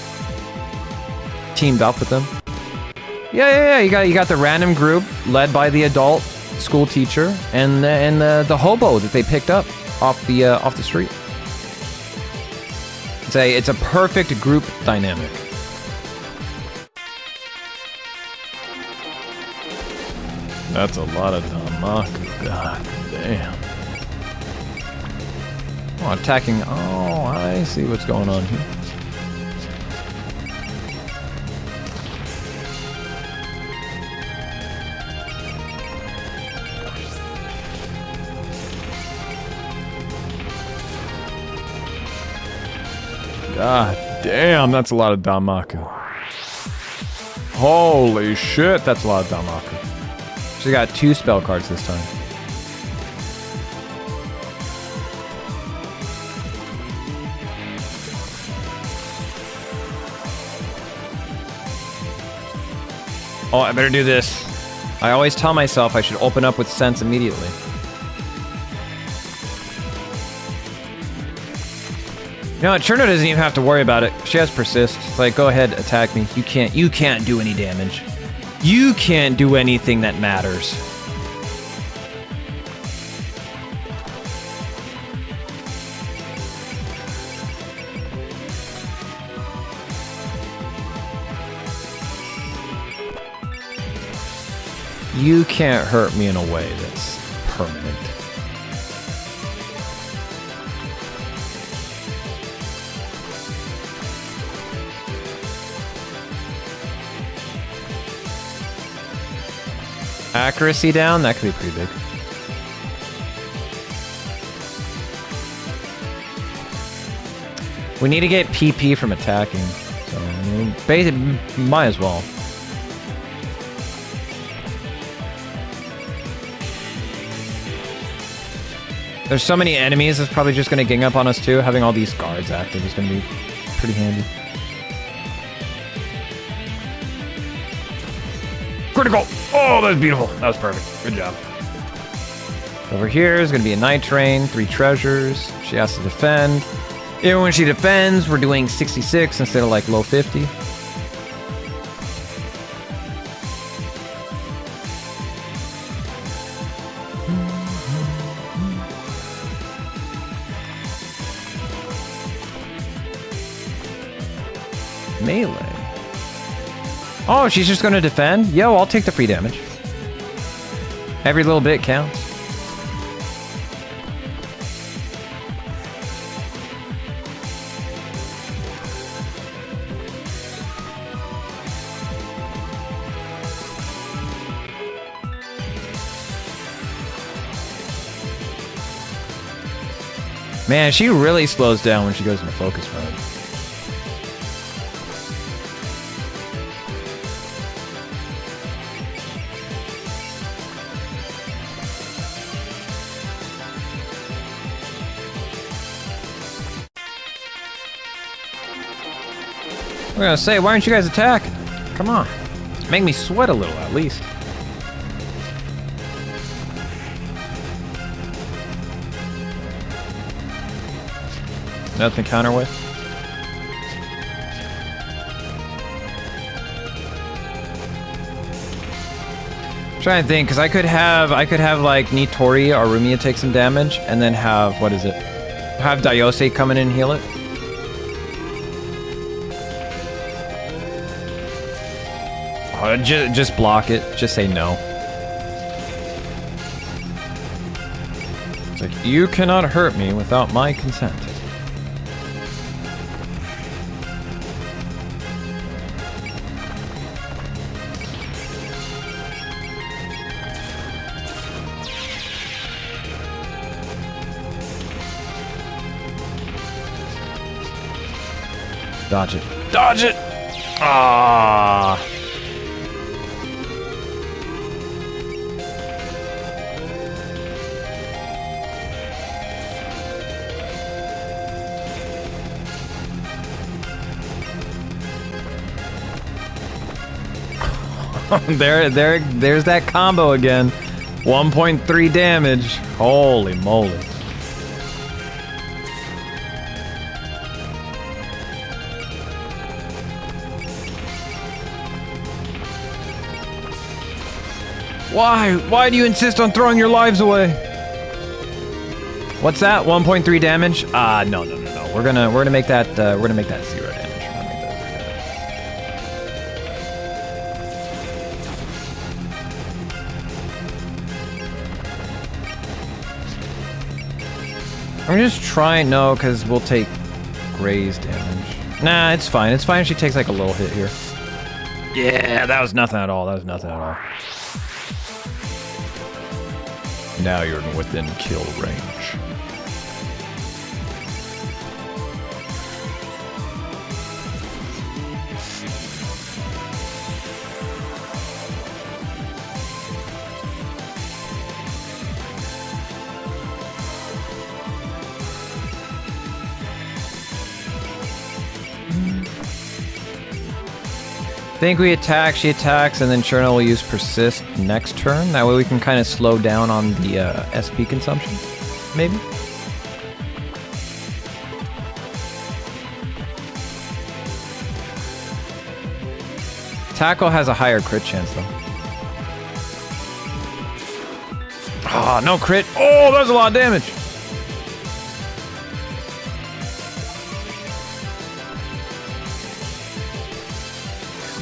teamed up with them. Yeah. You got the random group led by the adult school teacher and the hobo that they picked up off the street. It's a perfect group dynamic. That's a lot of Damaku. God damn. Oh, attacking. Oh, I see what's going on here. God damn, that's a lot of Damaku. Holy shit, that's a lot of Damaku. She got 2 spell cards this time. Oh, I better do this. I always tell myself I should open up with sense immediately. You know what? Cherno doesn't even have to worry about it. She has persist. It's like, go ahead, attack me. You can't do any damage. You can't do anything that matters. You can't hurt me in a way that's permanent. Accuracy down? That could be pretty big. We need to get PP from attacking. So, basically, might as well. There's so many enemies, it's probably just going to gang up on us too. Having all these guards active is going to be pretty handy. Critical! Oh, that's beautiful. That was perfect. Good job. Over here is going to be a night train, 3 treasures. She has to defend. Even when she defends, we're doing 66 instead of like low 50. Melee. Oh, she's just gonna defend? Yo, I'll take the free damage. Every little bit counts. Man, she really slows down when she goes into focus mode. I'm gonna say, why aren't you guys attacking? Come on. Make me sweat a little, at least. Nothing to counter with? I'm trying to think, because I could have like Nitori or Rumia take some damage, and then have, what is it? Have Dayose come in and heal it. Just block it. Just say no. It's like, you cannot hurt me without my consent. Dodge it. Dodge it! Ah. There's that combo again. 1.3 damage. Holy moly. Why do you insist on throwing your lives away? What's that? 1.3 damage? No. We're gonna make that 0 damage. I'm just trying, no, because we'll take graze damage. Nah, it's fine. It's fine if she takes like a little hit here. Yeah, that was nothing at all. Now you're within kill range. Think we attack, she attacks, and then Cherno will use persist next turn. That way we can kind of slow down on the SP consumption, maybe? Tackle has a higher crit chance though. Ah, no crit. Oh, that's a lot of damage.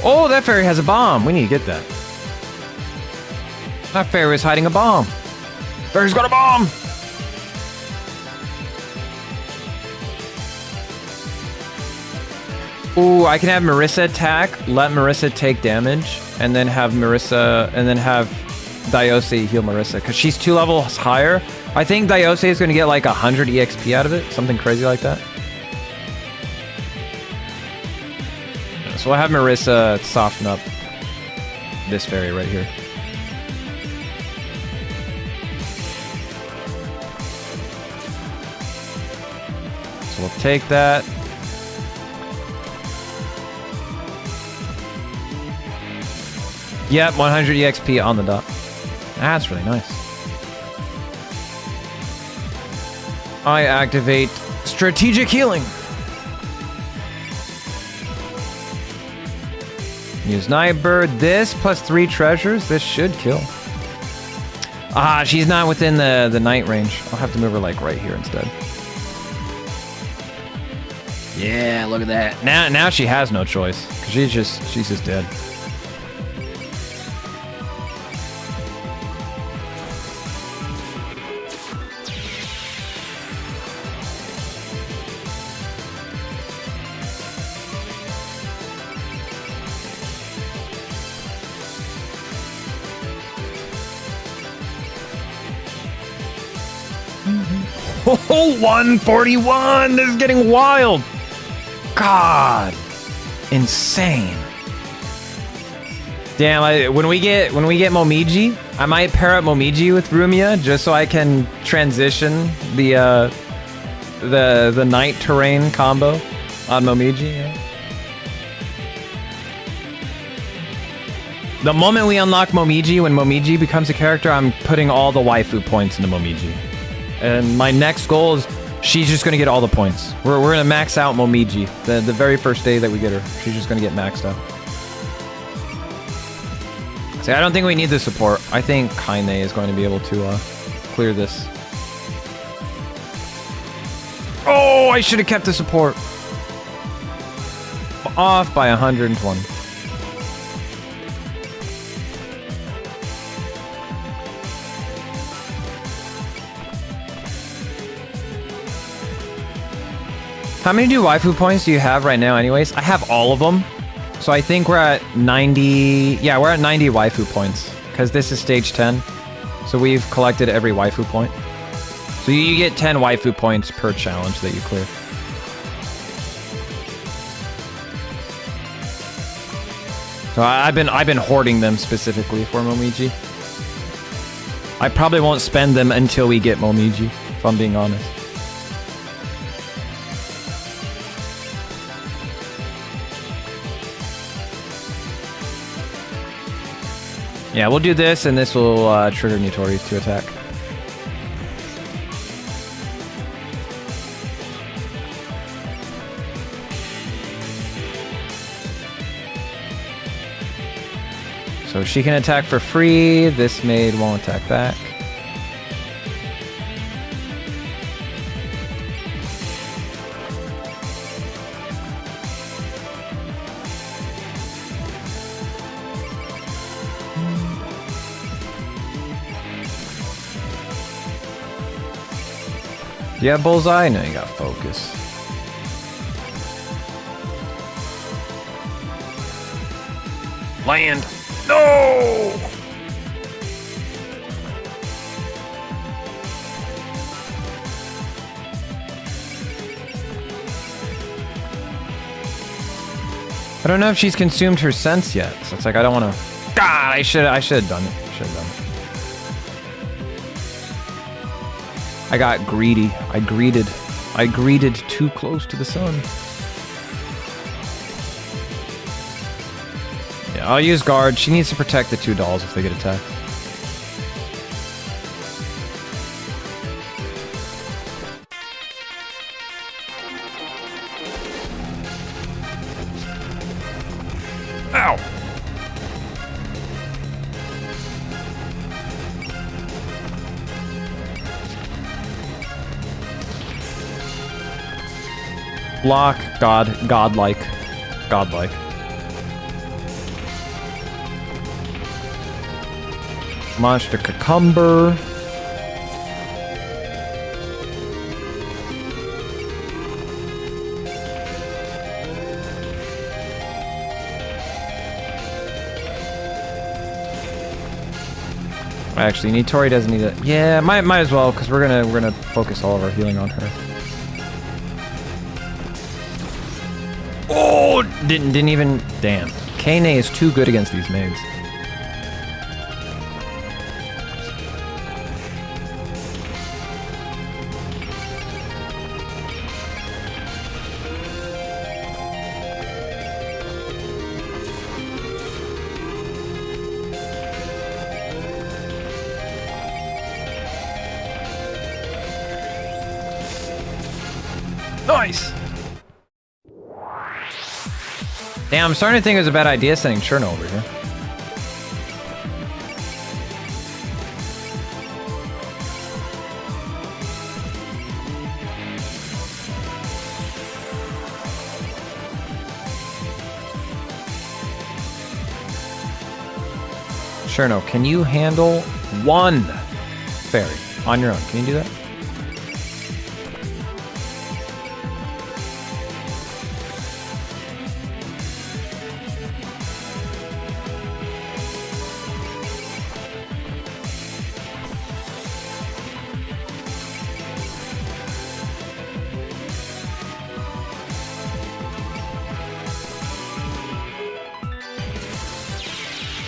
Oh, that fairy has a bomb. We need to get that. That fairy is hiding a bomb. Fairy's got a bomb! Ooh, I can have Marisa attack, let Marisa take damage, and then have Daiose heal Marisa, because she's 2 levels higher. I think Daiose is going to get like 100 EXP out of it, something crazy like that. So we'll have Marisa soften up this fairy right here. So we'll take that. Yep, 100 EXP on the dot. That's really nice. I activate strategic healing. Use Nightbird. This plus 3 treasures. This should kill. Ah, she's not within the night range. I'll have to move her like right here instead. Yeah, look at that. Now she has no choice. 'Cause she's just dead. Oh, 141! This is getting wild! God! Insane. Damn, when we get Momiji, I might pair up Momiji with Rumia just so I can transition the night terrain combo on Momiji. Yeah. The moment we unlock Momiji, when Momiji becomes a character, I'm putting all the waifu points into Momiji. And my next goal is she's just gonna get all the points. We're gonna max out Momiji the very first day that we get her. She's just gonna get maxed out. See, I don't think we need the support. I think Kaine is going to be able to clear this. Oh, I should have kept the support. Off by 120. How many waifu points do you have right now anyways? I have all of them. So I think we're at 90... Yeah, we're at 90 waifu points. Because this is stage 10. So we've collected every waifu point. So you get 10 waifu points per challenge that you clear. So I've been hoarding them specifically for Momiji. I probably won't spend them until we get Momiji, if I'm being honest. Yeah, we'll do this, and this will trigger Nitori to attack. So she can attack for free. This maid won't attack back. Do you have bullseye? No, you got focus. Land. No! I don't know if she's consumed her sense yet, so it's like I don't want to. God, I should have done it. I got greedy. I greeted too close to the sun. Yeah, I'll use guard. She needs to protect the 2 dolls if they get attacked. Ow! Block, godlike. Monster cucumber. Actually, Nitori doesn't need it. Yeah, might as well, because we're gonna focus all of our healing on her. Oh, didn't even. Damn, Kane is too good against these maids. Nice. Damn, I'm starting to think it was a bad idea sending Cherno over here. Cherno, can you handle 1 fairy on your own? Can you do that?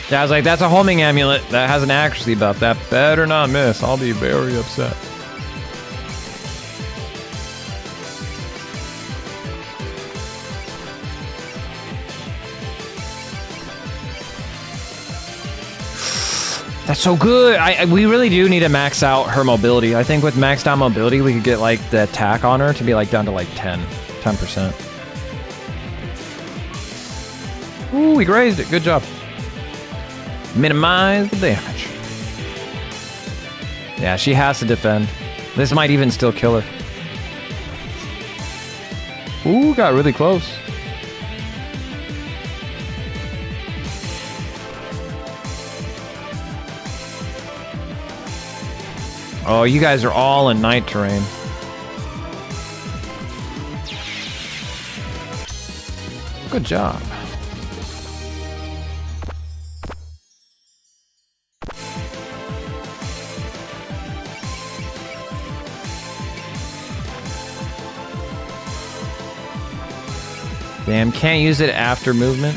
Yeah, I was like, that's a homing amulet that has an accuracy buff. That better not miss. I'll be very upset. That's so good. We really do need to max out her mobility. I think with maxed out mobility, we could get like the attack on her to be like down to like 10%. Ooh, we grazed it. Good job. Minimize the damage. Yeah, she has to defend. This might even still kill her. Ooh, got really close. Oh, you guys are all in night terrain. Good job. Damn, can't use it after movement.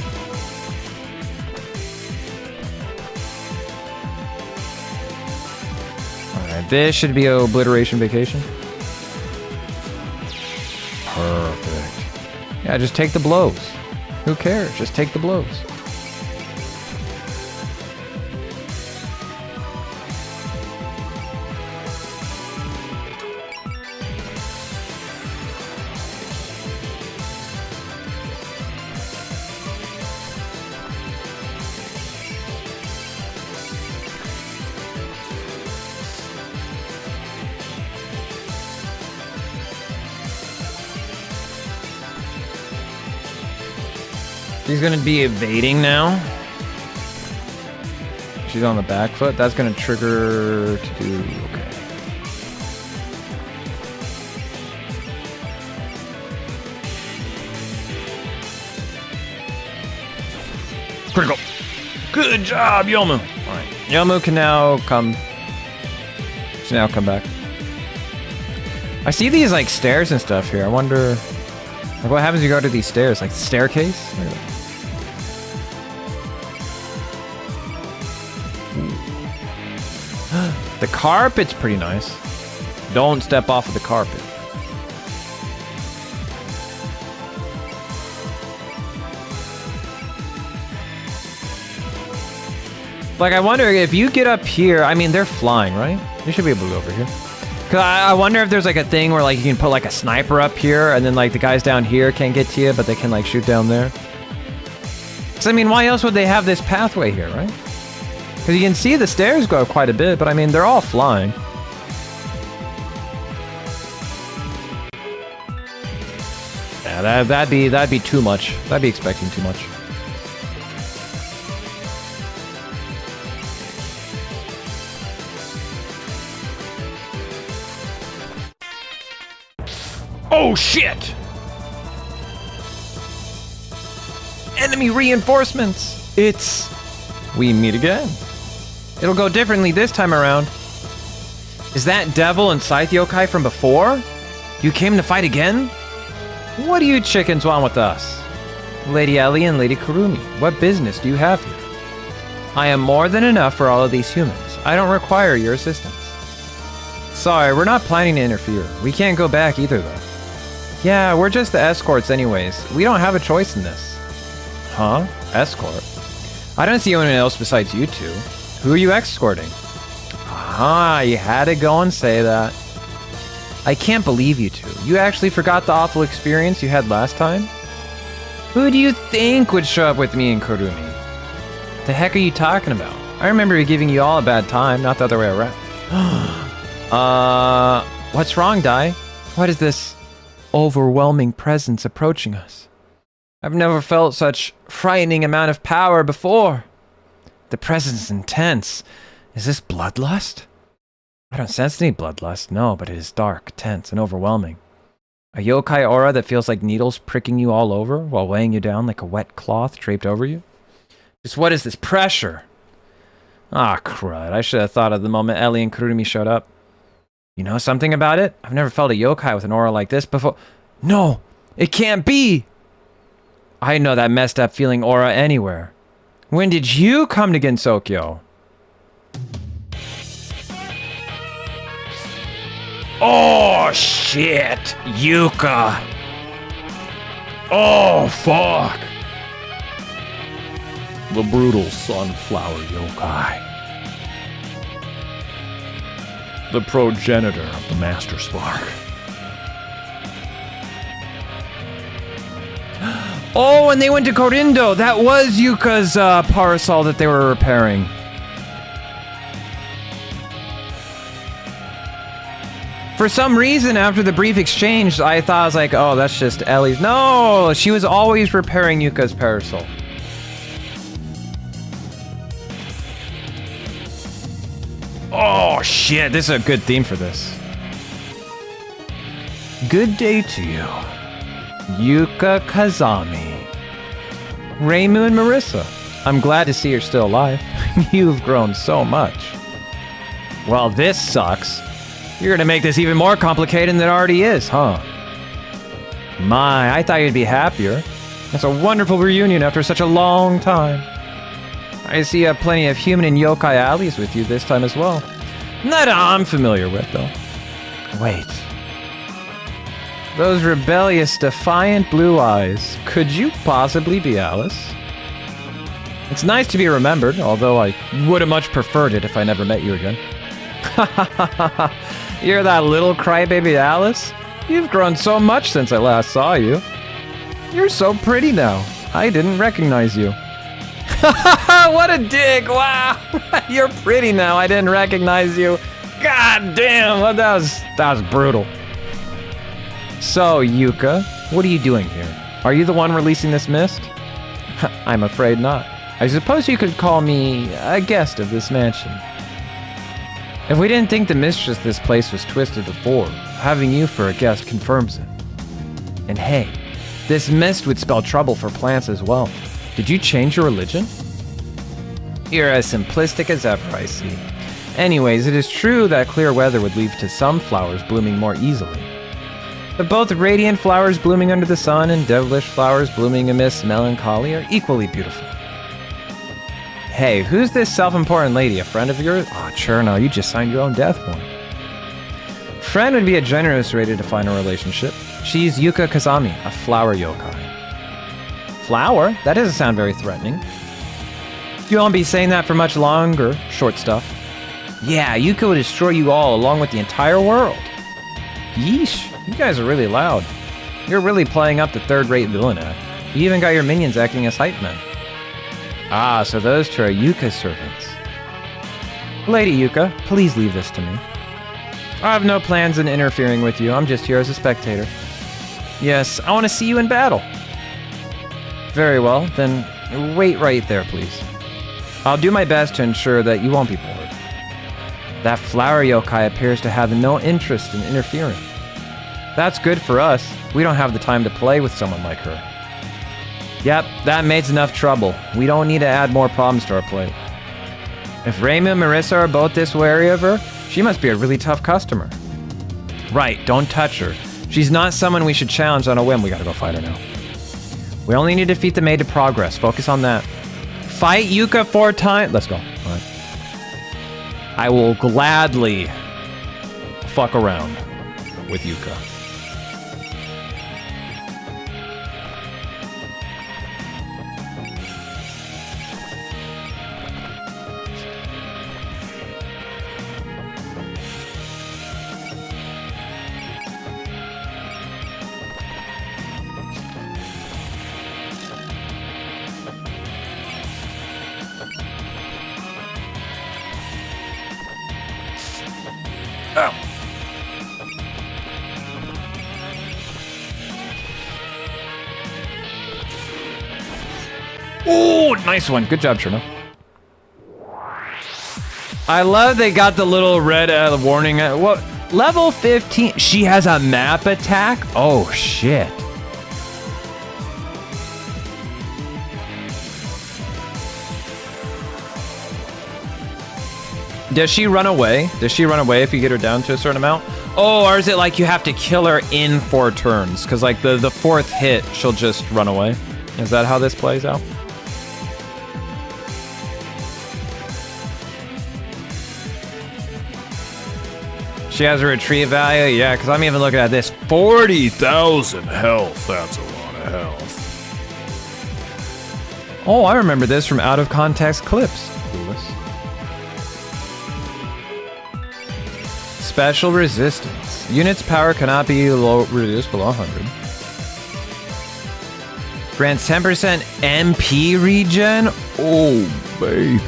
Alright, this should be an obliteration vacation. Perfect. Yeah, just take the blows. Who cares? Just take the blows. She's gonna be evading now. She's on the back foot. That's gonna trigger to do... Okay. Critical. Good job, Yomu. Alright. Yomu can now come... She now come back. I see these, like, stairs and stuff here. I wonder... Like, what happens if you go to these stairs? Like, the staircase? The carpet's pretty nice. Don't step off of the carpet. Like, I wonder if you get up here... I mean, they're flying, right? You should be able to go over here. Cause I wonder if there's like a thing where like you can put like a sniper up here and then like the guys down here can't get to you, but they can like shoot down there. Cause I mean, why else would they have this pathway here, right? Cause you can see the stairs go up quite a bit, but I mean, they're all flying. Yeah, that'd be too much. That'd be expecting too much. Oh shit! Enemy reinforcements! It's... We meet again. It'll go differently this time around. Is that devil and scythe yokai from before? You came to fight again? What do you chickens want with us? Lady Ellie and Lady Kurumi, what business do you have here? I am more than enough for all of these humans. I don't require your assistance. Sorry, we're not planning to interfere. We can't go back either though. Yeah, we're just the escorts anyways. We don't have a choice in this. Huh? Escort? I don't see anyone else besides you two. Who are you escorting? Ah, you had to go and say that. I can't believe you two. You actually forgot the awful experience you had last time? Who do you think would show up with me and Kurumi? The heck are you talking about? I remember giving you all a bad time, not the other way around. What's wrong, Dai? What is this overwhelming presence approaching us? I've never felt such frightening amount of power before. The presence is intense. Is this bloodlust? I don't sense any bloodlust, no, but it is dark, tense, and overwhelming. A yokai aura that feels like needles pricking you all over while weighing you down like a wet cloth draped over you. Just what is this pressure? Ah, crud. I should have thought of the moment Ellie and Kurumi showed up. You know something about it? I've never felt a yokai with an aura like this before. No, it can't be. I know that messed up feeling aura anywhere. When did you come to Gensokyo? Oh, shit. Yuka. Oh, fuck. The brutal sunflower yokai. The progenitor of the Master Spark. Oh, and they went to Korindo. That was Yuka's parasol that they were repairing. For some reason, after the brief exchange, I thought I was like, oh, that's just Ellie's. No, she was always repairing Yuka's parasol. Oh, shit, this is a good theme for this. Good day to you, Yuka Kazami. Reimu and Marisa, I'm glad to see you're still alive. You've grown so much. Well, this sucks. You're gonna make this even more complicated than it already is, huh? My, I thought you'd be happier. It's a wonderful reunion after such a long time. I see you have plenty of human and yokai allies with you this time as well. That I'm familiar with, though. Wait. Those rebellious, defiant blue eyes. Could you possibly be Alice? It's nice to be remembered, although I would have much preferred it if I never met you again. You're that little crybaby Alice? You've grown so much since I last saw you. You're so pretty now. I didn't recognize you. What a dick! Wow, you're pretty now. I didn't recognize you. God damn, that was brutal. So, Yuka, what are you doing here? Are you the one releasing this mist? I'm afraid not. I suppose you could call me a guest of this mansion. If we didn't think the mistress of this place was twisted before, having you for a guest confirms it. And hey, this mist would spell trouble for plants as well. Did you change your religion? You're as simplistic as ever, I see. Anyways, it is true that clear weather would lead to some flowers blooming more easily. But both radiant flowers blooming under the sun and devilish flowers blooming amidst melancholy are equally beautiful. Hey, who's this self-important lady? A friend of yours? Aw, Cherno, you just signed your own death warrant. Friend would be a generous way to define a relationship. She's Yuka Kazami, a flower yokai. Flower? That doesn't sound very threatening. You won't be saying that for much longer, short stuff. Yeah, Yuka will destroy you all along with the entire world. Yeesh, you guys are really loud. You're really playing up the third-rate villain act. You even got your minions acting as hype men. Ah, so those two are Yuka's servants. Lady Yuka, please leave this to me. I have no plans in interfering with you. I'm just here as a spectator. Yes, I want to see you in battle. Very well, then wait right there, please. I'll do my best to ensure that you won't be bored. That flower yokai appears to have no interest in interfering. That's good for us. We don't have the time to play with someone like her. Yep, that maid's enough trouble. We don't need to add more problems to our plate. If Raymond and Marisa are both this wary of her, she must be a really tough customer. Right, don't touch her. She's not someone we should challenge on a whim. We gotta go fight her now. We only need to defeat the maid to progress. Focus on that. Fight Yuka 4 times. Let's go. All right. I will gladly fuck around with Yuka. Oh, nice one. Good job, Cherno. I love they got the little red warning. What? Level 15. She has a map attack? Oh, shit. Does she run away? Does she run away if you get her down to a certain amount? Oh, or is it like you have to kill her in 4 turns? Because like the 4th hit, she'll just run away. Is that how this plays out? She has a retreat value? Yeah, because I'm even looking at this. 40,000 health. That's a lot of health. Oh, I remember this from out of context clips. Clueless. Special resistance. Unit's power cannot be reduced below 100. Grants 10% MP regen? Oh, baby.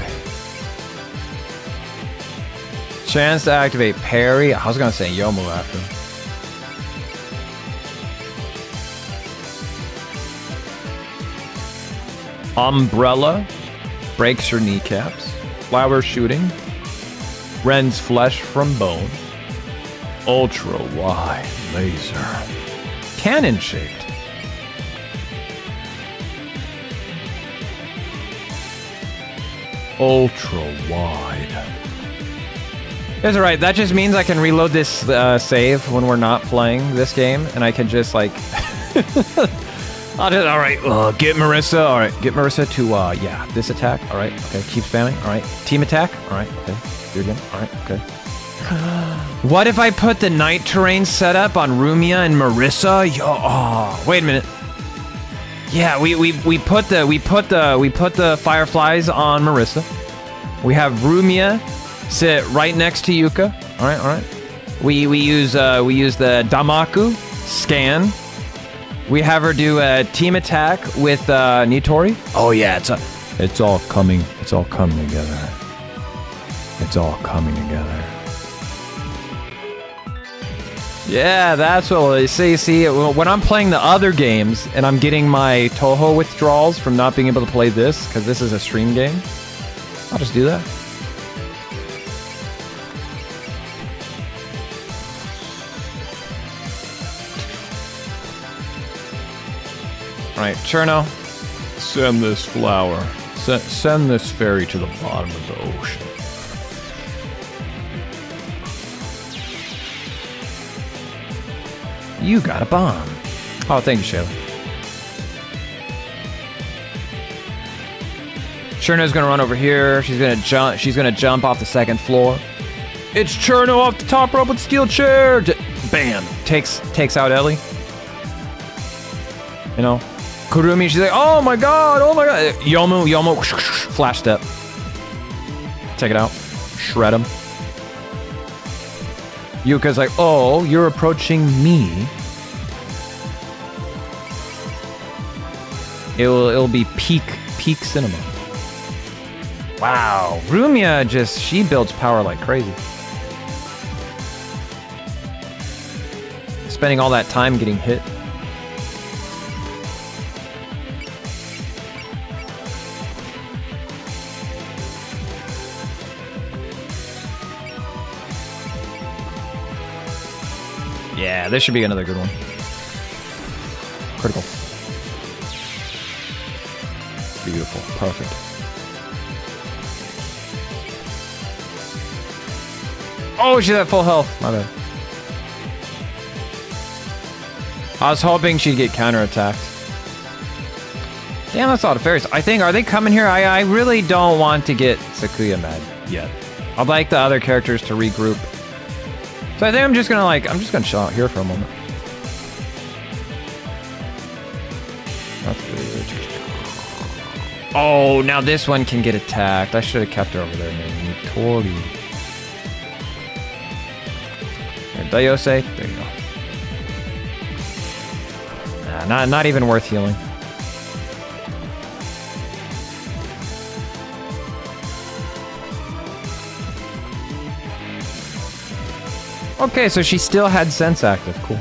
Chance to activate parry. I was gonna say Yomu after. Umbrella. Breaks her kneecaps. Flower shooting. Rends flesh from bone. Ultra wide laser. Cannon shaped. Ultra wide. That's alright, that just means I can reload this save when we're not playing this game, and I can just like... alright, get Marisa, alright, get Marisa to, yeah, this attack, alright, okay, keep spamming, alright, team attack, alright, okay, do it again, alright, okay. What if I put the night terrain setup on Rumia and Marisa? Yo, oh, wait a minute. Yeah, we put the fireflies on Marisa. We have Rumia sit right next to Yuka. All right. We use the Damaku scan. We have her do a team attack with Nitori. Oh yeah, it's all coming. It's all coming together. It's all coming together. Yeah, that's what. See, when I'm playing the other games and I'm getting my Toho withdrawals from not being able to play this because this is a stream game, I'll just do that. All right, Cherno. Send this flower. Send this fairy to the bottom of the ocean. You got a bomb. Oh, thank you, Shayla. Cherno's gonna run over here. She's gonna jump. She's gonna jump off the second floor. It's Cherno off the top rope with steel chair. Bam! Takes out Ellie. You know, Kurumi. She's like, oh my god, oh my god. Yomu, flash step. Take it out. Shred him. Yuka's like, oh, you're approaching me. It'll be peak cinema. Wow, Rumia she builds power like crazy. Spending all that time getting hit. Yeah, this should be another good one. Critical. Beautiful. Perfect. Oh, she's at full health. My bad. I was hoping she'd get counterattacked. Damn, that's a lot of fairies. I think, are they coming here? I really don't want to get Sakuya mad yet. I'd like the other characters to regroup. So I think I'm just gonna chill out here for a moment. Oh, now this one can get attacked. I should have kept her over there. Tori. Dayose. There you go. Nah, not even worth healing. Okay, so she still had sense active. Cool.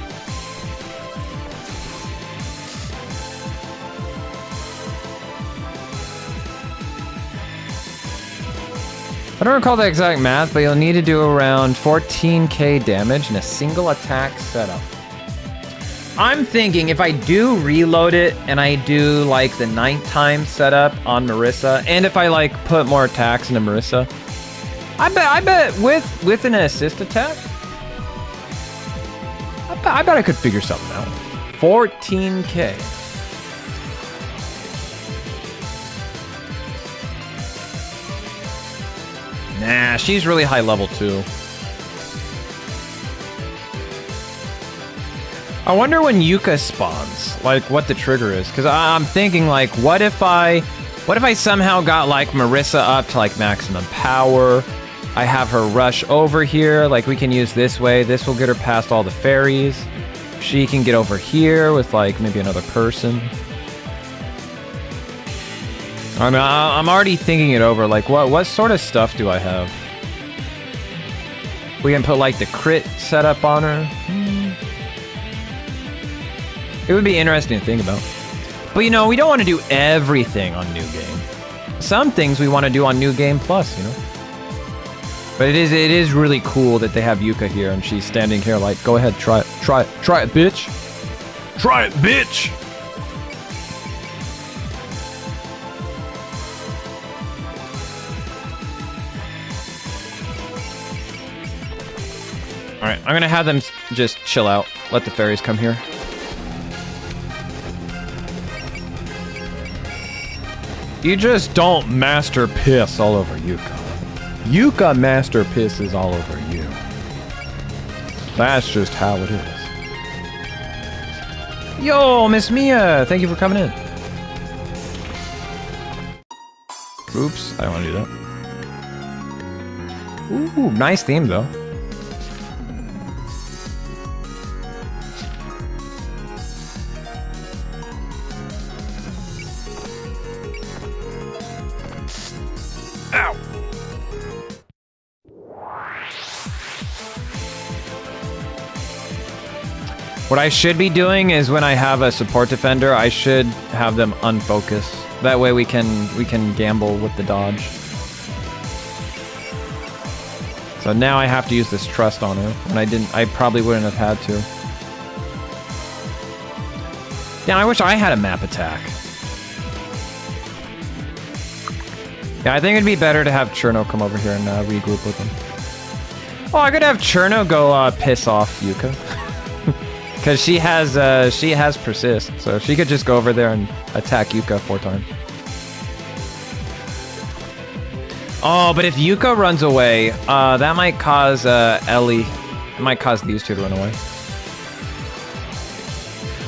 I don't recall the exact math, but you'll need to do around 14k damage in a single attack setup. I'm thinking if I do reload it and I do like the nighttime setup on Marisa, and if I like put more attacks into Marisa, I bet with an assist attack, I bet I could figure something out. 14k. Nah, she's really high level too. I wonder when Yuka spawns, like what the trigger is. Cause I'm thinking like, what if I somehow got like Marisa up to like maximum power? I have her rush over here, like we can use this way. This will get her past all the fairies. She can get over here with like maybe another person. I mean, I'm already thinking it over. Like, what sort of stuff do I have? We can put like the crit setup on her. It would be interesting to think about. But you know, we don't want to do everything on New Game. Some things we want to do on New Game Plus, you know. But it is really cool that they have Yuka here and she's standing here like, go ahead, try it, bitch. Try it, bitch. All right, I'm gonna have them just chill out. Let the fairies come here. You just don't master piss all over Yuka. Yuka master pisses all over you. That's just how it is. Yo, Miss Mia, thank you for coming in. Oops, I don't want to do that. Ooh, nice theme though. Ow! What I should be doing is when I have a support defender, I should have them unfocus. That way we can gamble with the dodge. So now I have to use this trust on her. When I probably wouldn't have had to. Yeah, I wish I had a map attack. Yeah, I think it'd be better to have Cherno come over here and regroup with him. Oh, I could have Cherno go piss off Yuka. Because she has persist, so she could just go over there and attack Yuka 4 times. Oh, but if Yuka runs away, that might cause Ellie. It might cause these two to run away.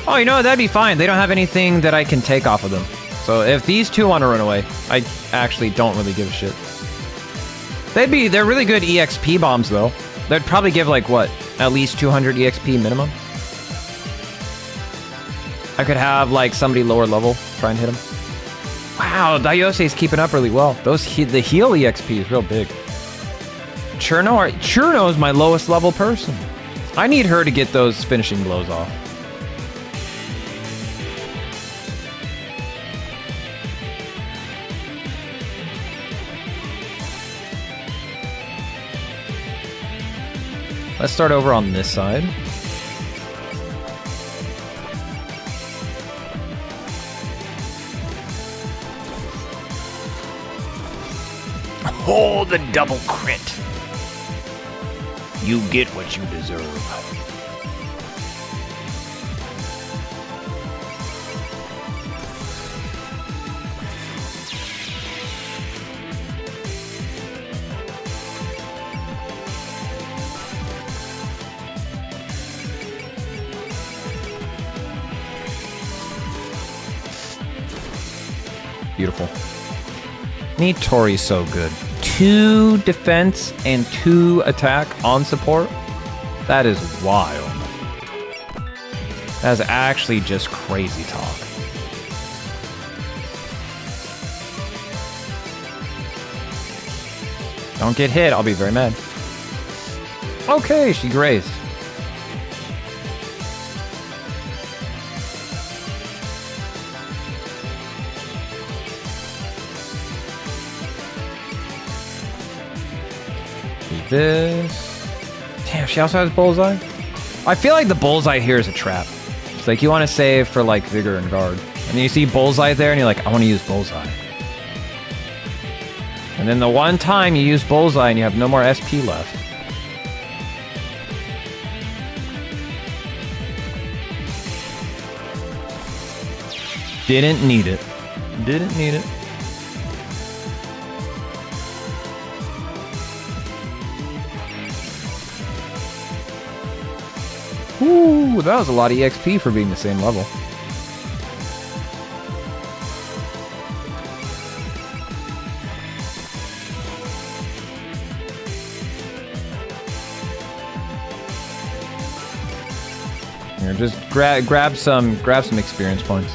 Oh, you know what? That'd be fine. They don't have anything that I can take off of them. So if these two want to run away, I actually don't really give a shit. They're really good EXP bombs though. They'd probably give like what? At least 200 EXP minimum. I could have like somebody lower level try and hit him. Wow, Dayose's keeping up really well. The heal EXP is real big. Cherno is my lowest level person. I need her to get those finishing blows off. Let's start over on this side. Oh, the double crit. You get what you deserve. Beautiful. Nitori's so good. 2 defense and 2 attack on support. That is wild. That is actually just crazy talk. Don't get hit, I'll be very mad. Okay, she grazed. This. Damn, she also has bullseye. I feel like the bullseye here is a trap. It's like you want to save for like vigor and guard, and you see bullseye there, and you're like, I want to use bullseye. And then the one time you use bullseye, and you have no more SP left. Didn't need it. Didn't need it. Ooh, that was a lot of EXP for being the same level. Here, just grab some experience points.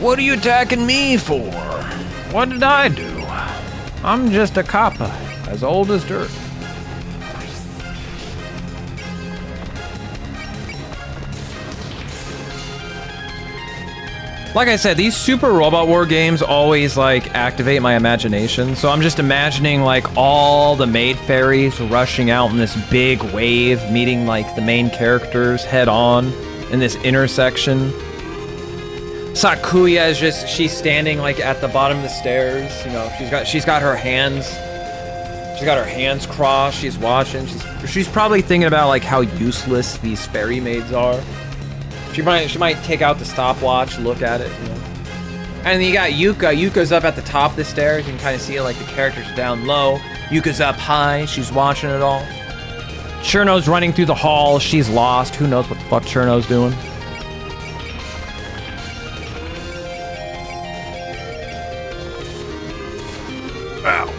What are you attacking me for? What did I do? I'm just a kappa, as old as dirt. Like I said, these Super Robot War games always like activate my imagination. So I'm just imagining like all the maid fairies rushing out in this big wave, meeting like the main characters head on in this intersection. Sakuya is she's standing like at the bottom of the stairs, you know, she's got her hands crossed, she's watching, she's probably thinking about like how useless these fairy maids are. She might take out the stopwatch, look at it, you know. And then you got Yuka. Yuka's up at the top of the stairs, you can kind of see it like the characters are down low. Yuka's up high, she's watching it all. Cherno's running through the hall, she's lost, who knows what the fuck Cherno's doing. Ow.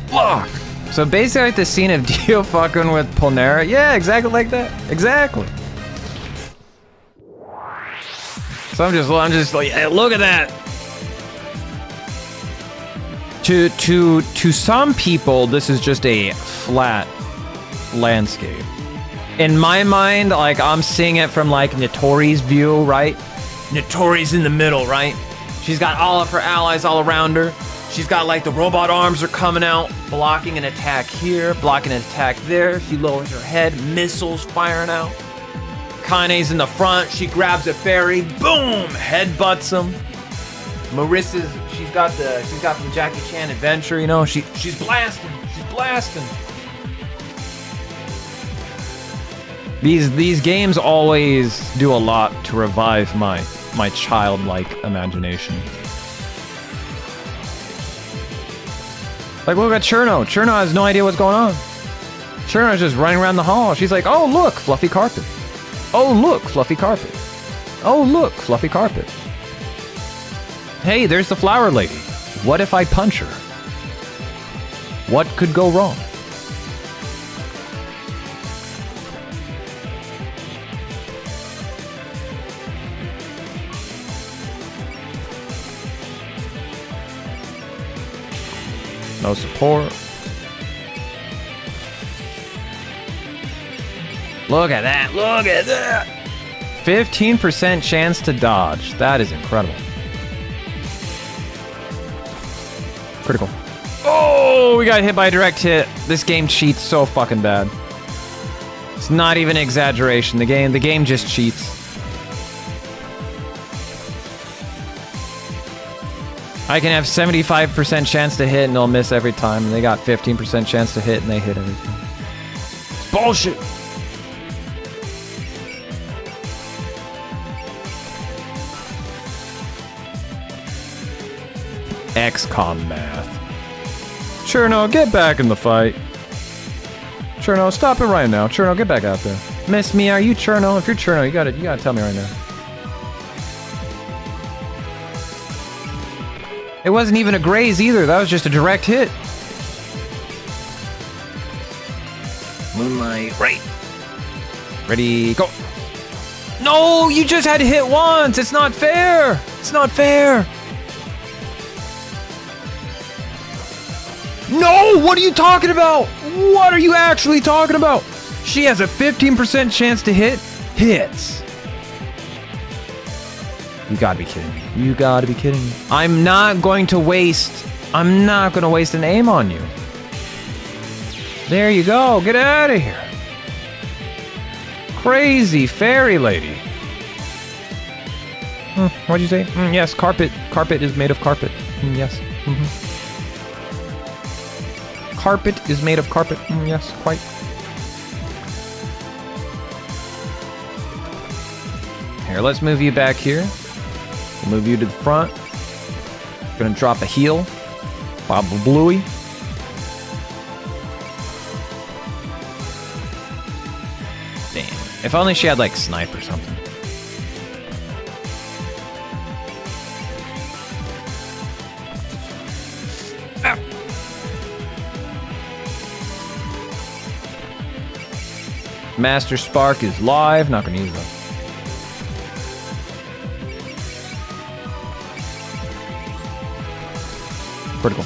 Block! So basically like the scene of Dio fucking with Polnara. Yeah, exactly like that. Exactly. So I'm just like, yeah, look at that. To some people, this is just a flat landscape. In my mind, like I'm seeing it from like Notori's view, right? Notori's in the middle, right? She's got all of her allies all around her. She's got like the robot arms are coming out, blocking an attack here, blocking an attack there. She lowers her head, missiles firing out. Kane's in the front, she grabs a fairy, boom, headbutts him. Marissa's, she's got from Jackie Chan Adventure, you know, she's blasting. These games always do a lot to revive my childlike imagination. Like, look at Cherno. Cherno has no idea what's going on. Cherno's just running around the hall. She's like, oh, look, fluffy carpet. Oh, look, fluffy carpet. Oh, look, fluffy carpet. Hey, there's the flower lady. What if I punch her? What could go wrong? No support. Look at that, look at that! 15% chance to dodge. That is incredible. Critical. Oh, we got hit by a direct hit. This game cheats so fucking bad. It's not even an exaggeration. The game just cheats. I can have 75% chance to hit and they'll miss every time, and they got 15% chance to hit and they hit every time. It's bullshit! XCOM math. Cherno, get back in the fight. Cherno, stop it right now. Cherno, get back out there. Miss me, are you Cherno? If you're Cherno, you gotta tell me right now. It wasn't even a graze either. That was just a direct hit. Moonlight, right. Ready, go. No, you just had to hit once. It's not fair. It's not fair. No, what are you talking about? What are you actually talking about? She has a 15% chance to hit. Hits. You gotta be kidding me. You gotta be kidding me. I'm not going to waste an aim on you. There you go. Get out of here. Crazy fairy lady. What'd you say? Yes, carpet. Carpet is made of carpet. Yes. Carpet is made of carpet. Yes, quite. Here, let's move you back here. We'll move you to the front. Gonna drop a heal. Bob Bluey. Damn. If only she had like snipe or something. Ow. Master Spark is live. Not gonna use that. Critical.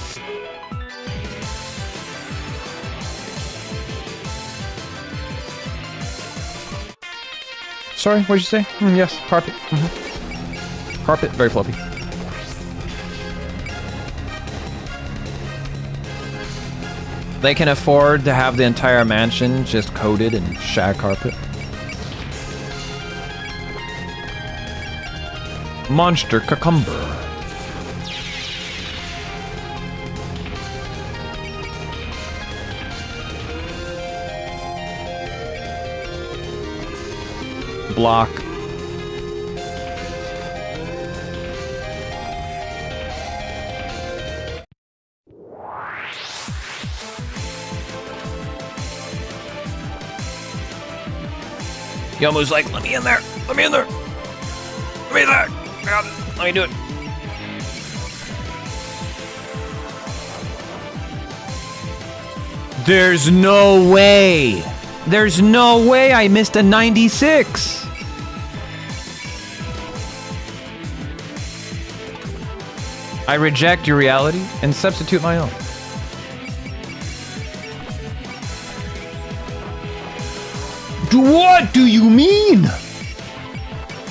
Sorry, what did you say? Yes, carpet. Carpet, very fluffy. They can afford to have the entire mansion just coated in shag carpet. Monster cucumber. Block. Yomu's like, let me in there. Let me in there. Let me in there. I got it. Let me do it. There's no way. There's no way I missed a 96. I reject your reality and substitute my own. What do you mean?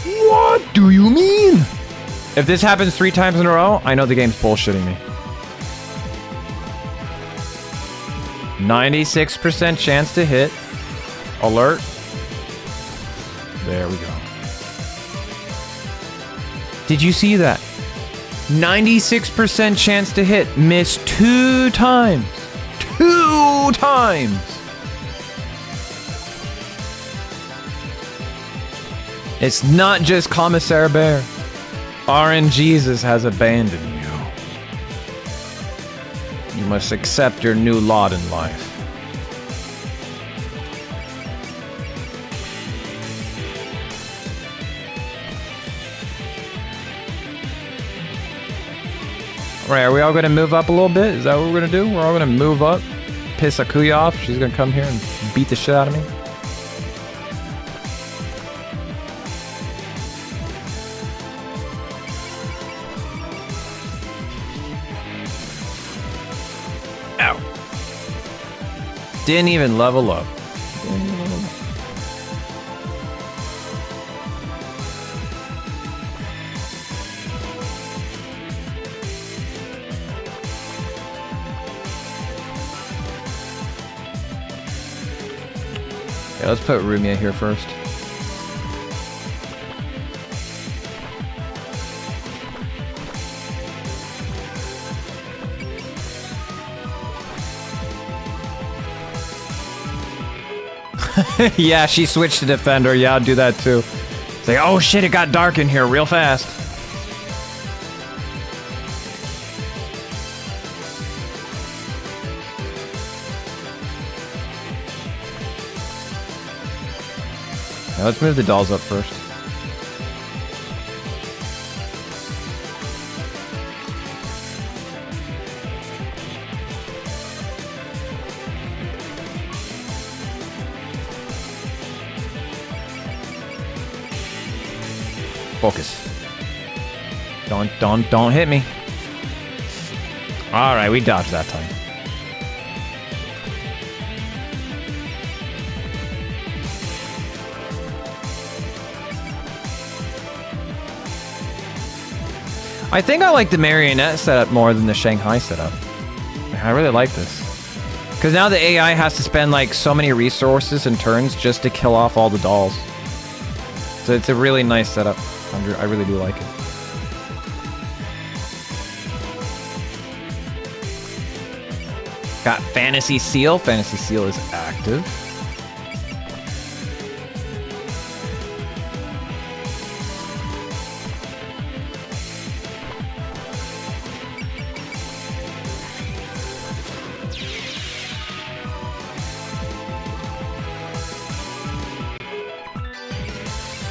What do you mean? If this happens 3 times in a row, I know the game's bullshitting me. 96% chance to hit. Alert. There we go. Did you see that? 96% chance to hit. Miss 2 times. 2 times. It's not just Commissaire Bear. RNGesus has abandoned you. You must accept your new lot in life. Alright, are we all gonna move up a little bit? Is that what we're gonna do? We're all gonna move up, piss Akuya off. She's gonna come here and beat the shit out of me. Ow. Didn't even level up. Okay, let's put Rumia here first. Yeah, she switched to Defender. Yeah, I'll do that too. It's like, oh shit, it got dark in here real fast. Now let's move the dolls up first. Focus. Don't hit me. All right, we dodged that time. I think I like the marionette setup more than the Shanghai setup. I really like this. Because now the AI has to spend like so many resources and turns just to kill off all the dolls. So it's a really nice setup. I really do like it. Got Fantasy Seal. Fantasy Seal is active.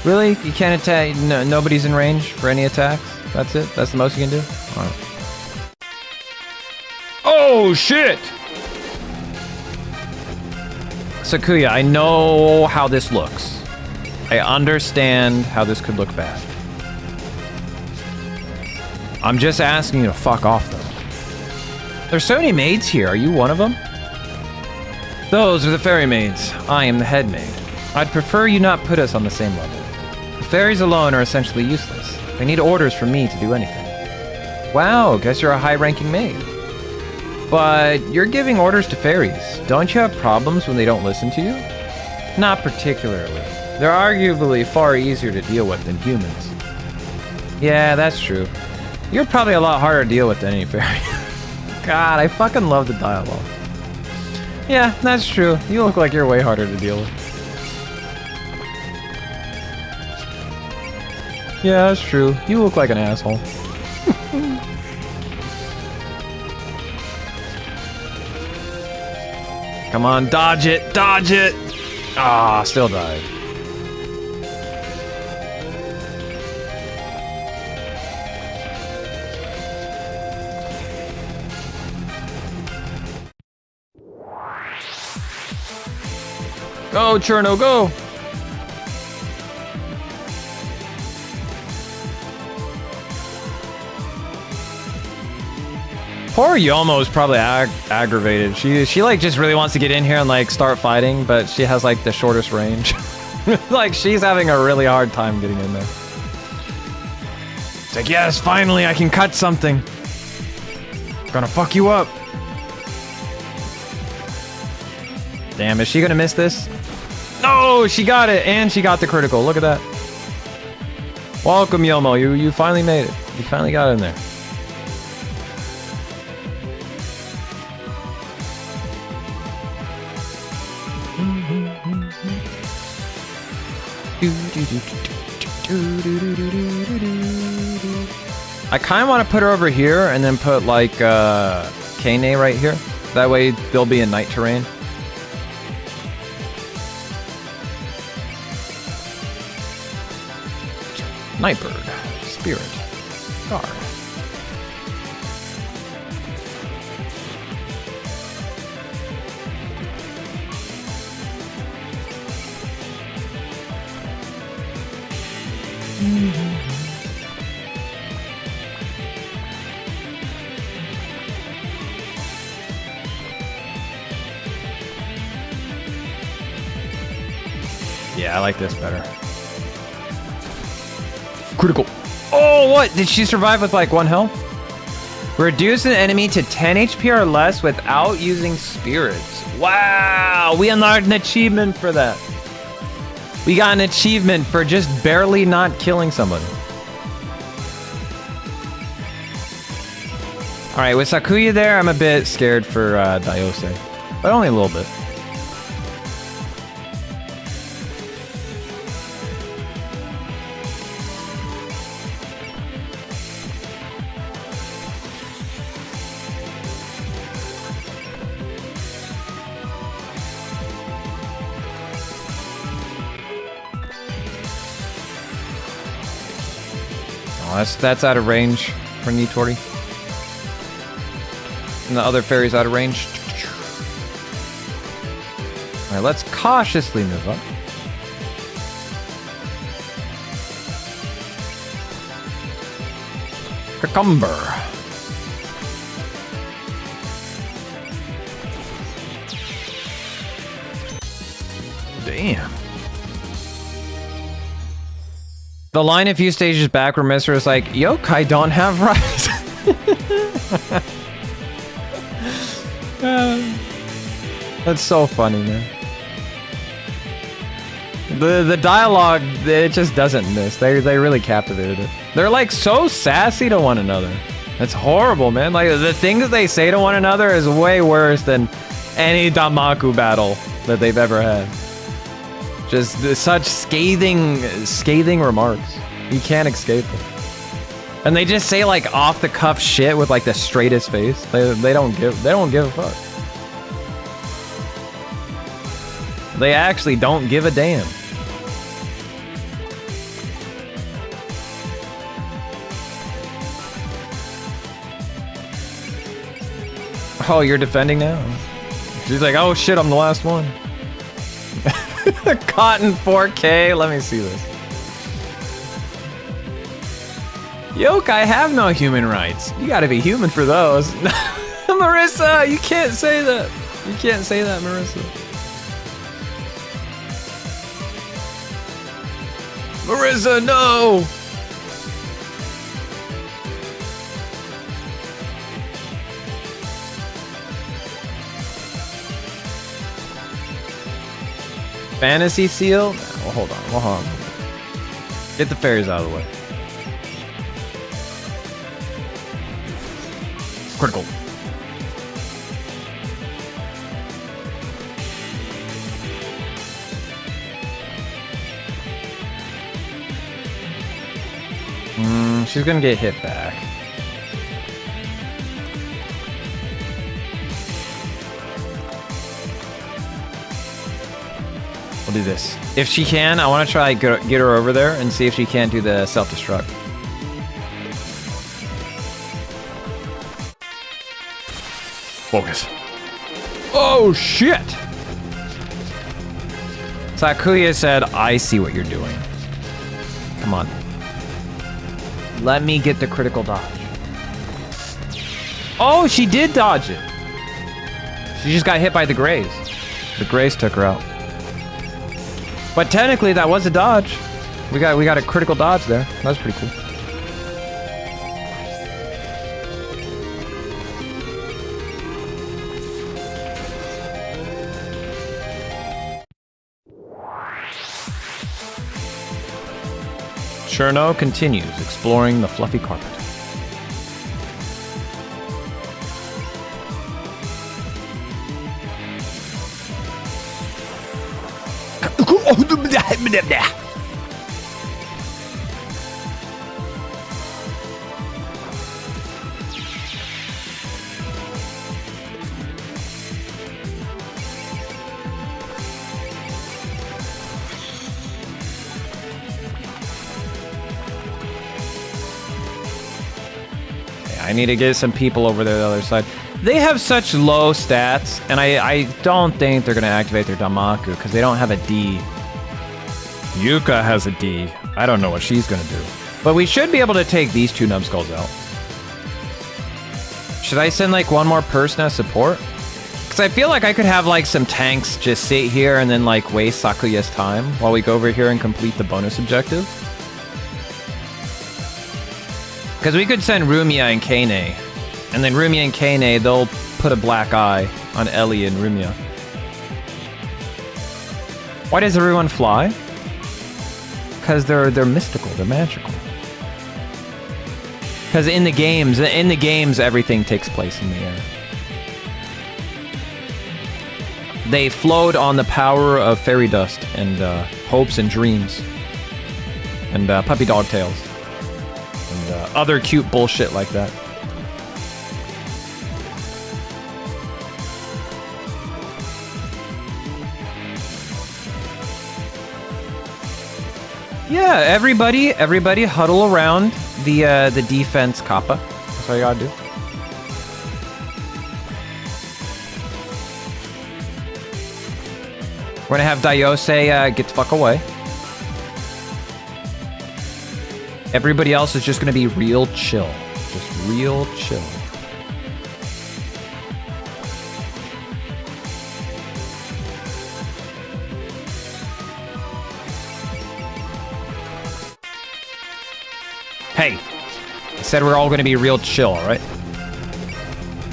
Really? You can't attack? No, nobody's in range for any attacks? That's it? That's the most you can do? Alright. Oh, shit! Sakuya, I know how this looks. I understand how this could look bad. I'm just asking you to fuck off, though. There's so many maids here. Are you one of them? Those are the fairy maids. I am the head maid. I'd prefer you not put us on the same level. The fairies alone are essentially useless. They need orders from me to do anything. Wow, guess you're a high-ranking maid. But you're giving orders to fairies. Don't you have problems when they don't listen to you? Not particularly. They're arguably far easier to deal with than humans. Yeah, that's true. You're probably a lot harder to deal with than any fairy. God, I fucking love the dialogue. Yeah, that's true. You look like you're way harder to deal with. Yeah, that's true. You look like an asshole. Come on, dodge it! Dodge it! Ah, still died. Go, Cherno, go! Poor Yomo's probably aggravated. She like just really wants to get in here and like start fighting, but she has like the shortest range. Like she's having a really hard time getting in there. It's like, yes, finally I can cut something. Gonna fuck you up. Damn, is she gonna miss this? No, she got it, and she got the critical. Look at that. Welcome, Yomo. You finally made it. You finally got in there. I kind of want to put her over here and then put like Kane right here. That way they'll be in night terrain. Nightbird, Spirit, Guard. Yeah, I like this better. Critical. Oh, what? Did she survive with like 1 health? Reduce an enemy to 10 HP or less without using spirits. Wow, we unlocked an achievement for that. We got an achievement for just barely not killing somebody. All right, with Sakuya there, I'm a bit scared for Daiose, but only a little bit. That's out of range for Nitori. And the other fairy's out of range. Alright, let's cautiously move up. Cucumber. Damn. The line a few stages back where Mr. is like, yokai don't have rights. That's so funny, man. The dialogue, it just doesn't miss. They really captivated it. They're like so sassy to one another. It's horrible, man. Like the things they say to one another is way worse than any Damaku battle that they've ever had. Just such scathing remarks. You can't escape them. And they just say like off the cuff shit with like the straightest face. They don't give a fuck. They actually don't give a damn. Oh, you're defending now? She's like, oh shit, I'm the last one. Cotton 4K, let me see this. Yokai have no human rights. You gotta be human for those. Marisa, you can't say that. You can't say that, Marisa. Marisa, no! Fantasy seal? No, hold on. Get the fairies out of the way. Critical. She's gonna get hit back. We'll do this. If she can, I want to try get her over there and see if she can't do the self-destruct. Focus. Oh shit! Sakuya said, I see what you're doing. Come on. Let me get the critical dodge. Oh, she did dodge it. She just got hit by the Grays. The Grays took her out. But technically, that was a dodge. We got a critical dodge there. That was pretty cool. Cherno continues exploring the fluffy carpet. I need to get some people over there the other side. They have such low stats, and I don't think they're going to activate their Damaku because they don't have a D. Yuka has a D. I don't know what she's going to do. But we should be able to take these two numbskulls out. Should I send like one more person as support? Because I feel like I could have like some tanks just sit here and then like waste Sakuya's time while we go over here and complete the bonus objective. Because we could send Rumia and Kane. And then Rumia and Kane, they'll put a black eye on Ellie and Rumia. Why does everyone fly? Because they're mystical, they're magical. Because in the games, everything takes place in the air. They float on the power of fairy dust and hopes and dreams. And puppy dog tails. And other cute bullshit like that. Yeah, everybody huddle around the defense kappa. That's all you gotta do. We're gonna have Dayose get the fuck away. Everybody else is just gonna be real chill. Just real chill. Hey, I said we're all gonna be real chill, alright?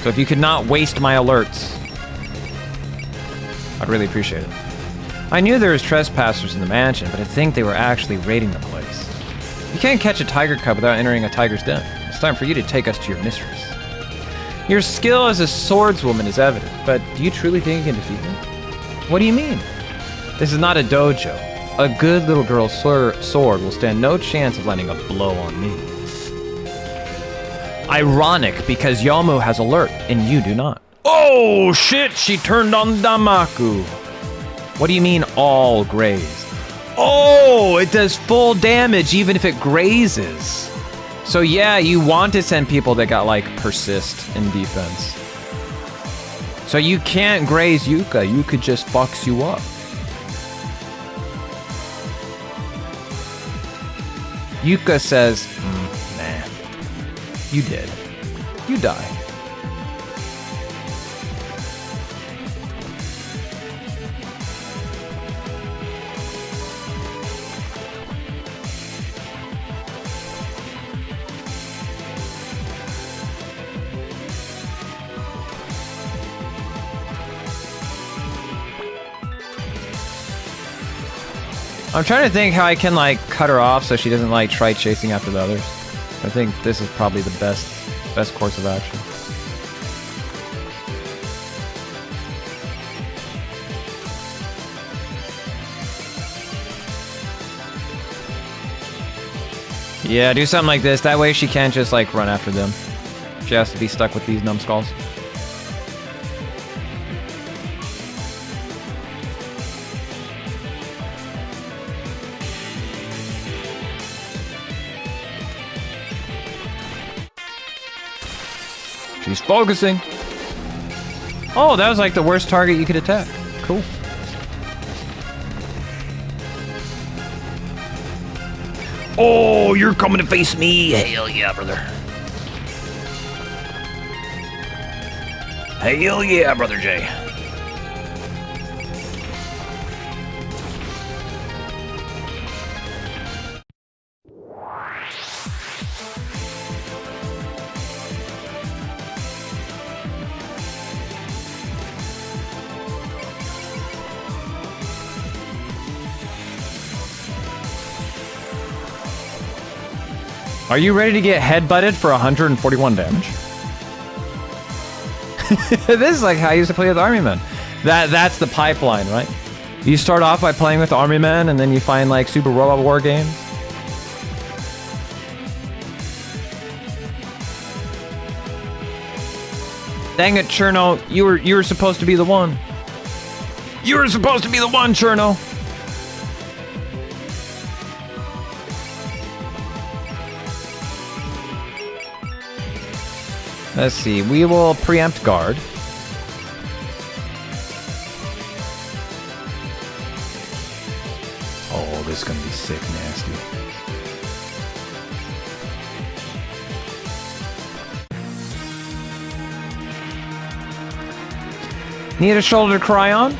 So if you could not waste my alerts, I'd really appreciate it. I knew there was trespassers in the mansion, but I think they were actually raiding the place. You can't catch a tiger cub without entering a tiger's den. It's time for you to take us to your mistress. Your skill as a swordswoman is evident, but do you truly think you can defeat me? What do you mean? This is not a dojo. A good little girl's sword will stand no chance of landing a blow on me. Ironic, because Yomu has alert, and you do not. Oh shit, she turned on Damaku. What do you mean, all graze? Oh, it does full damage even if it grazes. So yeah, you want to send people that got like persist in defense. So you can't graze Yuka, Yuka just fucks you up. Yuka says, nah, you did. You die. I'm trying to think how I can like cut her off so she doesn't like try chasing after the others. I think this is probably the best course of action. Yeah, do something like this. That way she can't just like run after them. She has to be stuck with these numbskulls. She's focusing. Oh, that was like the worst target you could attack. Cool. Oh, you're coming to face me? Hell yeah, brother. Hell yeah, Brother Jay. Are you ready to get headbutted for 141 damage? This is like how I used to play with Army Men. That's the pipeline, right? You start off by playing with Army Men, and then you find like Super Robot War games. Dang it, Cherno! You were supposed to be the one. You were supposed to be the one, Cherno. Let's see, we will preempt guard. Oh, this is gonna be sick nasty. Need a shoulder to cry on?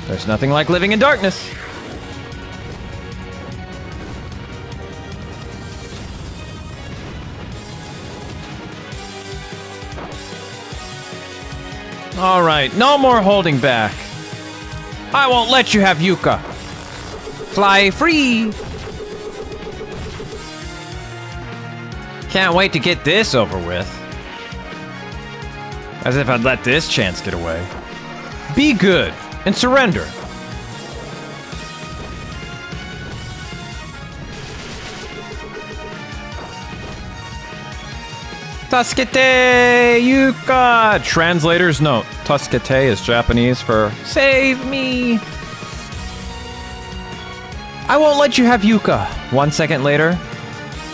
There's nothing like living in darkness. All right, no more holding back. I won't let you have Yuka. Fly free. Can't wait to get this over with. As if I'd let this chance get away. Be good and surrender. Tasukete Yuka! Translator's note. Tasukete is Japanese for save me. I won't let you have Yuka. 1 second later.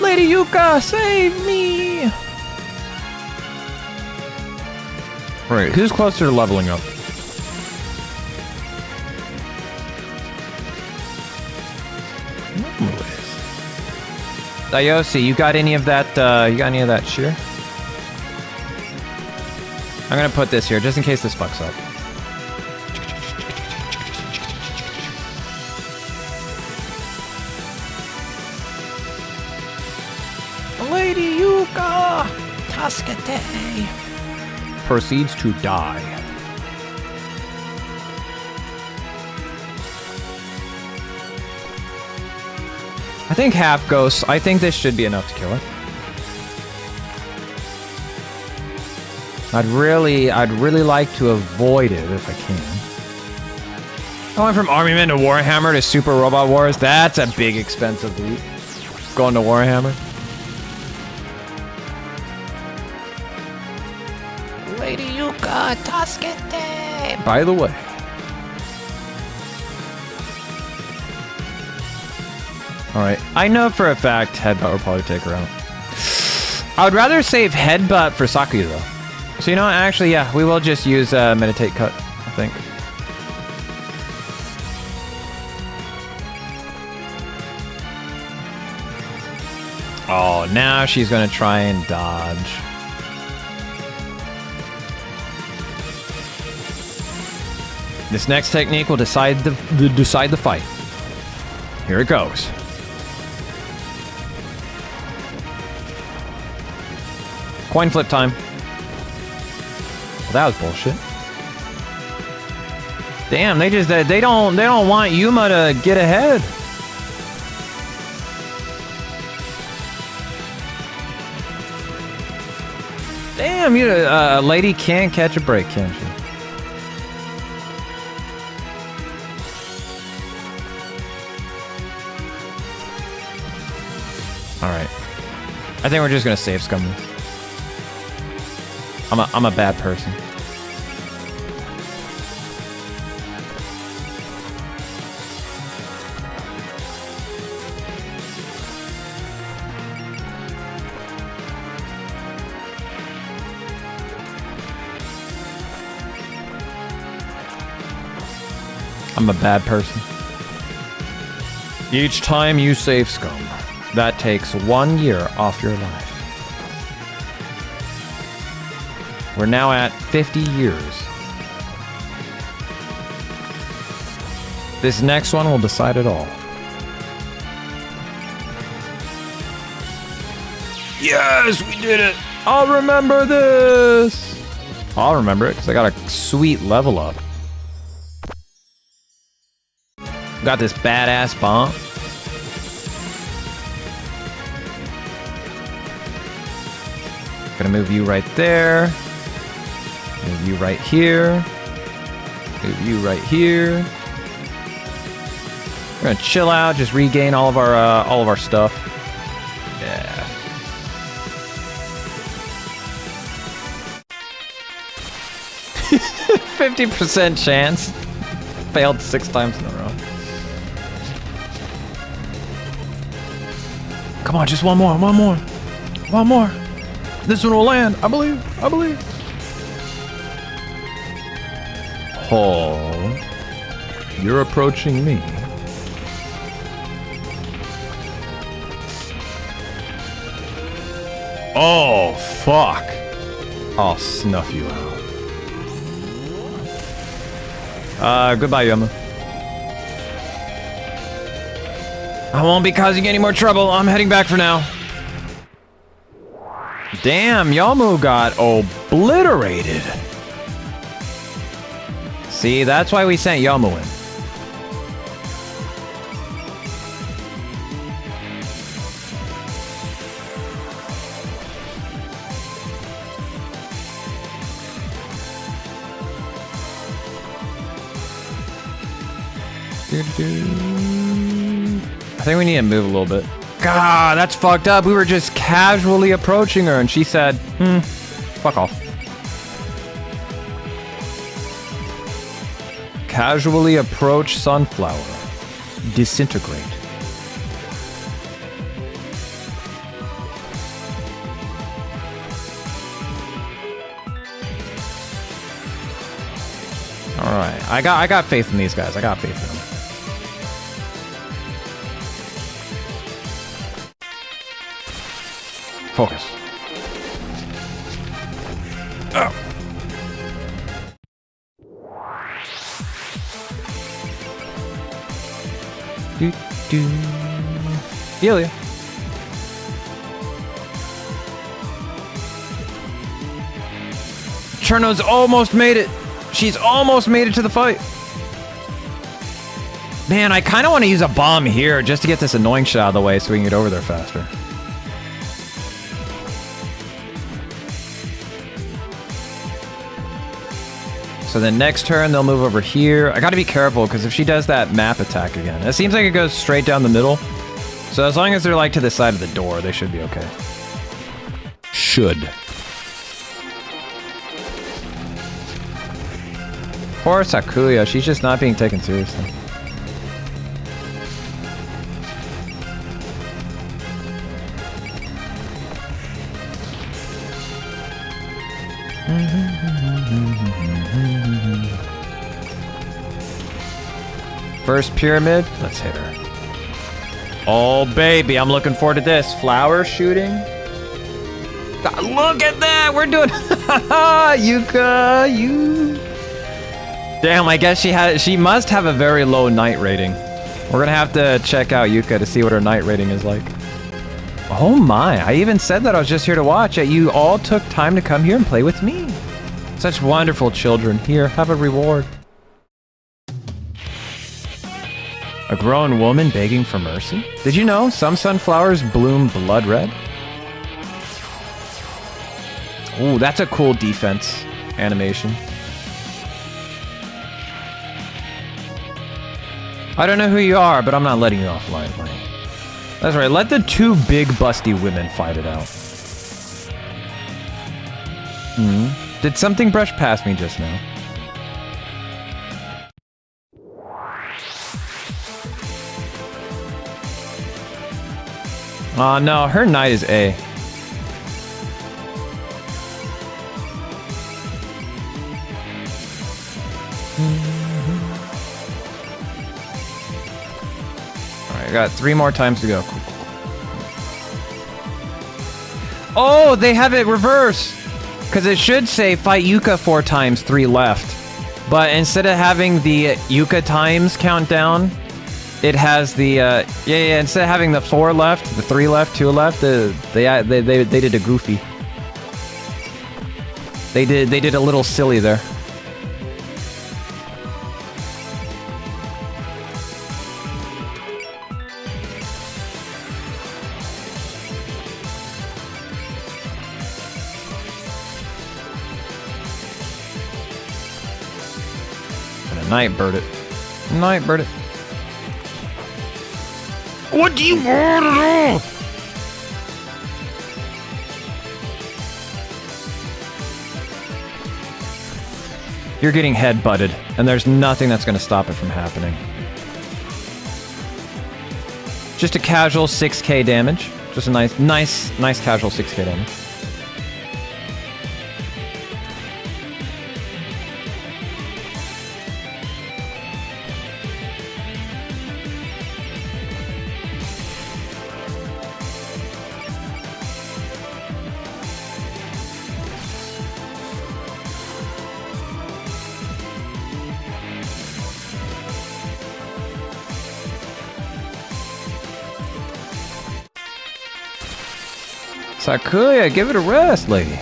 Lady Yuka, save me! Right, who's closer to leveling up? Dayoshi, you got any of that, cheer? I'm gonna put this here, just in case this fucks up. Lady Yuka! Tasukete! Proceeds to die. I think half ghosts. I think this should be enough to kill it. I'd really like to avoid it if I can. I went from Army Men to Warhammer to Super Robot Wars. That's a big expensive leap. Going to Warhammer. Lady Yuka, Tasukete! By the way. Alright, I know for a fact Headbutt will probably take her out. I would rather save Headbutt for Sakuya though. So you know what, actually yeah, we will just use Meditate Cut, I think. Oh, now she's gonna try and dodge. This next technique will decide the fight. Here it goes. Coin flip time. Well, that was bullshit. Damn, they don't want Yuma to get ahead. Damn, a lady can't catch a break, can she? All right. I think we're just gonna save scum this. I'm a bad person. I'm a bad person. Each time you save scum, That takes 1 year off your life. We're now at 50 years. This next one will decide it all. Yes, we did it! I'll remember this! I'll remember it, because I got a sweet level up. Got this badass bomb. Gonna move you right there. Move you right here. Move you right here. We're gonna chill out, just regain all of our stuff. Yeah. %50 chance. Failed 6 times in a row. Come on, just one more. One more. This one will land. I believe. Oh, you're approaching me. Oh, fuck. I'll snuff you out. Goodbye, Yamu. I won't be causing any more trouble. I'm heading back for now. Damn, Yamu got obliterated. See, that's why we sent Yamu in. I think we need to move a little bit. God, that's fucked up. We were just casually approaching her and she said, fuck off. Casually approach sunflower. Disintegrate. Alright, I got faith in these guys. I got faith in them. Focus. Oh. Heal ya. Cherno's almost made it. She's almost made it to the fight. Man, I kind of want to use a bomb here just to get this annoying shit out of the way so we can get over there faster. So then next turn, they'll move over here. I gotta be careful, because if she does that map attack again, it seems like it goes straight down the middle. So as long as they're like to the side of the door, they should be okay. Should. Poor Sakuya, she's just not being taken seriously. First pyramid, let's hit her. Oh baby, I'm looking forward to this. Flower shooting. God, look at that, we're doing Yuka, you. Damn, I guess she must have a very low night rating. We're gonna have to check out Yuka to see what her night rating is like. Oh my, I even said that I was just here to watch, yet you all took time to come here and play with me. Such wonderful children. Here, have a reward. A grown woman begging for mercy? Did you know some sunflowers bloom blood red? Ooh, that's a cool defense animation. I don't know who you are, but I'm not letting you off lightly. That's right, let the two big busty women fight it out. Did something brush past me just now? Oh no, her knight is A. Alright, I got 3 more times to go. Cool. Oh, they have it reverse. Because it should say fight Yuka 4 times, 3 left. But instead of having the Yuka times countdown, it has the instead of having the 4 left, the 3 left, 2 left, they did a goofy. They did a little silly there. Nightbird it. Nightbird it. What do you want to do? You're getting head-butted, and there's nothing that's gonna stop it from happening. Just a casual 6k damage. Just a nice casual 6k damage. Sakuya, give it a rest, lady.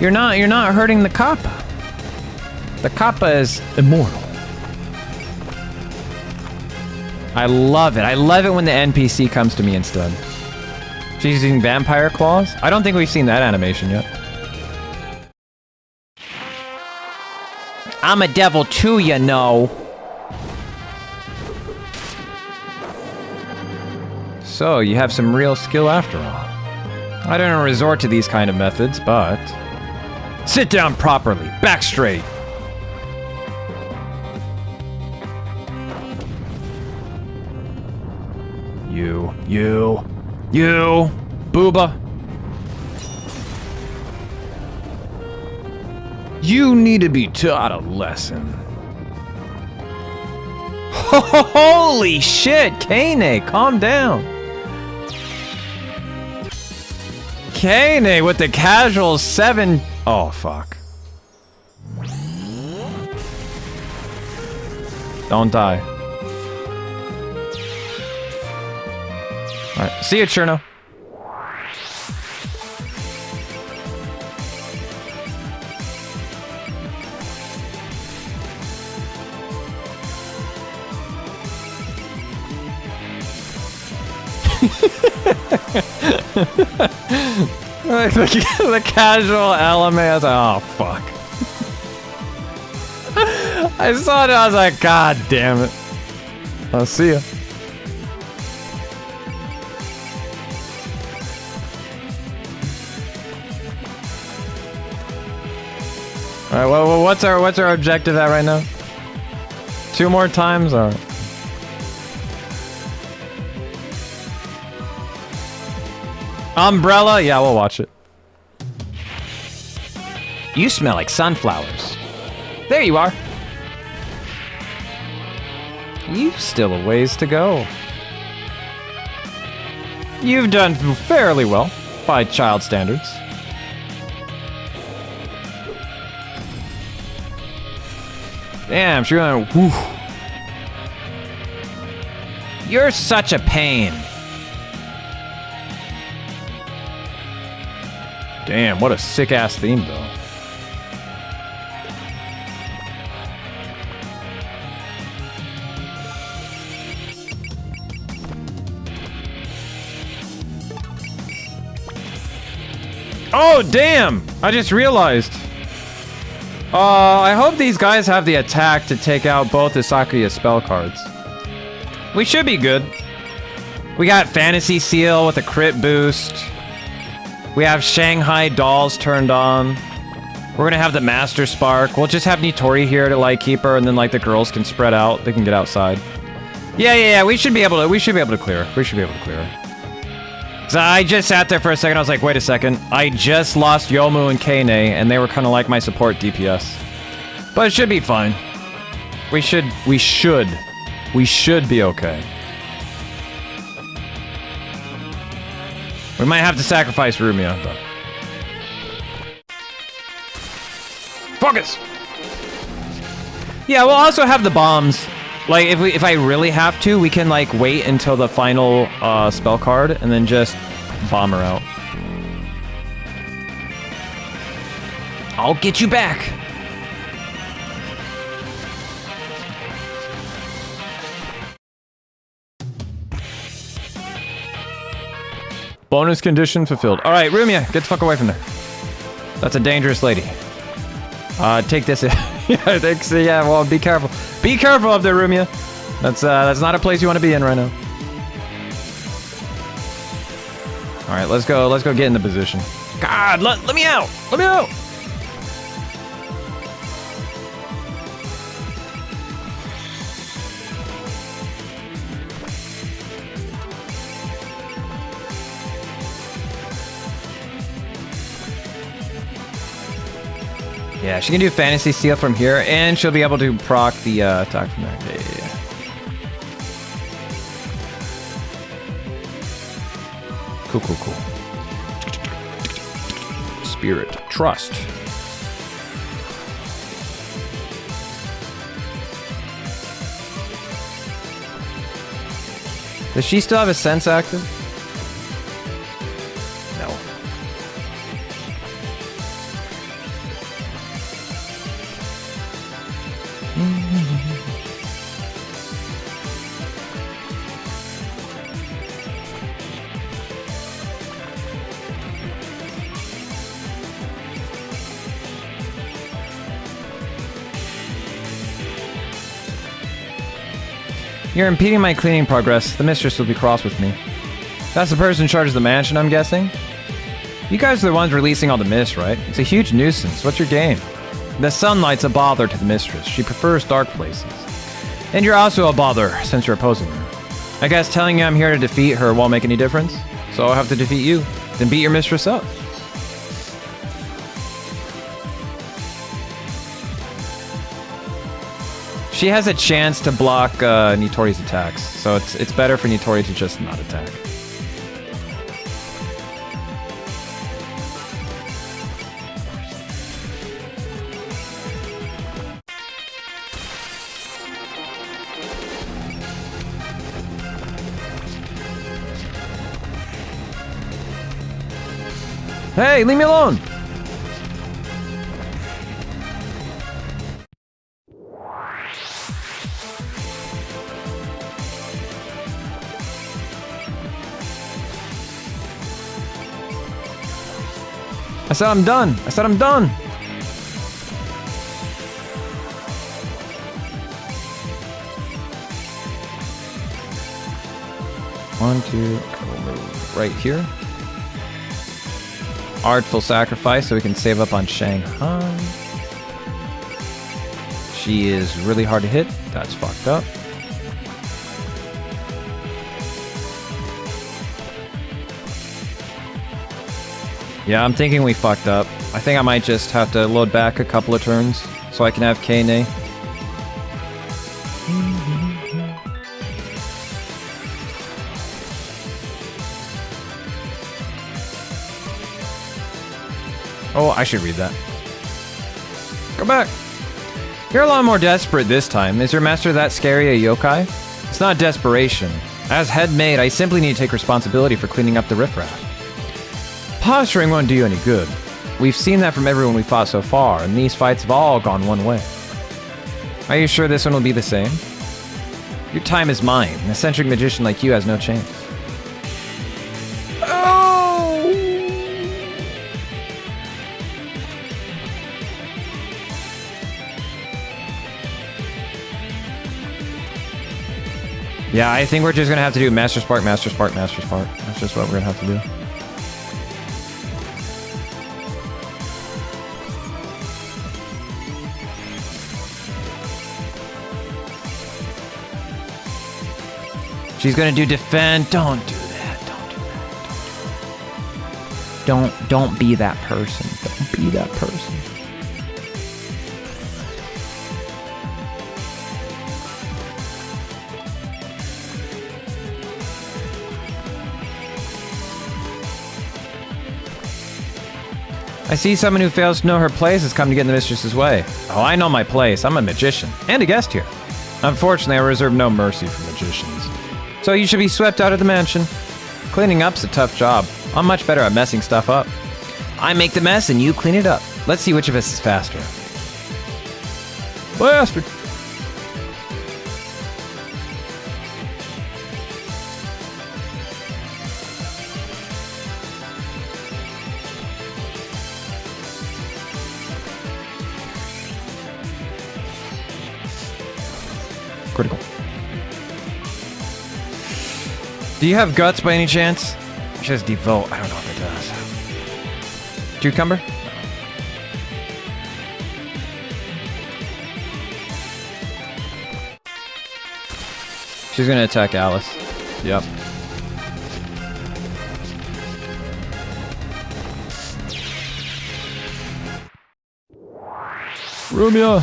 You're not hurting the Kappa. The Kappa is immortal. I love it. I love it when the NPC comes to me instead. She's using vampire claws? I don't think we've seen that animation yet. I'm a devil too, you know. So, you have some real skill after all. I don't resort to these kind of methods, but... Sit down properly, back straight. You, Booba. You need to be taught a lesson. Holy shit, Kane, calm down. Kane with the casual 7. Oh, fuck. Don't die. Alright, see you, Cherno. the casual element. I was like, oh fuck. I saw it. I was like, God damn it. I'll see ya. All right. Well, what's our objective at right now? 2 more times, or? Umbrella? Yeah, we'll watch it. You smell like sunflowers. There you are. You've still a ways to go. You've done fairly well, by child standards. Damn, she's gonna... Whew. You're such a pain. Damn, what a sick-ass theme, though. Oh, damn! I just realized. I hope these guys have the attack to take out both the Sakuya spell cards. We should be good. We got Fantasy Seal with a crit boost. We have Shanghai Dolls turned on. We're gonna have the Master Spark. We'll just have Nitori here to like keep her, and then like the girls can spread out. They can get outside. Yeah. We should be able to clear her. We should be able to clear her. So I just sat there for a second. I was like, wait a second. I just lost Yomu and Kane, and they were kind of like my support DPS. But it should be fine. We should be okay. We might have to sacrifice Rumia, but... Focus! Yeah, we'll also have the bombs. Like, if I really have to, we can, like, wait until the final spell card and then just bomb her out. I'll get you back! Bonus condition fulfilled. Alright, Rumia, get the fuck away from there. That's a dangerous lady. Take this. Yeah, thanks. Yeah, well, be careful. Be careful up there, Rumia. That's not a place you want to be in right now. Alright, let's go get in the position. God, let me out! Let me out! Yeah, she can do Fantasy Steal from here, and she'll be able to proc the attack from there. Yeah. Cool. Spirit. Trust. Does she still have a sense active? No. You're impeding my cleaning progress. The mistress will be cross with me. That's the person in charge of the mansion, I'm guessing? You guys are the ones releasing all the mist, right? It's a huge nuisance. What's your game? The sunlight's a bother to the mistress. She prefers dark places. And you're also a bother, since you're opposing her. I guess telling you I'm here to defeat her won't make any difference? So I'll have to defeat you. Then beat your mistress up. She has a chance to block Nitori's attacks, so it's better for Nitori to just not attack. Hey, leave me alone! I said I'm done. I said I'm done. One, two, we'll move right here. Artful sacrifice so we can save up on Shanghai. She is really hard to hit. That's fucked up. Yeah, I'm thinking we fucked up. I think I might just have to load back a couple of turns so I can have K-Nay. Oh, I should read that. Go back! You're a lot more desperate this time. Is your master that scary a yokai? It's not desperation. As head maid, I simply need to take responsibility for cleaning up the riffraff. Posturing won't do you any good. We've seen that from everyone we fought so far, and these fights have all gone one way. Are you sure this one will be the same? Your time is mine. An eccentric magician like you has no chance. Oh! Yeah, I think we're just gonna have to do Master Spark, Master Spark, Master Spark. That's just what we're gonna have to do. She's gonna do defend. Don't do that. Don't do that. Don't be that person. Don't be that person. I see someone who fails to know her place has come to get in the mistress's way. Oh, I know my place. I'm a magician. And a guest here. Unfortunately, I reserve no mercy for magicians. So you should be swept out of the mansion. Cleaning up's a tough job. I'm much better at messing stuff up. I make the mess and you clean it up. Let's see which of us is faster. Bastard! Critical. Do you have guts by any chance? Just devote. I don't know what that does. Cucumber? She's gonna attack Alice. Yep. Rumia!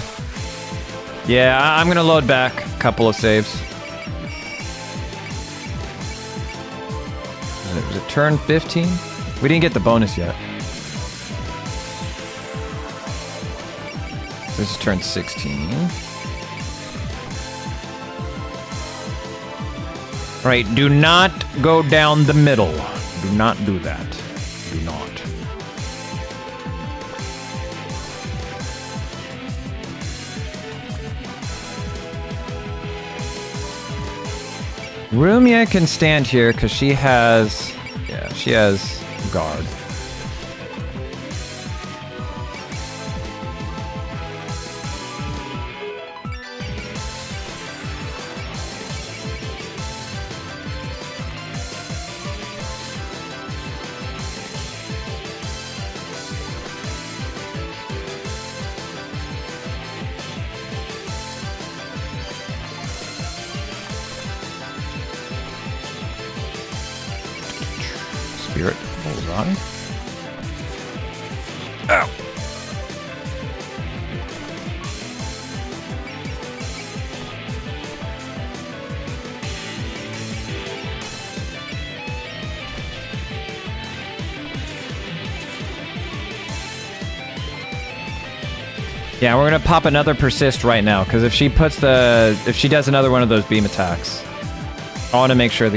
Yeah, I'm gonna load back a couple of saves. Was it turn 15? We didn't get the bonus yet. This is turn 16. Right, do not go down the middle. Do not do that. Do not. Rumia can stand here because she has guard. Spirit, hold on. Ow! Yeah, we're gonna pop another persist right now, because if she does another one of those beam attacks, I want to make sure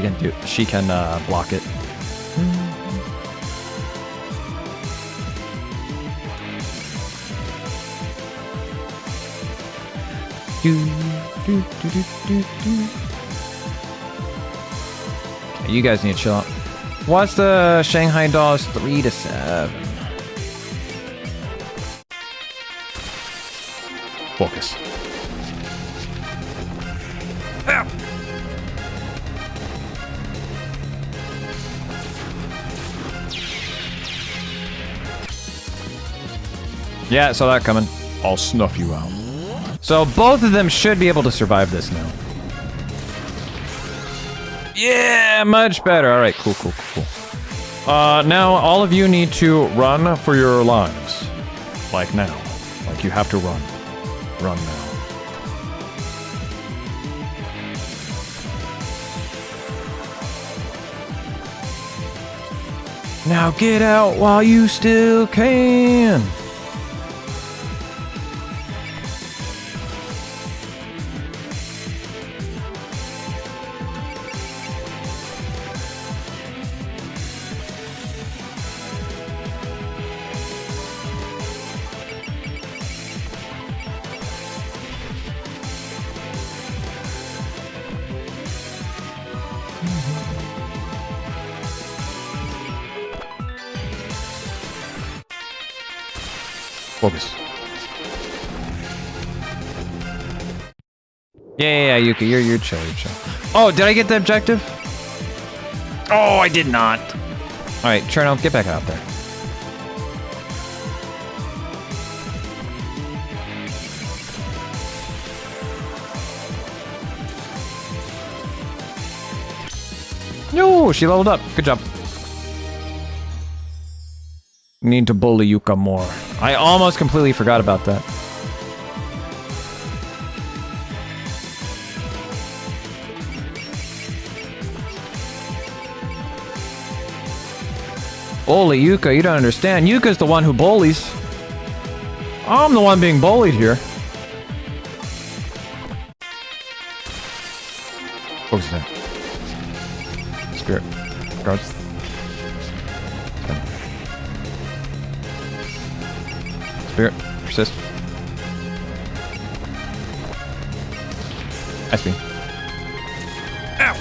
she can block it. Okay, you guys need to chill out. What's the Shanghai Dolls 3 to 7? Focus. Ow. Yeah, saw that coming. I'll snuff you out. So both of them should be able to survive this now. Yeah, much better. All right, cool. Now all of you need to run for your lives. Like now. Like you have to run. Run now. Now get out while you still can. Focus. Yeah, Yuki, you're chill, Oh, did I get the objective? Oh, I did not. All right, Cherno, get back out there. No, she leveled up. Good job. Need to bully Yuka more. I almost completely forgot about that. Bully Yuka, you don't understand. Yuka's the one who bullies. I'm the one being bullied here. Focus down. Spirit. Guards. Spirit. Persist. Ice beam. Ow!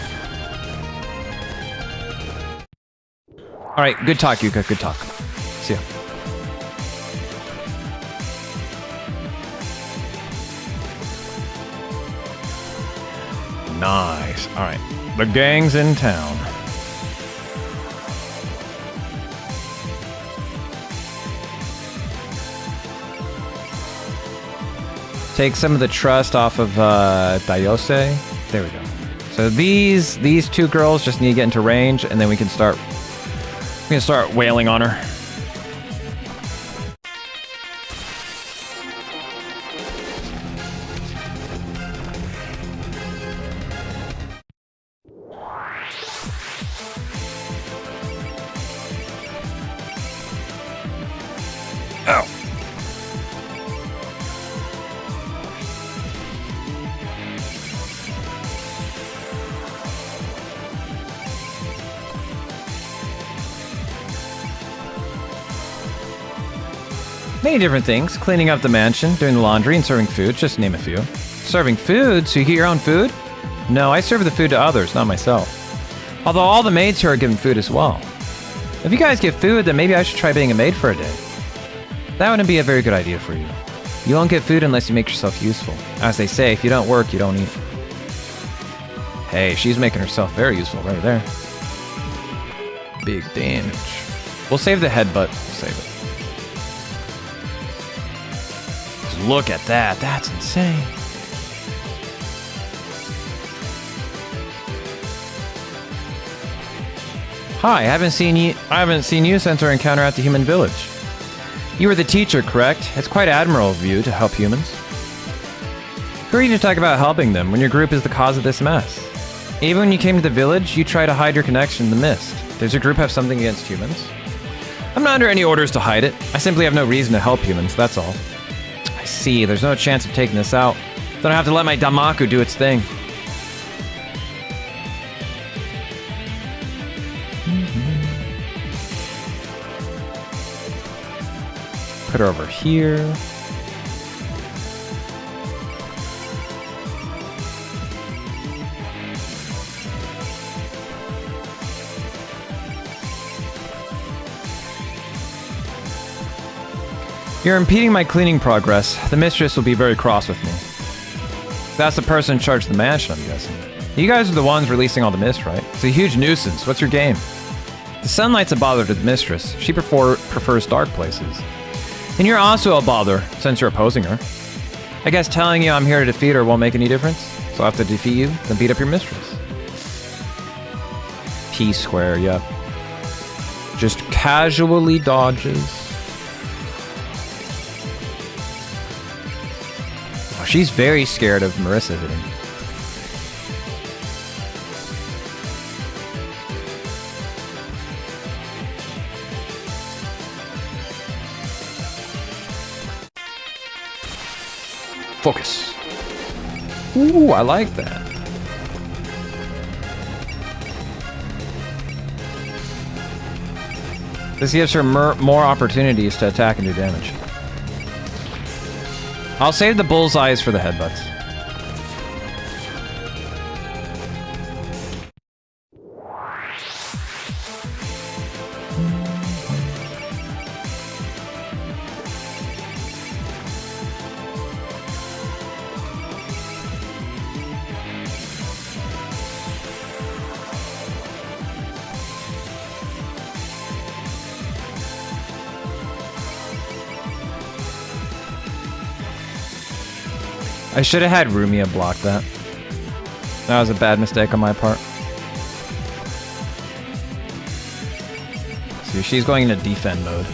Alright, good talk, Yuka. Good talk. See ya. Nice. Alright. The gang's in town. Take some of the trust off of Dayose. There we go. So these two girls just need to get into range, and then we can start wailing on her. Ow. Many different things. Cleaning up the mansion, doing the laundry, and serving food, just to name a few. Serving food? So you get your own food? No, I serve the food to others, not myself. Although all the maids here are given food as well. If you guys get food, then maybe I should try being a maid for a day. That wouldn't be a very good idea for you. You won't get food unless you make yourself useful. As they say, if you don't work, you don't eat. Hey, she's making herself very useful right there. Big damage. We'll save the headbutt. We'll save it. Look at that. That's insane. Hi, I haven't seen you since our encounter at the human village. You were the teacher, correct? It's quite admirable of you to help humans. Who are you to talk about helping them when your group is the cause of this mess? Even when you came to the village, you try to hide your connection in the mist. Does your group have something against humans? I'm not under any orders to hide it. I simply have no reason to help humans, that's all. I see, there's no chance of taking this out. Then I have to let my Damaku do its thing. Put her over here. You're impeding my cleaning progress. The mistress will be very cross with me. That's the person in charge of the mansion, I'm guessing. You guys are the ones releasing all the mist, right? It's a huge nuisance. What's your game? The sunlight's a bother to the mistress. She prefers dark places. And you're also a bother, since you're opposing her. I guess telling you I'm here to defeat her won't make any difference. So I'll have to defeat you, then beat up your mistress. P-square, yep. Just casually dodges. Oh, she's very scared of Marisa hitting. Focus. Ooh, I like that. This gives her more opportunities to attack and do damage. I'll save the bullseyes for the headbutts. I should have had Rumia block that. That was a bad mistake on my part. See, she's going into defend mode.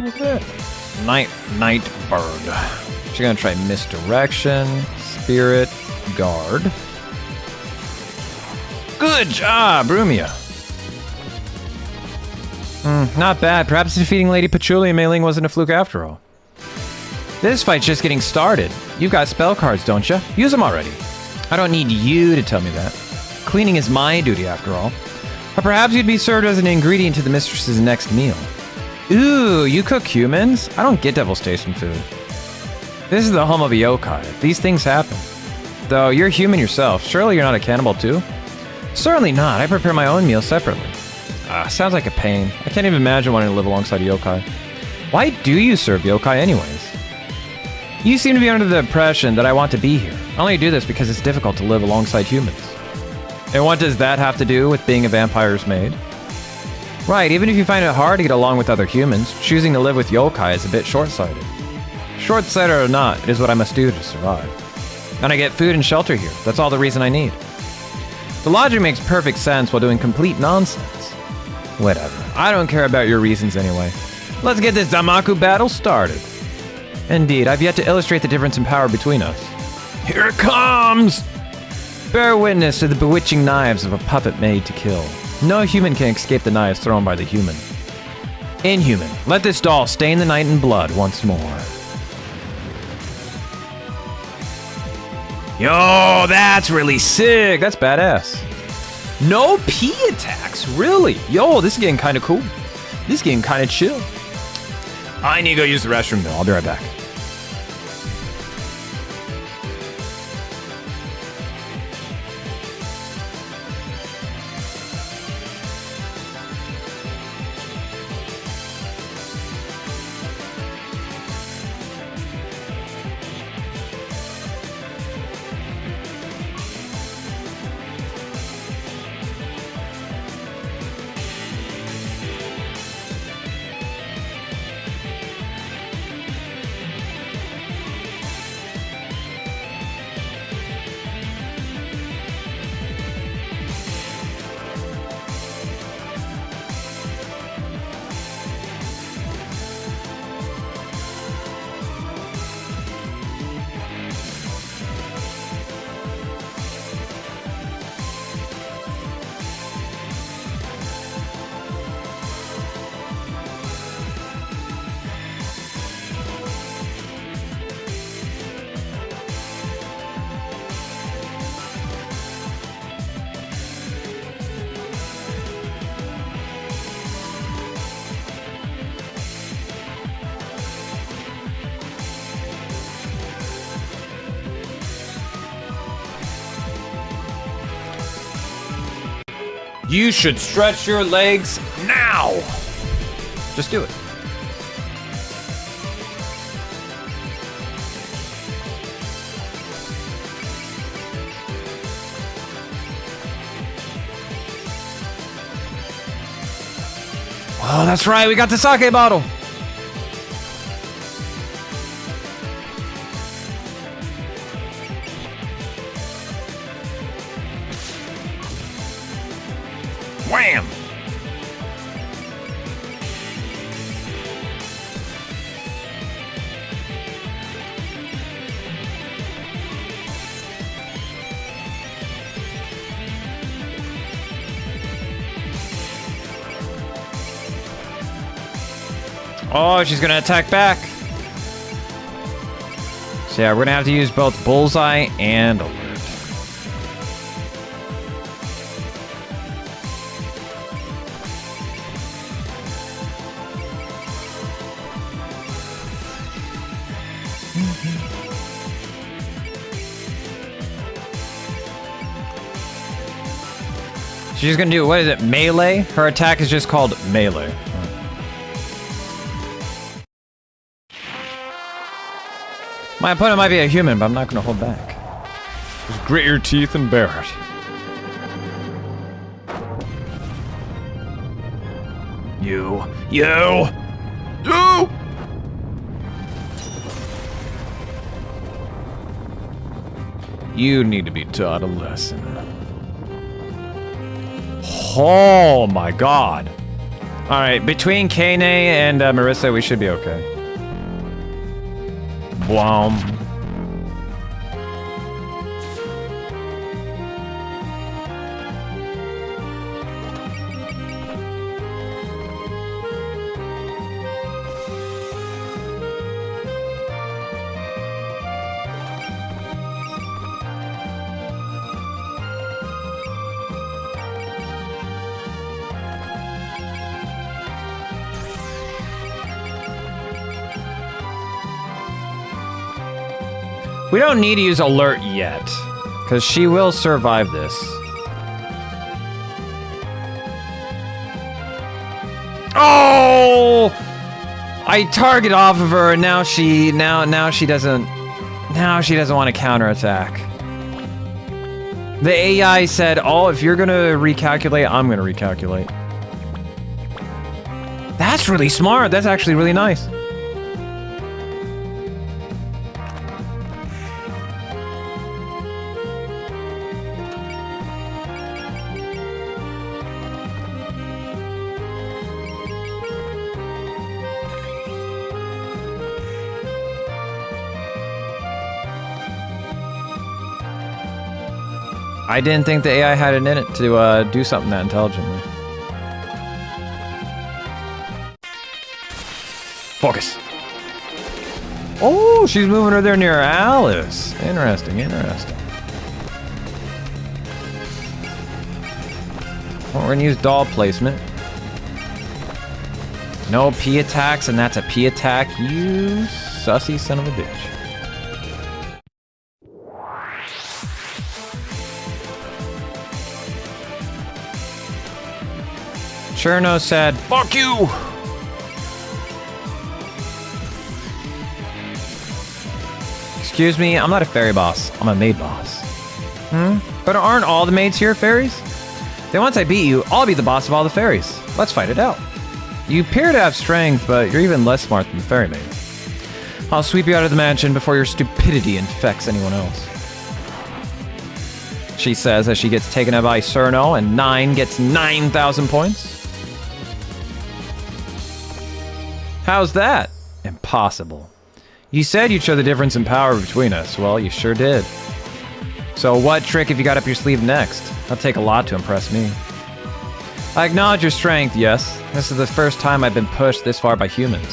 little bit. Night bird. She's gonna try misdirection, spirit, guard. Good job, Rumia. Not bad. Perhaps defeating Lady Patchouli and Mei Ling wasn't a fluke after all. This fight's just getting started. You've got spell cards, don't you? Use them already. I don't need you to tell me that. Cleaning is my duty after all. But perhaps you'd be served as an ingredient to the mistress's next meal. Ooh, you cook humans? I don't get Devil's Taste food. This is the home of a yokai. These things happen. Though you're human yourself, surely you're not a cannibal too? Certainly not. I prepare my own meals separately. Sounds like a pain. I can't even imagine wanting to live alongside a yokai. Why do you serve yokai anyways? You seem to be under the impression that I want to be here. I only do this because it's difficult to live alongside humans. And what does that have to do with being a vampire's maid? Right, even if you find it hard to get along with other humans, choosing to live with yokai is a bit short-sighted. Short-sighted or not, it is what I must do to survive. And I get food and shelter here. That's all the reason I need. The logic makes perfect sense while doing complete nonsense. Whatever. I don't care about your reasons anyway. Let's get this Damaku battle started. Indeed, I've yet to illustrate the difference in power between us. Here it comes! Bear witness to the bewitching knives of a puppet made to kill. No human can escape the knives thrown by the human. Inhuman, let this doll stain the night in blood once more. Yo, that's really sick. That's badass. No P attacks, really? Yo, this is getting kind of cool. This is getting kind of chill. I need to go use the restroom though. I'll be right back. You should stretch your legs now. Just do it. Oh, that's right. We got the sake bottle. Wham! Oh, she's gonna attack back. So yeah, we're gonna have to use both Bullseye and Alert. She's gonna do, what is it, melee? Her attack is just called melee. My opponent might be a human, but I'm not gonna hold back. Just grit your teeth and bear it. You! You need to be taught a lesson. Oh my god. Alright, between Kane and Marisa, we should be okay. Boom. We don't need to use alert yet, because she will survive this. Oh! I target off of her, and now she doesn't want to counterattack. The AI said, "Oh, if you're gonna recalculate, I'm gonna recalculate." That's really smart. That's actually really nice. I didn't think the AI had it in it to do something that intelligently. Focus. Oh, she's moving her there near Alice. Interesting, interesting. Well, we're gonna use doll placement. No P attacks, and that's a P attack. You sussy son of a bitch. Cherno said, "Fuck you!" Excuse me, I'm not a fairy boss. I'm a maid boss. But aren't all the maids here fairies? Then once I beat you, I'll be the boss of all the fairies. Let's fight it out. You appear to have strength, but you're even less smart than the fairy maids. I'll sweep you out of the mansion before your stupidity infects anyone else. She says as she gets taken out by Cerno, and 9 gets 9,000 points. How's that? Impossible. You said you'd show the difference in power between us. Well, you sure did. So what trick have you got up your sleeve next? That'll take a lot to impress me. I acknowledge your strength, yes. This is the first time I've been pushed this far by humans.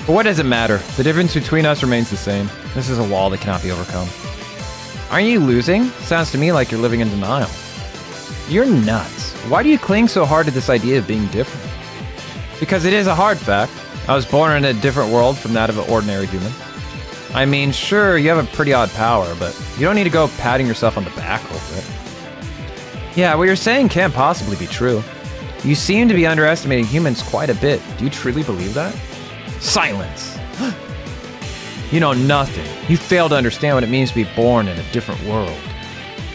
But what does it matter? The difference between us remains the same. This is a wall that cannot be overcome. Aren't you losing? Sounds to me like you're living in denial. You're nuts. Why do you cling so hard to this idea of being different? Because it is a hard fact. I was born in a different world from that of an ordinary human. I mean, sure, you have a pretty odd power, but you don't need to go patting yourself on the back over it. Yeah, what you're saying can't possibly be true. You seem to be underestimating humans quite a bit. Do you truly believe that? Silence! You know nothing. You fail to understand what it means to be born in a different world.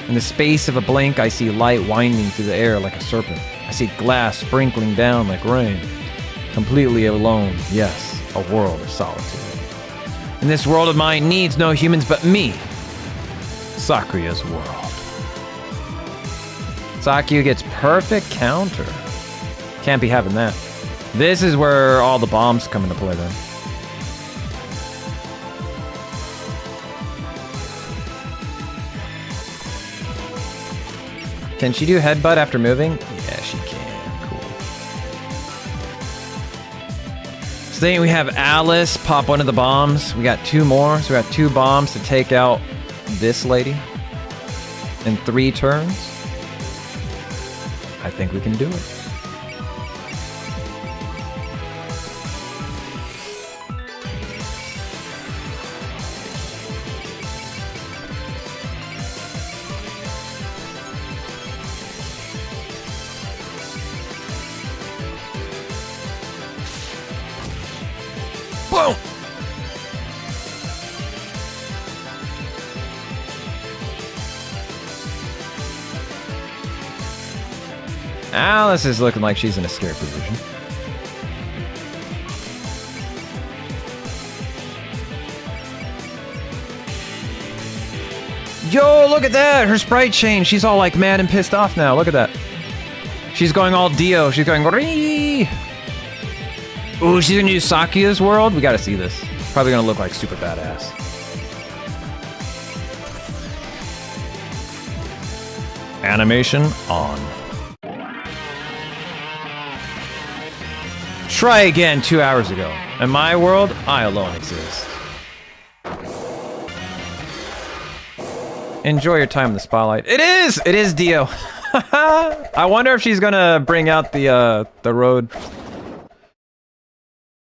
In the space of a blink, I see light winding through the air like a serpent. I see glass sprinkling down like rain. Completely alone, yes, a world of solitude. And this world of mine needs no humans but me. Sakuya's world. Sakuya gets perfect counter. Can't be having that. This is where all the bombs come into play then. Can she do headbutt after moving? Yeah, she can. Then we have Alice pop one of the bombs. We got 2 more, so we got 2 bombs to take out this lady in 3 turns. I think we can do it. Boom! Alice is looking like she's in a scared position. Yo, look at that! Her sprite changed. She's all like mad and pissed off now. Look at that. She's going all Dio. She's going Ree. Ooh, she's gonna do Sakia's world. We gotta see this. Probably gonna look like super badass. Animation on. Try again 2 hours ago. In my world, I alone exist. Enjoy your time in the spotlight. It is Dio. I wonder if she's gonna bring out the road.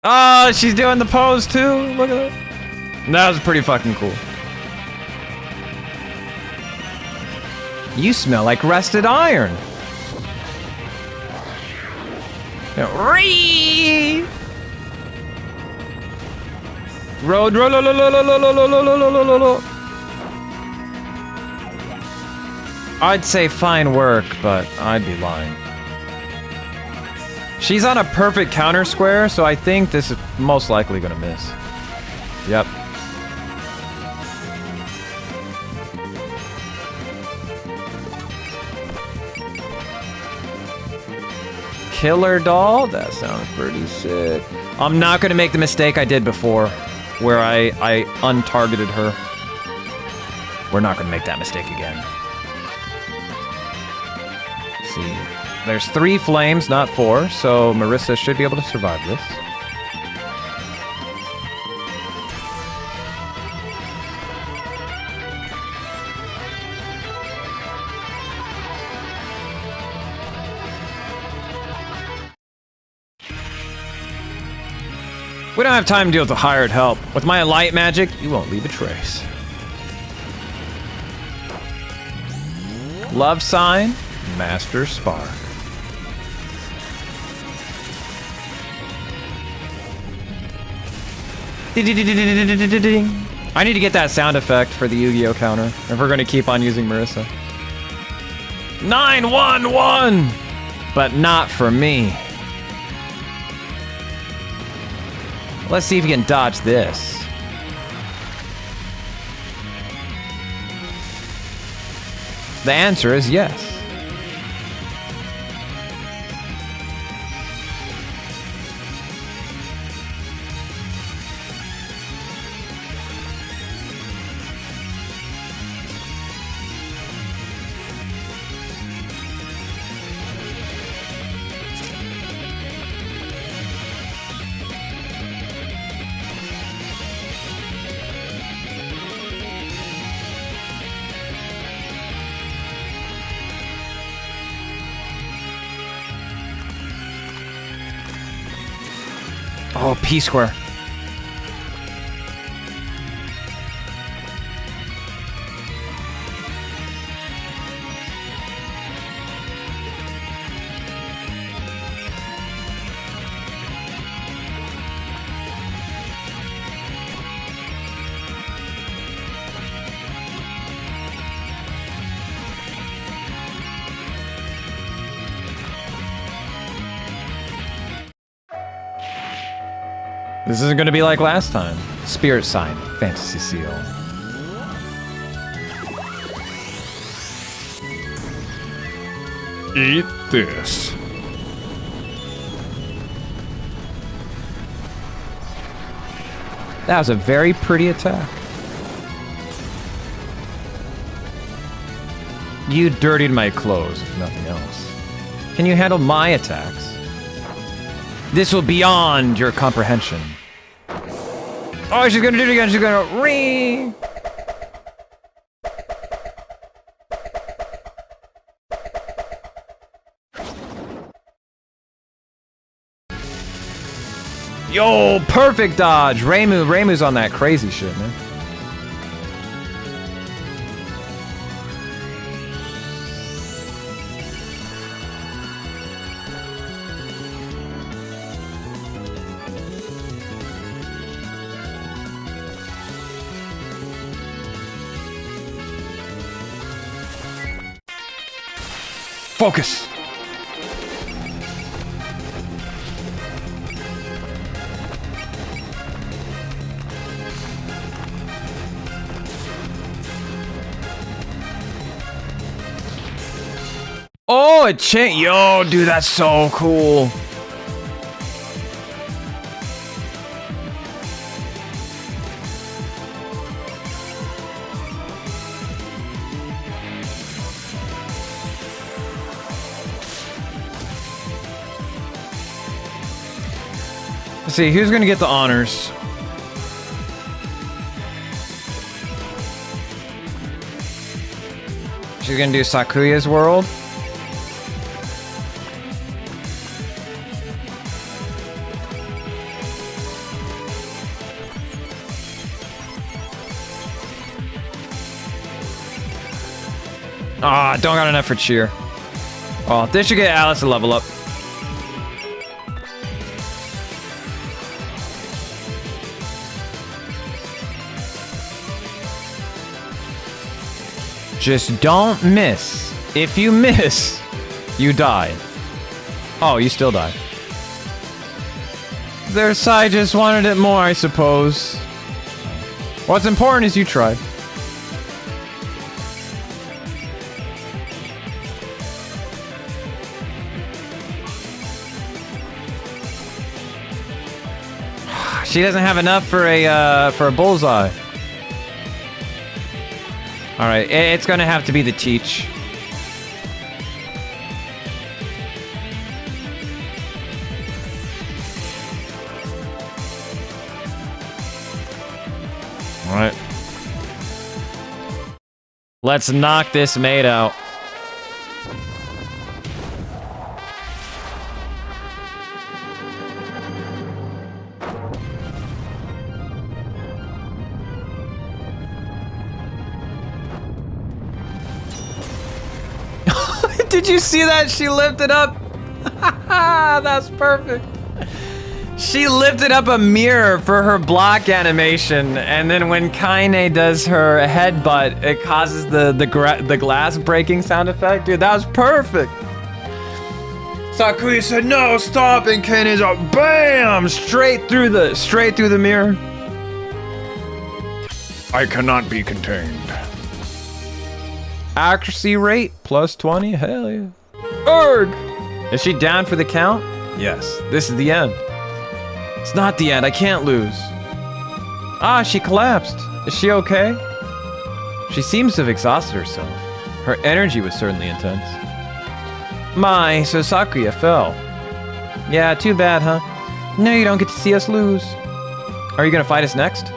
Oh, she's doing the pose too. Look at that. That was pretty fucking cool. You smell like rusted iron. Ree! Road. I'd say fine work, but I'd be lying. She's on a perfect counter square, so I think this is most likely gonna miss. Yep. Killer doll? That sounds pretty sick. I'm not gonna make the mistake I did before, where I untargeted her. We're not gonna make that mistake again. Let's see. There's 3 flames, not 4, so Marisa should be able to survive this. We don't have time to deal with the hired help. With my light magic, you won't leave a trace. Love sign, Master Spark. I need to get that sound effect for the Yu-Gi-Oh counter if we're going to keep on using Marisa. 911! But not for me. Let's see if you can dodge this. The answer is yes. Oh, P-square. This isn't going to be like last time. Spirit sign, fantasy seal. Eat this. That was a very pretty attack. You dirtied my clothes, if nothing else. Can you handle my attacks? This will beyond your comprehension. Oh, she's gonna do it again. She's gonna ring. Yo, perfect dodge. Reimu's on that crazy shit, man. Focus. Oh, a chain. Yo, dude, that's so cool. Let's see, who's gonna get the honors? She's gonna do Sakuya's world. Ah, don't got enough for cheer. Oh, this should get Alice a level up. Just don't miss. If you miss, you die. Oh, you still die. Their side just wanted it more, I suppose. What's important is you tried. She doesn't have enough for a bullseye. All right, it's gonna have to be the teach. All right. Let's knock this maid out. Did you see that? She lifted up. That's perfect. She lifted up a mirror for her block animation, and then when Kaine does her headbutt, it causes the glass breaking sound effect. Dude, that was perfect. Sakuya said, "No, stop!" And Kaine's like, "Bam!" Straight through the mirror. I cannot be contained. Accuracy rate plus 20. Hell yeah. Erg! Is she down for the count? Yes. This is the end. It's not the end. I can't lose. Ah, she collapsed. Is she okay? She seems to have exhausted herself. Her energy was certainly intense. My, so Sakuya fell. Yeah, too bad, huh? No, you don't get to see us lose. Are you gonna fight us next?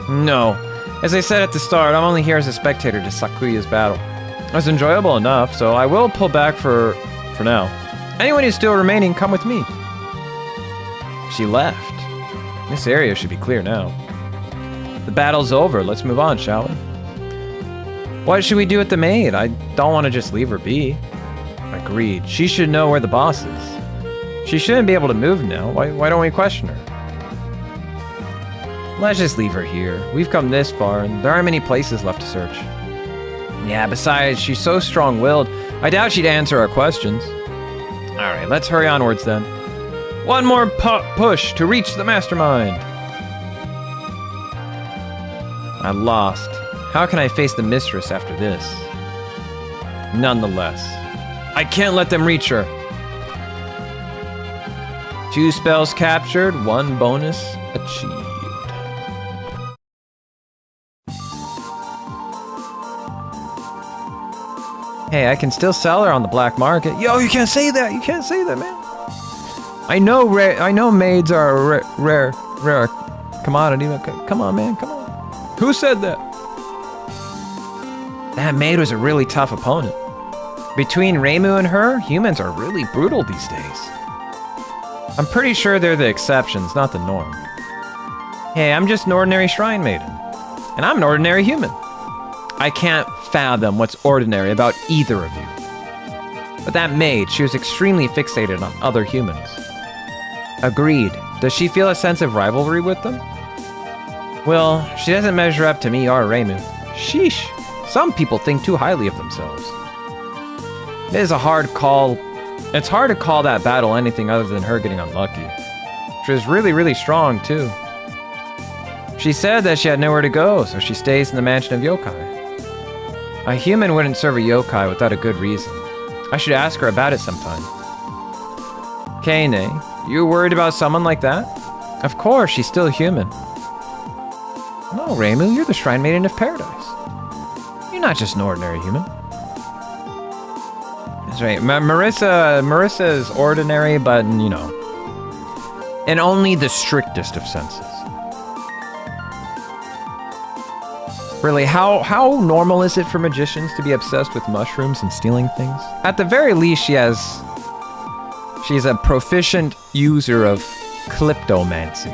No. As I said at the start, I'm only here as a spectator to Sakuya's battle. It was enjoyable enough, so I will pull back for now. Anyone who's still remaining, come with me. She left. This area should be clear now. The battle's over. Let's move on, shall we? What should we do with the maid? I don't want to just leave her be. Agreed. She should know where the boss is. She shouldn't be able to move now. Why don't we question her? Let's just leave her here. We've come this far, and there aren't many places left to search. Yeah, besides, she's so strong-willed, I doubt she'd answer our questions. Alright, let's hurry onwards then. One more push to reach the mastermind. I lost. How can I face the mistress after this? Nonetheless, I can't let them reach her. 2 spells captured, 1 bonus achieved. Hey, I can still sell her on the black market. Yo, you can't say that. You can't say that, man. I know maids are a rare commodity. Come on, man. Come on. Who said that? That maid was a really tough opponent. Between Reimu and her, humans are really brutal these days. I'm pretty sure they're the exceptions, not the norm. Hey, I'm just an ordinary shrine maiden. And I'm an ordinary human. I can't fathom what's ordinary about either of you. But that maid, she was extremely fixated on other humans. Agreed. Does she feel a sense of rivalry with them? Well, she doesn't measure up to me or Reimu. Sheesh. Some people think too highly of themselves. It is a hard call. It's hard to call that battle anything other than her getting unlucky. She was really, really strong, too. She said that she had nowhere to go, so she stays in the mansion of yokai. A human wouldn't serve a yokai without a good reason. I should ask her about it sometime. Kane, you worried about someone like that? Of course, she's still human. No, Reimu, you're the Shrine Maiden of Paradise. You're not just an ordinary human. That's right. Marisa is ordinary, but, you know, in only the strictest of senses. Really, how normal is it for magicians to be obsessed with mushrooms and stealing things? At the very least, she's a proficient user of kleptomancy.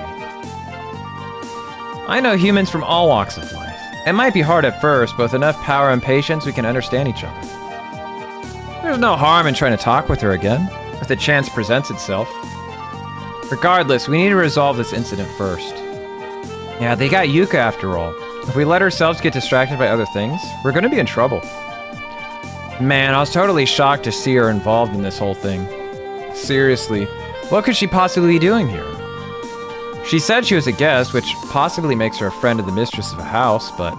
I know humans from all walks of life. It might be hard at first, but with enough power and patience, we can understand each other. There's no harm in trying to talk with her again, if the chance presents itself. Regardless, we need to resolve this incident first. Yeah, they got Yuka after all. If we let ourselves get distracted by other things, we're gonna be in trouble. Man, I was totally shocked to see her involved in this whole thing. Seriously, what could she possibly be doing here? She said she was a guest, which possibly makes her a friend of the mistress of a house, but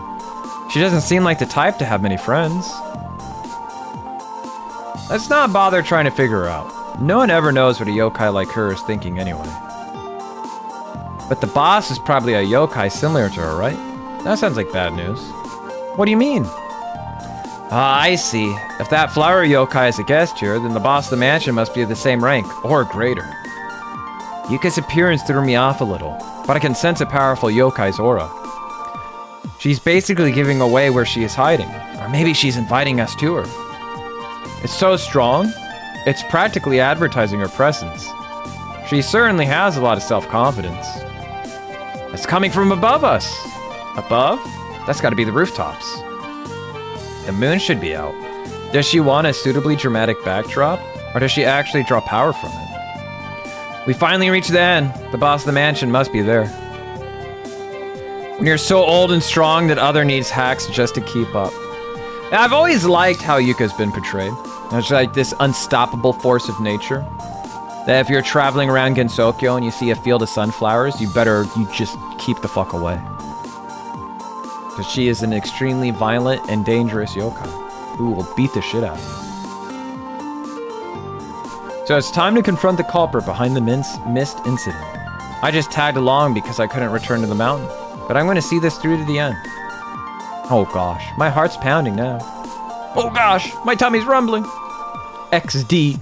she doesn't seem like the type to have many friends. Let's not bother trying to figure her out. No one ever knows what a yokai like her is thinking anyway. But the boss is probably a yokai similar to her, right? That sounds like bad news. What do you mean? Ah, I see. If that flower yokai is a guest here, then the boss of the mansion must be of the same rank, or greater. Yuka's appearance threw me off a little, but I can sense a powerful yokai's aura. She's basically giving away where she is hiding, or maybe she's inviting us to her. It's so strong, it's practically advertising her presence. She certainly has a lot of self-confidence. It's coming from above us. Above? That's gotta be the rooftops. The moon should be out. Does she want a suitably dramatic backdrop, or does she actually draw power from it? We finally reached the end. The boss of the mansion must be there. When you're so old and strong that other needs hacks just to keep up. Now, I've always liked how Yuka's been portrayed. It's like this unstoppable force of nature. That if you're traveling around Gensokyo and you see a field of sunflowers, you just keep the fuck away. Because she is an extremely violent and dangerous yokai who will beat the shit out of you. So it's time to confront the culprit behind the mist incident. I just tagged along because I couldn't return to the mountain, but I'm going to see this through to the end. Oh gosh, my heart's pounding now. Oh gosh, my tummy's rumbling. XD.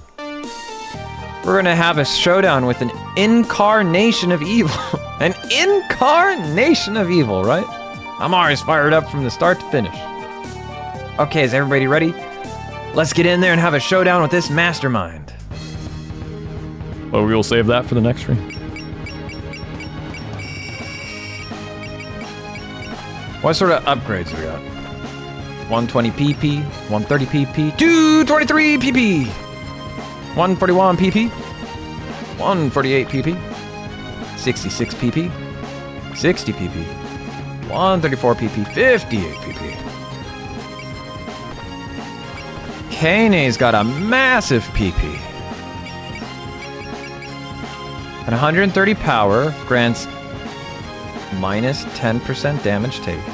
We're going to have a showdown with an incarnation of evil. An incarnation of evil, right? I'm always fired up from the start to finish. Okay, is everybody ready? Let's get in there and have a showdown with this mastermind. But we will save that for the next stream. What sort of upgrades we got? 120 PP, 130 PP, 223 PP, 141 PP, 148 PP, 66 PP, 60 PP, 134 PP, 58 PP. Kane's got a massive PP. At 130 power, grants minus 10% damage taken.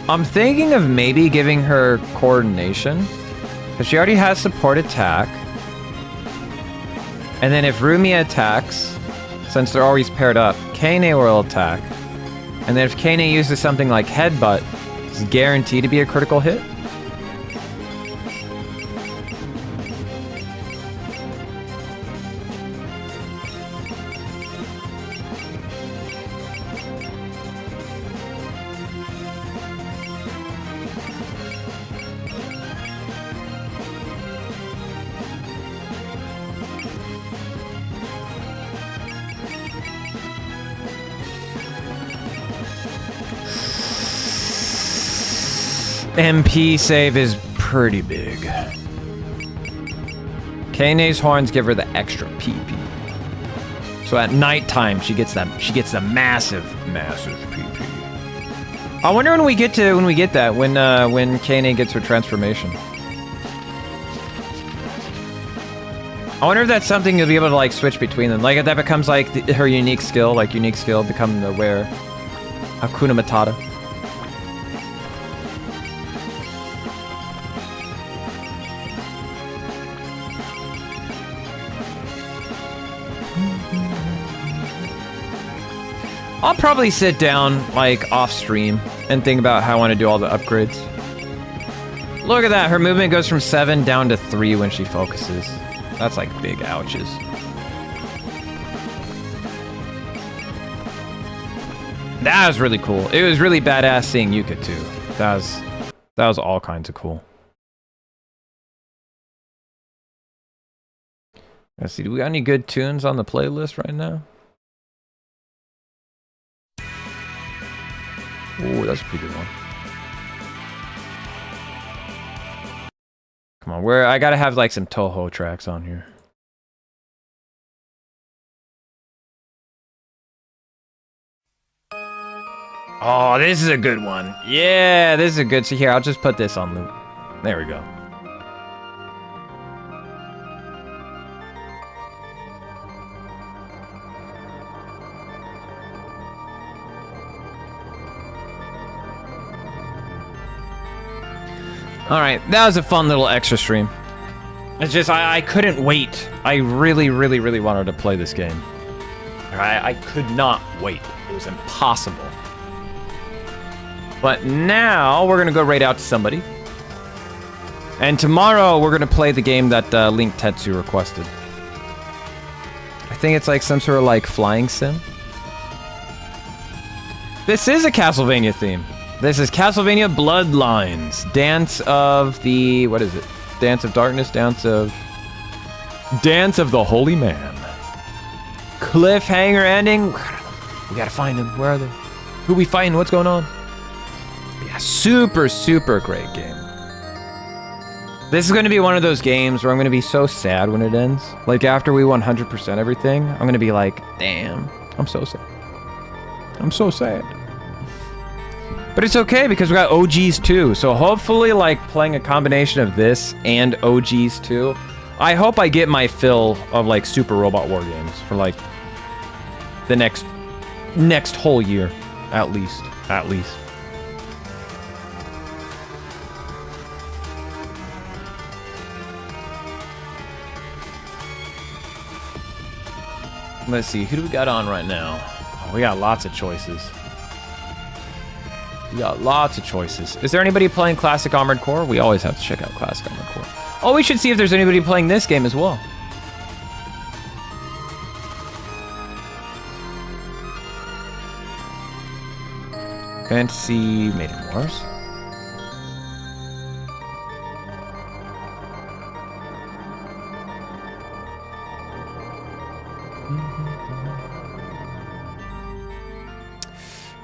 I'm thinking of maybe giving her coordination, because she already has support attack. And then if Rumia attacks, since they're always paired up, Kane will attack. And then if Kane uses something like Headbutt, it's guaranteed to be a critical hit. MP save is pretty big. Kane's horns give her the extra PP. So at nighttime she gets the massive PP. I wonder when we get that when Kane gets her transformation. I wonder if that's something you'll be able to like switch between them. Like if that becomes like her unique skill, become the wear Hakuna Matata. I'll probably sit down like off stream and think about how I want to do all the upgrades. Look at that, her movement goes from 7 down to 3 when she focuses. That's like big ouches. That was really cool. It was really badass seeing Yuka too. That was all kinds of cool. Let's see, do we got any good tunes on the playlist right now? Oh, that's a pretty good one. Come on, I gotta have like some Toho tracks on here. Oh, this is a good one. Yeah, this is a good. So here, I'll just put this on loop. There we go. Alright, that was a fun little extra stream. It's just, I couldn't wait. I really, really, really wanted to play this game. I could not wait. It was impossible. But now, we're gonna go raid out to somebody. And tomorrow, we're gonna play the game that Link Tetsu requested. I think it's like some sort of like flying sim. This is a Castlevania theme. This is Castlevania Bloodlines. Dance of the... what is it? Dance of Darkness? Dance of the Holy Man. Cliffhanger ending. We gotta find them. Where are they? Who we fighting? What's going on? Yeah, super, super great game. This is gonna be one of those games where I'm gonna be so sad when it ends. Like after we 100% everything, I'm gonna be like, damn, I'm so sad. I'm so sad. But it's okay because we got OGs too. So hopefully like playing a combination of this and OGs too. I hope I get my fill of like Super Robot War games for like the next whole year at least. Let's see, who do we got on right now? Oh, we got lots of choices. Is there anybody playing Classic Armored Core? We always have to check out Classic Armored Core. Oh, we should see if there's anybody playing this game as well. Fantasy Maiden Wars.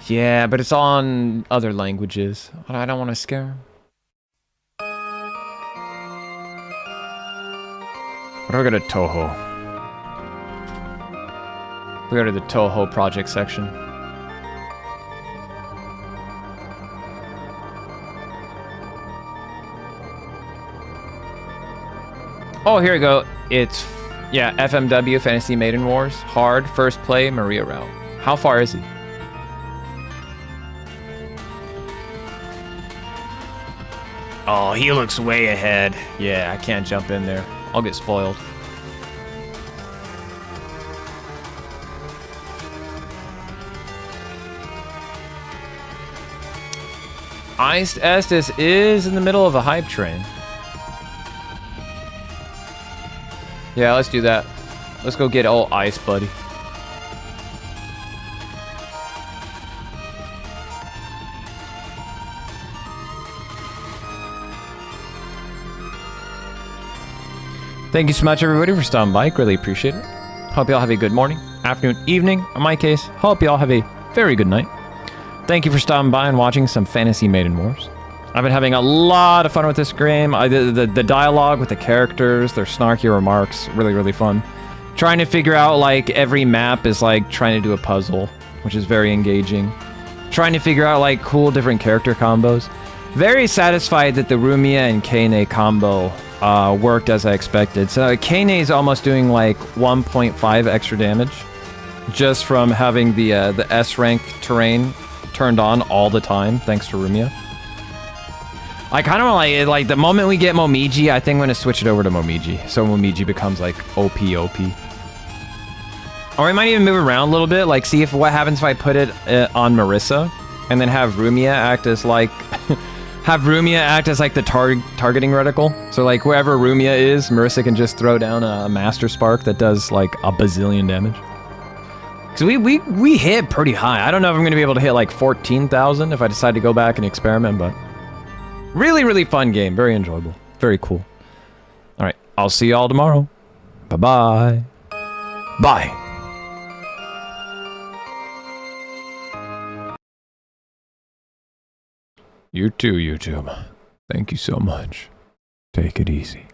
Yeah, but it's on other languages. I don't want to scare him. What do we go to Toho? We go to the Toho project section. Oh, here we go. It's, yeah, FMW, Fantasy Maiden Wars. Hard, first play, Maria route. How far is he? Oh, he looks way ahead. Yeah, I can't jump in there. I'll get spoiled. Iced Estes is in the middle of a hype train. Yeah, let's do that. Let's go get old Ice Buddy. Thank you so much, everybody, for stopping by. Really appreciate it. Hope y'all have a good morning, afternoon, evening. In my case, hope y'all have a very good night. Thank you for stopping by and watching some Fantasy Maiden Wars. I've been having a lot of fun with this game. The dialogue with the characters, their snarky remarks, really, really fun. Trying to figure out, like, every map is, like, trying to do a puzzle, which is very engaging. Trying to figure out, like, cool different character combos. Very satisfied that the Rumia and Kane combo worked as I expected. So Kane is almost doing like 1.5 extra damage just from having the S rank terrain turned on all the time, thanks to Rumia. I kind of like the moment we get Momiji, I think I'm gonna switch it over to Momiji, so Momiji becomes like OP. Or I might even move around a little bit, like see if what happens if I put it on Marisa, and then have Rumia act as like the targeting reticle. So like wherever Rumia is, Marisa can just throw down a Master Spark that does like a bazillion damage. So we hit pretty high. I don't know if I'm gonna be able to hit like 14,000 if I decide to go back and experiment, but really, really fun game. Very enjoyable. Very cool. All right, I'll see y'all tomorrow. Bye-bye. Bye. You too, YouTube. Thank you so much. Take it easy.